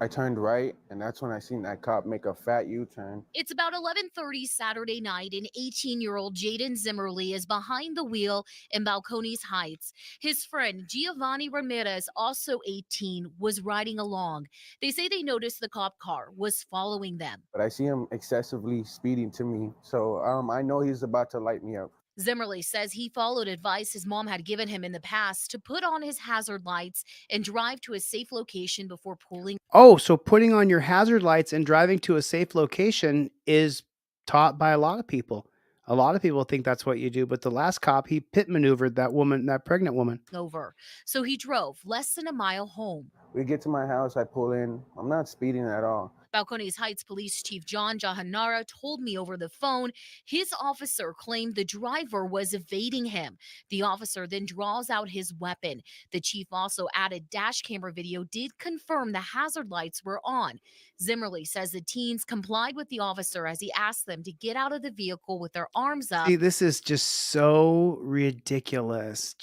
I turned right, and that's when I seen that cop make a fat U-turn. It's about 11:30 Saturday night, and 18-year-old Jaden Zimmerly is behind the wheel in Balcones Heights. His friend Giovanni Ramirez, also 18, was riding along. They say they noticed the cop car was following them. But I see him excessively speeding to me, so I know he's about to light me up. Zimmerly says he followed advice his mom had given him in the past to put on his hazard lights and drive to a safe location before pulling. Oh, so putting on your hazard lights and driving to a safe location is taught by a lot of people. A lot of people think that's what you do, but the last cop, he pit maneuvered that woman, that pregnant woman. Over. So he drove less than a mile home. We get to my house, I pull in. I'm not speeding at all. Balcones Heights Police Chief John Jahanara told me over the phone his officer claimed the driver was evading him. The officer then draws out his weapon. The chief also added dash camera video did confirm the hazard lights were on. Zimmerly says the teens complied with the officer as he asked them to get out of the vehicle with their arms up. See, this is just so ridiculous.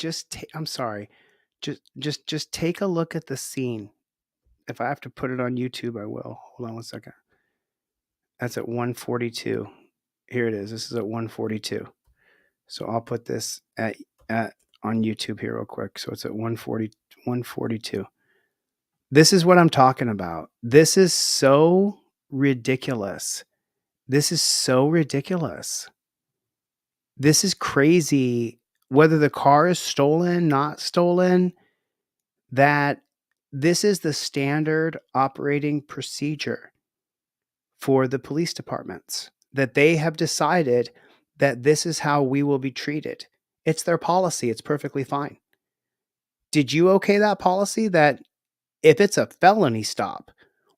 I'm sorry. Just take a look at the scene. If I have to put it on YouTube, I will. Hold on one second. That's at 142. Here it is. This is at 142. So I'll put this at on YouTube here real quick. So it's at 142. This is what I'm talking about. This is so ridiculous. This is so ridiculous. This is crazy. Whether the car is stolen, not stolen, that this is the standard operating procedure for the police departments, that they have decided that this is how we will be treated. It's their policy. It's perfectly fine. Did you okay that policy that if it's a felony stop,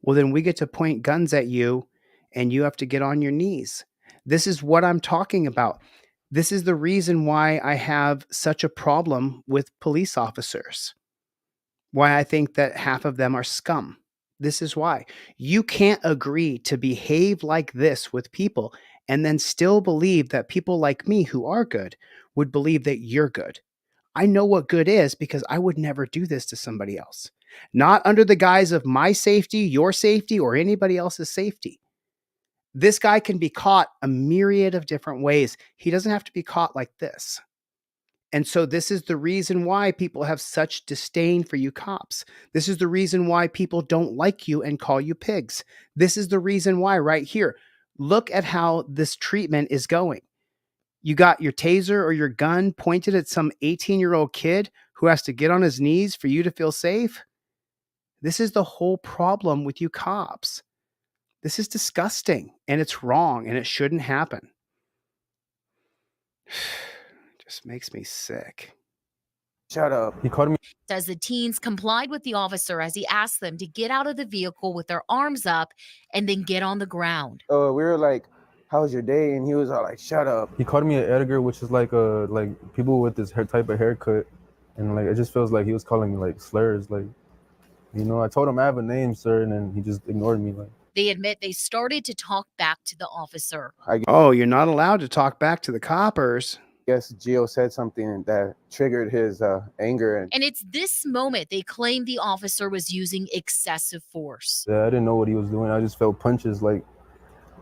well, then we get to point guns at you and you have to get on your knees? This is what I'm talking about. This is the reason why I have such a problem with police officers. Why I think that half of them are scum. This is why. You can't agree to behave like this with people and then still believe that people like me who are good would believe that you're good. I know what good is because I would never do this to somebody else. Not under the guise of my safety, your safety, or anybody else's safety. This guy can be caught a myriad of different ways. He doesn't have to be caught like this. And so this is the reason why people have such disdain for you cops. This is the reason why people don't like you and call you pigs. This is the reason why right here. Look at how this treatment is going. You got your taser or your gun pointed at some 18-year-old kid who has to get on his knees for you to feel safe. This is the whole problem with you cops. This is disgusting and it's wrong and it shouldn't happen. Just makes me sick. Shut up. He called me. Says the teens complied with the officer as he asked them to get out of the vehicle with their arms up and then get on the ground. We were like, "How was your day?" And he was all like, "Shut up." He called me an Edgar, which is like people with this type of haircut, and like it just feels like he was calling me like slurs. Like, I told him I have a name, sir, and then he just ignored me. Like. They admit they started to talk back to the officer. Oh, you're not allowed to talk back to the coppers. Guess Gio said something that triggered his anger. And it's this moment they claim the officer was using excessive force. I didn't know what he was doing. I just felt punches like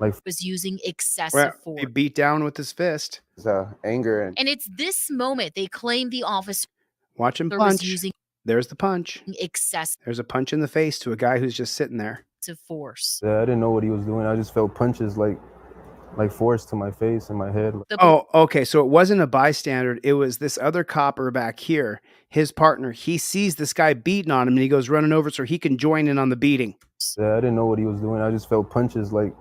was using excessive force. He beat down with his fist. Anger. And it's this moment they claim the officer Watch him was punch. using There's the punch. excessive There's a punch in the face to a guy who's just sitting there. force. I didn't know what he was doing. I just felt punches like force to my face and my head. Oh, okay. So it wasn't a bystander. It was this other copper back here, his partner. He sees this guy beating on him and he goes running over so he can join in on the beating. I didn't know what he was doing. I just felt punches like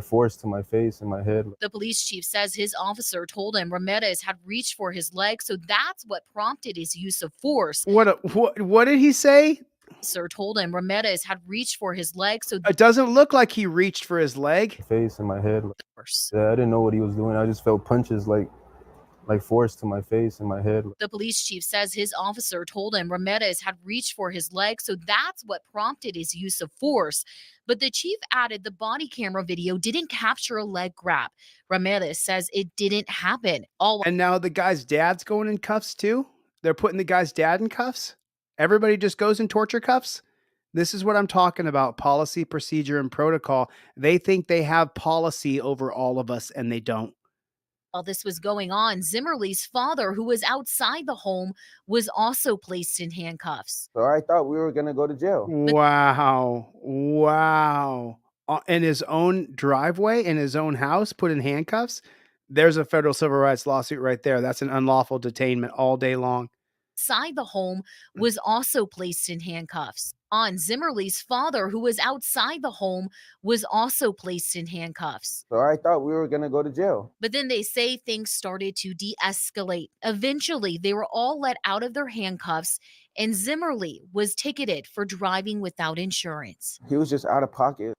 force to my face and my head. The police chief says his officer told him Ramirez had reached for his leg, so that's what prompted his use of force. What did he say? Sir told him Ramirez had reached for his leg, so it doesn't look like he reached for his leg. Face and my head. I didn't know what he was doing. I just felt punches like force to my face and my head. The police chief says his officer told him Ramirez had reached for his leg, so that's what prompted his use of force. But the chief added the body camera video didn't capture a leg grab. Ramirez says it didn't happen. And now the guy's dad's going in cuffs too? They're putting the guy's dad in cuffs? Everybody just goes in torture cuffs? This is what I'm talking about, policy, procedure, and protocol. They think they have policy over all of us, and they don't. While this was going on, Zimmerly's father, who was outside the home, was also placed in handcuffs. So I thought we were going to go to jail. Wow. Wow. In his own driveway, in his own house, put in handcuffs? There's a federal civil rights lawsuit right there. That's an unlawful detainment all day long. Outside the home was also placed in handcuffs. Zimmerly's father, who was outside the home, was also placed in handcuffs. So I thought we were going to go to jail. But then they say things started to de-escalate. Eventually, they were all let out of their handcuffs, and Zimmerly was ticketed for driving without insurance. He was just out of pocket.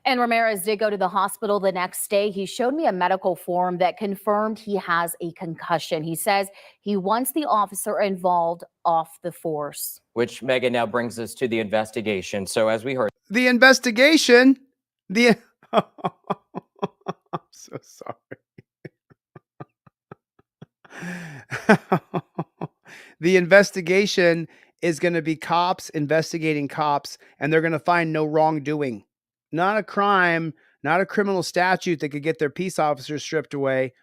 And Ramirez did go to the hospital the next day. He showed me a medical form that confirmed he has a concussion. He says he wants the officer involved off the force. Which, Megan, now brings us to the investigation. So as we heard... The investigation? I'm so sorry. The investigation is going to be cops investigating cops, and they're going to find no wrongdoing. Not a crime, not a criminal statute that could get their peace officers stripped away,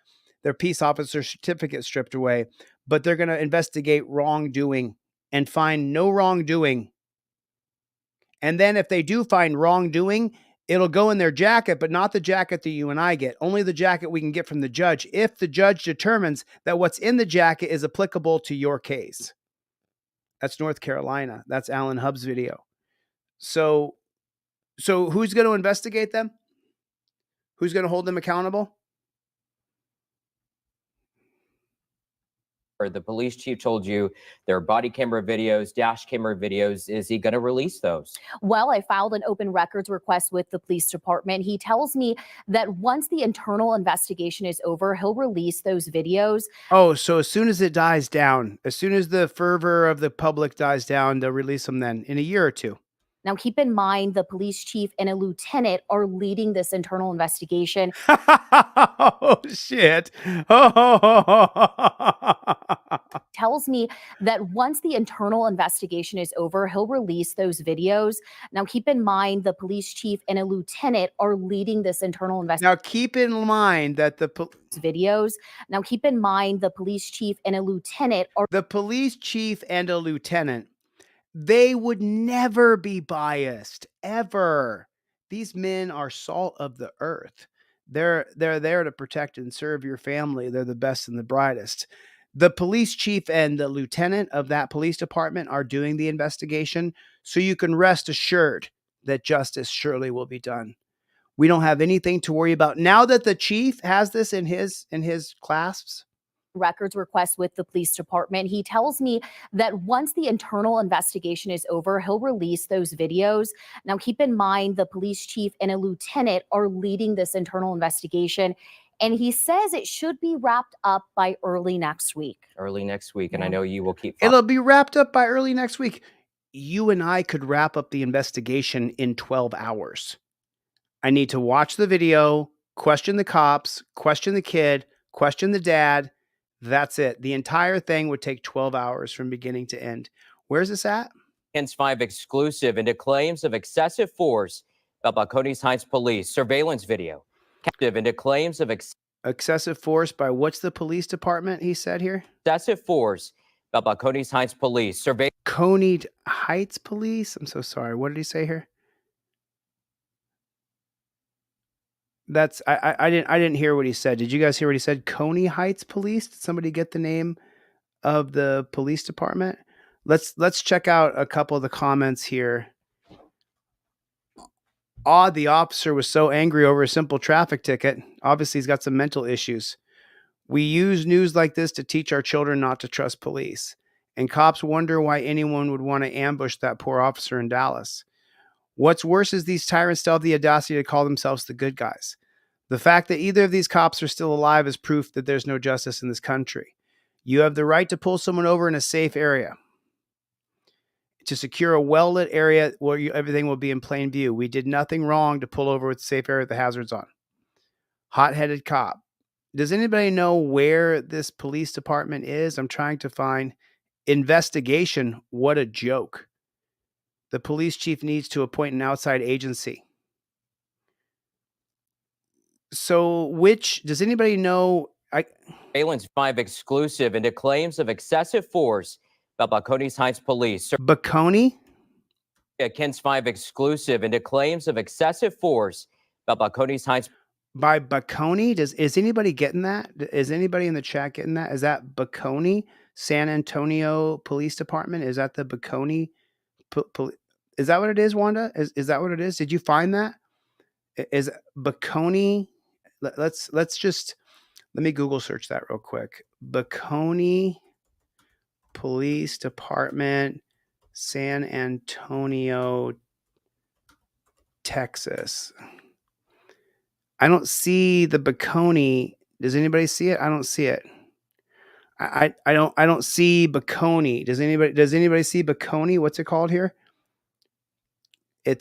their peace officer certificate stripped away, but they're going to investigate wrongdoing and find no wrongdoing. And then if they do find wrongdoing, it'll go in their jacket, but not the jacket that you and I get, only the jacket we can get from the judge if the judge determines that what's in the jacket is applicable to your case. That's North Carolina. That's Alan Hubb's video. So who's going to investigate them? Who's going to hold them accountable? The police chief told you there are body camera videos, dash camera videos. Is he going to release those? Well, I filed an open records request with the police department. He tells me that once the internal investigation is over, he'll release those videos. Oh, so as soon as it dies down, as soon as the fervor of the public dies down, they'll release them then in a year or two. Now, keep in mind, the police chief and a lieutenant are leading this internal investigation. Oh, shit. Tells me that once the internal investigation is over, he'll release those videos. Now, keep in mind, the police chief and a lieutenant are leading this internal investigation. Now, keep in mind that the videos. Now, keep in mind, the police chief and a lieutenant are the police chief and a lieutenant. They would never be biased, ever. These men are salt of the earth. They're there to protect and serve your family. They're the best and the brightest. The police chief and the lieutenant of that police department are doing the investigation, so you can rest assured that justice surely will be done. We don't have anything to worry about. Now that the chief has this in his clasps, records request with the police department. He tells me that once the internal investigation is over, he'll release those videos. Now, keep in mind, the police chief and a lieutenant are leading this internal investigation. And he says it should be wrapped up by early next week. Early next week. And I know you will keep... It'll be wrapped up by early next week. you and I could wrap up the investigation in 12 hours. I need to watch the video, question the cops, question the kid, question the dad. That's it. The entire thing would take 12 hours from beginning to end. Where's this at? KENS 5 exclusive into claims of excessive force about Balcones Heights police. Surveillance video. Captive into claims of Excessive force by what's the police department, he said here? excessive force about Balcones Heights police. Coney Heights police? I'm so sorry. What did he say here? That's I didn't hear what he said. Did you guys hear what he said? Coney Heights police? Did somebody get the name of the police department? Let's check out a couple of the comments here. Odd the officer was so angry over a simple traffic ticket. Obviously, he's got some mental issues. We use news like this to teach our children not to trust police. And cops wonder why anyone would want to ambush that poor officer in Dallas. What's worse is these tyrants still have the audacity to call themselves the good guys. The fact that either of these cops are still alive is proof that there's no justice in this country. You have the right to pull someone over in a safe area, to secure a well-lit area where everything will be in plain view. We did nothing wrong to pull over with a safe area with the hazards on. Hot-headed cop. Does anybody know where this police department is? I'm trying to find investigation. What a joke. The police chief needs to appoint an outside agency. So does anybody know? Surveillance 5 exclusive into claims of excessive force about Balcones Heights police. Balcones? KENS 5 exclusive into claims of excessive force about Balcones Heights. By Balcones? Is anybody getting that? Is anybody in the chat getting that? Is that Balcones? San Antonio Police Department? Is that the Balcones? Is that what it is, Wanda? Is that what it is? Did you find that? Is Balcones? Let me Google search that real quick. Balcones Police Department, San Antonio, Texas. I don't see the Balcones. Does anybody see it? I don't see it. I don't see Balcones. Does anybody see Balcones? What's it called here? Hey,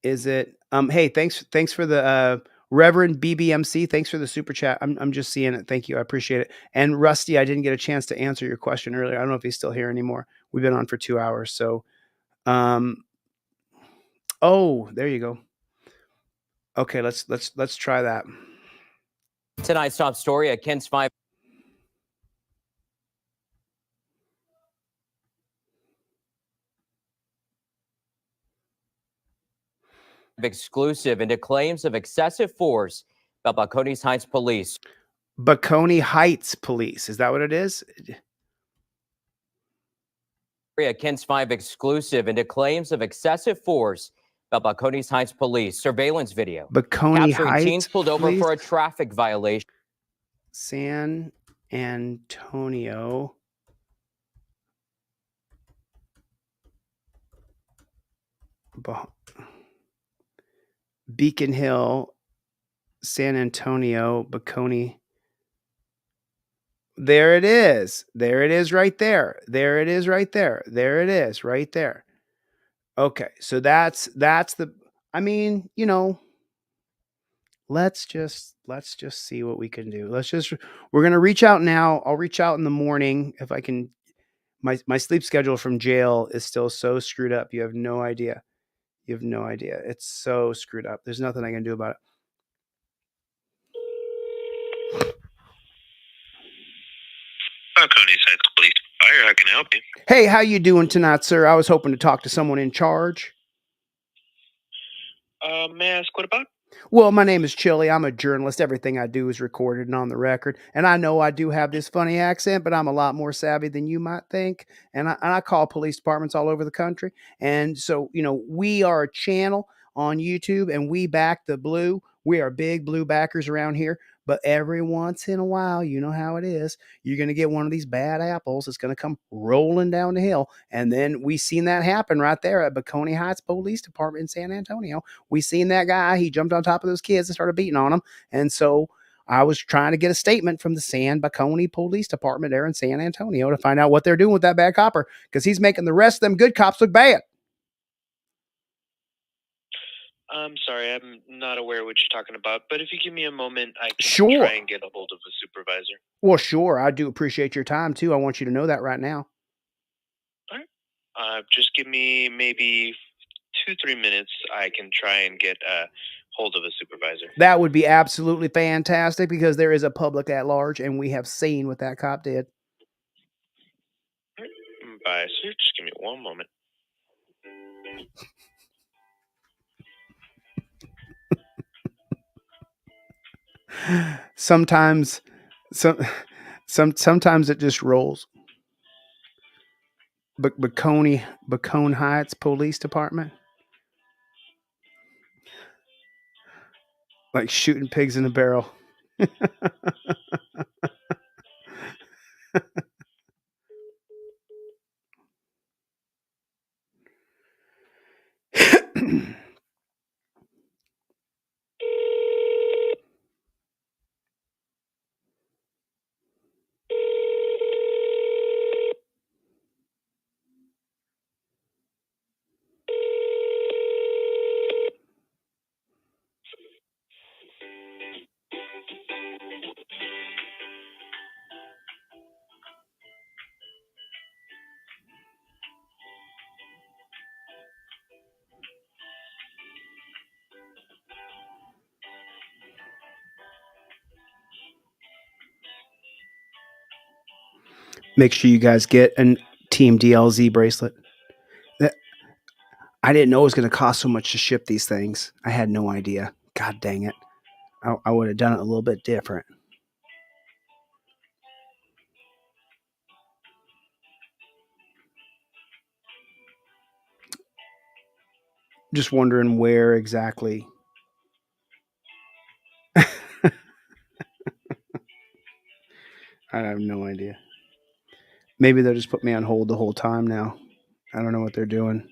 thanks for the Reverend BBMC. Thanks for the super chat. I'm just seeing it. Thank you. I appreciate it. And Rusty, I didn't get a chance to answer your question earlier. I don't know if he's still here anymore. We've been on for 2 hours. So, oh, there you go. Okay, let's try that. Tonight's top story at KENS 5. Exclusive into claims of excessive force about Balcones Heights police. Balcones Heights police. Is that what it is? KENS 5 exclusive into claims of excessive force about Balcones Heights police. Surveillance video. Balcones capturing Heights teens pulled over police? for a traffic violation. San Antonio. Beacon Hill, San Antonio, Balcones. There it is. There it is right there. There it is right there. There it is right there. Okay, so that's the, I mean, you know, let's just see what we can do. We're going to reach out now. I'll reach out in the morning if I can. My sleep schedule from jail is still so screwed up. You have no idea. You have no idea. It's so screwed up. There's nothing I can do about it. Balcones Heights Police Fire, how can I help you? Hey, how you doing tonight, sir? I was hoping to talk to someone in charge. May I ask what about? Well, my name is Chili. I'm a journalist. Everything I do is recorded and on the record. And I know I do have this funny accent, but I'm a lot more savvy than you might think. And I call police departments all over the country. And so, you know, we are a channel on YouTube and we back the blue. We are big blue backers around here. But every once in a while, you know how it is, you're going to get one of these bad apples that's going to come rolling down the hill. And then we seen that happen right there at Balcones Heights Police Department in San Antonio. We seen that guy. He jumped on top of those kids and started beating on them. And so I was trying to get a statement from the San Bacone Police Department there in San Antonio to find out what they're doing with that bad copper, because he's making the rest of them good cops look bad. I'm sorry, I'm not aware what you're talking about, but if you give me a moment, I can Sure. try and get a hold of a supervisor. Well, sure. I do appreciate your time too. I want you to know that right now. All right. Just give me maybe 2-3 minutes. I can try and get a hold of a supervisor. That would be absolutely fantastic, because there is a public at large and we have seen what that cop did. Bye, sir. Just give me one moment. Sometimes it just rolls. Bacone Heights Police Department. Like shooting pigs in a barrel. Make sure you guys get a Team DLZ bracelet. I didn't know it was going to cost so much to ship these things. I had no idea. God dang it. I would have done it a little bit different. Just wondering where exactly. I have no idea. Maybe they'll just put me on hold the whole time now. I don't know what they're doing.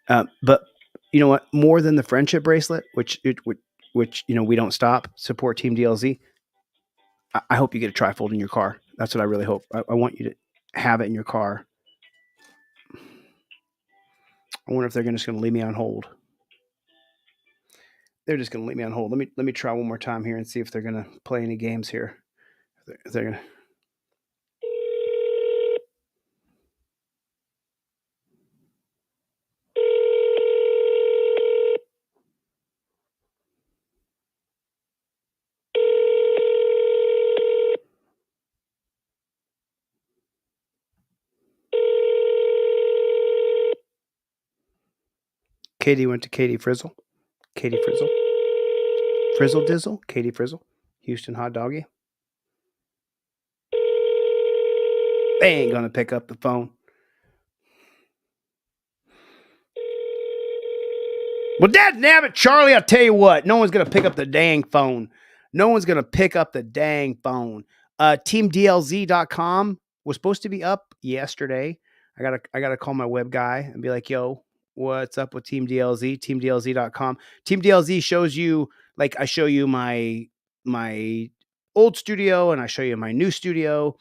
But you know what? More than the friendship bracelet, which we don't stop, support Team DLZ. I hope you get a trifold in your car. That's what I really hope. I want you to have it in your car. I wonder if they're just going to leave me on hold. They're just going to leave me on hold. Let me try one more time here and see if they're going to play any games here. If they're going to. Katie went to Katie Frizzle. Katie Frizzle. Frizzle Dizzle. Katie Frizzle. Houston Hot Doggy. They ain't going to pick up the phone. Well, dadnabbit, Charlie, I'll tell you what. No one's going to pick up the dang phone. No one's going to pick up the dang phone. TeamDLZ.com was supposed to be up yesterday. I gotta call my web guy and be like, yo, what's up with Team DLZ? TeamDLZ.com. Team DLZ shows you, like, I show you my old studio and I show you my new studio.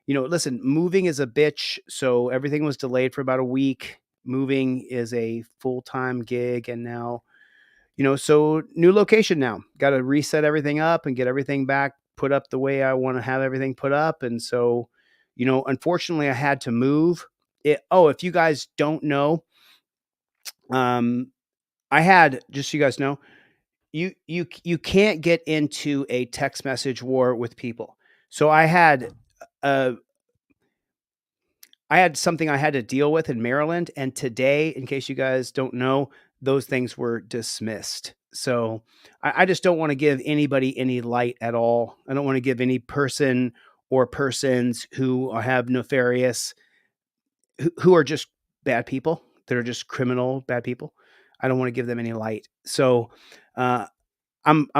You know, listen, moving is a bitch. So everything was delayed for about a week. Moving is a full-time gig. And now, so new location now. Got to reset everything up and get everything back, put up the way I want to have everything put up. And so, unfortunately, I had to move. If you guys don't know, I had, just so you guys know, you can't get into a text message war with people. So I had something I had to deal with in Maryland, and today, in case you guys don't know, those things were dismissed. So I just don't want to give anybody any light at all. I don't want to give any person or persons who have nefarious, who are just bad people, that are just criminal bad people. I don't want to give them any light. So I'm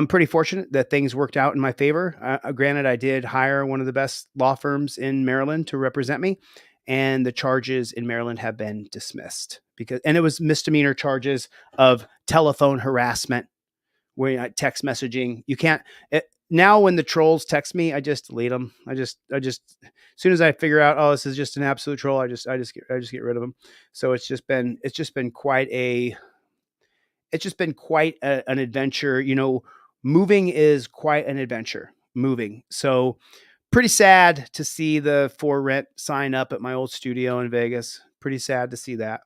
pretty fortunate that things worked out in my favor. Granted, I did hire one of the best law firms in Maryland to represent me, and the charges in Maryland have been dismissed and it was misdemeanor charges of telephone harassment, where text messaging, you can't now when the trolls text me, I just delete them. I just as soon as I figure out, oh, this is just an absolute troll, I just get rid of them. So it's just been quite an adventure. Moving is quite an adventure, moving. So pretty sad to see the for rent sign up at my old studio in Vegas. Pretty sad to see that.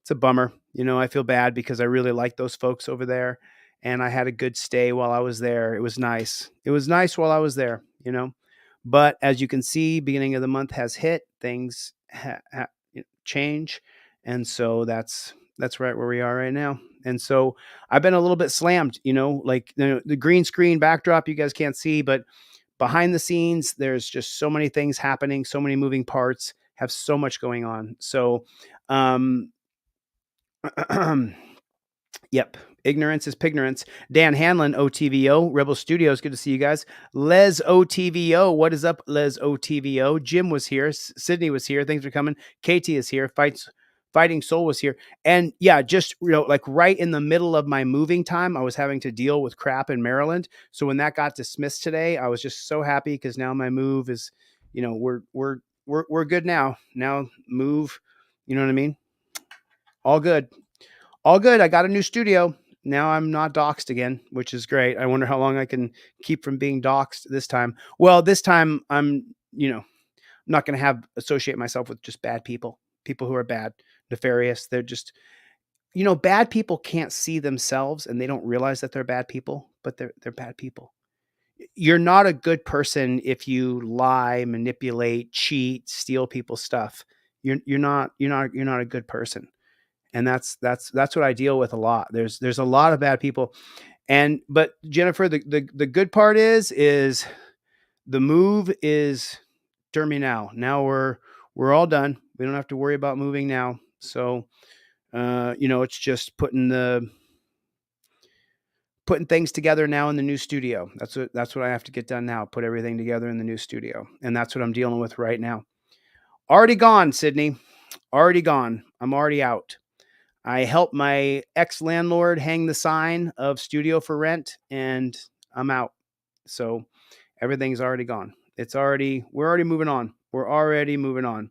It's a bummer. I feel bad because I really like those folks over there and I had a good stay while I was there. It was nice. It was nice while I was there, but as you can see, beginning of the month has hit, things change. And so that's right where we are right now. And so I've been a little bit slammed, like the green screen backdrop, you guys can't see, but behind the scenes, there's just so many things happening, so many moving parts, have so much going on. So, yep. Ignorance is pignorance. Dan Hanlon, OTVO, Rebel Studios. Good to see you guys. Les OTVO. What is up, Les OTVO? Jim was here. Sydney was here. Thanks for coming. KT is here. Fighting Soul was here. And yeah, just, like right in the middle of my moving time, I was having to deal with crap in Maryland. So when that got dismissed today, I was just so happy because now my move is, we're good now. Now move, you know what I mean? All good. All good. I got a new studio. Now I'm not doxxed again, which is great. I wonder how long I can keep from being doxxed this time. Well, this time I'm not going to associate myself with just bad people who are bad, nefarious. They're just, bad people can't see themselves and they don't realize that they're bad people, but they're bad people. You're not a good person if you lie, manipulate, cheat, steal people's stuff. You're not a good person. And that's what I deal with a lot. There's a lot of bad people. But Jennifer, the good part is the move is terminated now. Now we're all done. We don't have to worry about moving now. So, it's just putting things together now in the new studio. That's what I have to get done now. Put everything together in the new studio. And that's what I'm dealing with right now. Already gone, Sydney. Already gone. I'm already out. I helped my ex-landlord hang the sign of studio for rent and I'm out. So everything's already gone. We're already moving on. We're already moving on.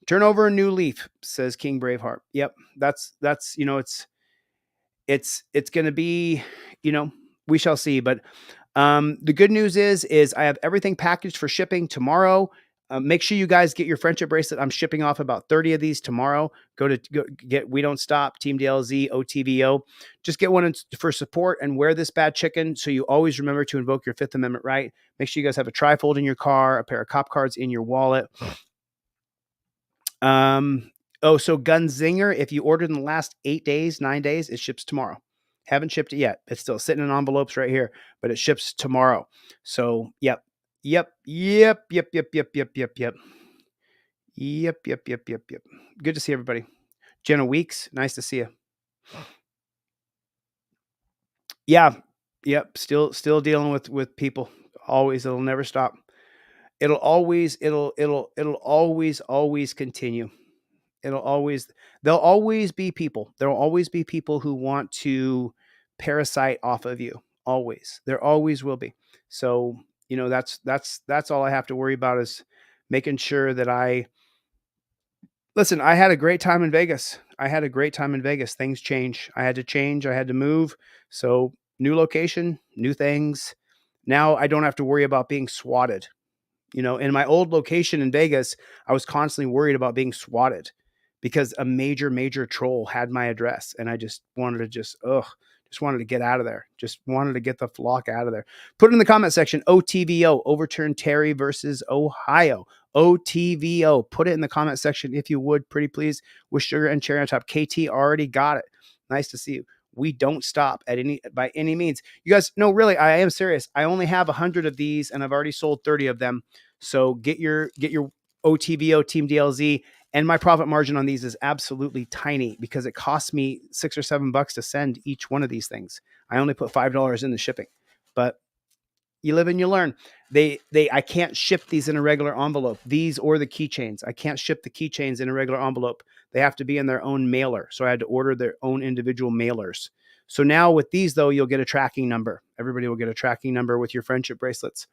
Turn over a new leaf, says King Braveheart. Yep. That's it's going to be, we shall see. But the good news is I have everything packaged for shipping tomorrow. Make sure you guys get your friendship bracelet. I'm shipping off about 30 of these tomorrow. Go get We Don't Stop, Team DLZ, OTVO. Just get one for support and wear this bad chicken so you always remember to invoke your Fifth Amendment right. Make sure you guys have a trifold in your car, a pair of cop cards in your wallet. So Gunzinger, if you ordered in the last 9 days, it ships tomorrow. Haven't shipped it yet. It's still sitting in envelopes right here, but it ships tomorrow. So, yep. Yep. Good to see everybody. Jenna Weeks, nice to see you. Yeah. Yep. Still dealing with people. Always. It'll never stop. It'll always continue. There'll always be people. There'll always be people who want to parasite off of you. Always. There always will be. So, that's all I have to worry about is making sure that I had a great time in Vegas. Things change. I had to change. I had to move. So new location, new things. Now I don't have to worry about being swatted. In my old location in Vegas, I was constantly worried about being swatted because a major troll had my address and I just wanted to just wanted to get out of there. Just wanted to get the flock out of there. Put it in the comment section. OTVO, overturn Terry versus Ohio. OTVO. Put it in the comment section if you would, pretty please, with sugar and cherry on top. KT already got it. Nice to see you. We don't stop by any means. You guys, no, really, I am serious. I only have 100 of these and I've already sold 30 of them. So get your OTVO Team DLZ. And my profit margin on these is absolutely tiny because it costs me $6 or $7 to send each one of these things. I only put $5 in the shipping, but you live and you learn. I can't ship these in a regular envelope, these or the keychains. I can't ship the keychains in a regular envelope. They have to be in their own mailer. So I had to order their own individual mailers. So now with these, though, you'll get a tracking number. Everybody will get a tracking number with your friendship bracelets.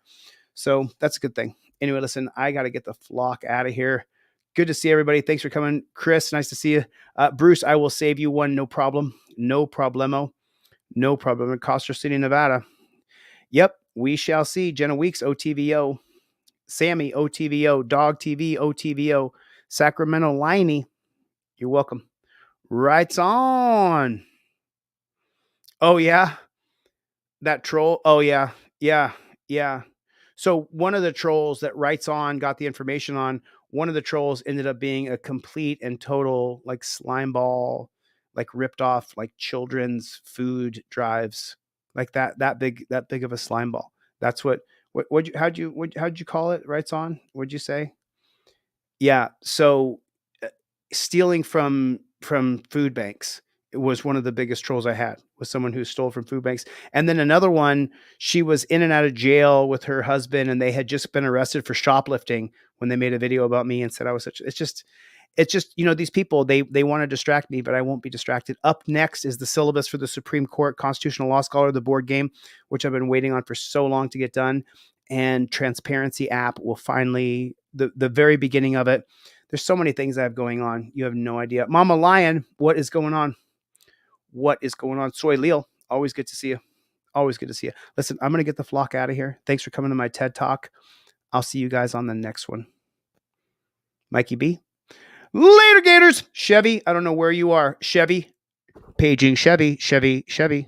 So that's a good thing. Anyway, listen, I got to get the flock out of here. Good to see everybody. Thanks for coming. Chris, nice to see you. Bruce, I will save you one. No problem. No problemo. No problem. In Coster City, Nevada. Yep. We shall see. Jenna Weeks, OTVO. Sammy, OTVO. Dog TV, OTVO. Sacramento Liney. You're welcome. Right on. Oh, yeah. That troll. Oh, yeah. Yeah. Yeah. So one of the trolls that Writes On got the information on, one of the trolls ended up being a complete and total like slime ball, like ripped off like children's food drives, like that big of a slime ball. That's how'd you call it? Writes On? What'd you say? Yeah. So stealing from food banks. It was one of the biggest trolls I had, was someone who stole from food banks. And then another one, she was in and out of jail with her husband, and they had just been arrested for shoplifting when they made a video about me and said I was it's just, these people, they want to distract me, but I won't be distracted. Up next is the syllabus for the Supreme Court Constitutional Law Scholar, the board game, which I've been waiting on for so long to get done. And Transparency app will finally, the very beginning of it. There's so many things I have going on. You have no idea. Mama Lion, what is going on? What is going on? Soy Leal, always good to see you. Always good to see you. Listen, I'm going to get the flock out of here. Thanks for coming to my TED Talk. I'll see you guys on the next one. Mikey B. Later, Gators. Chevy, I don't know where you are. Chevy. Paging Chevy.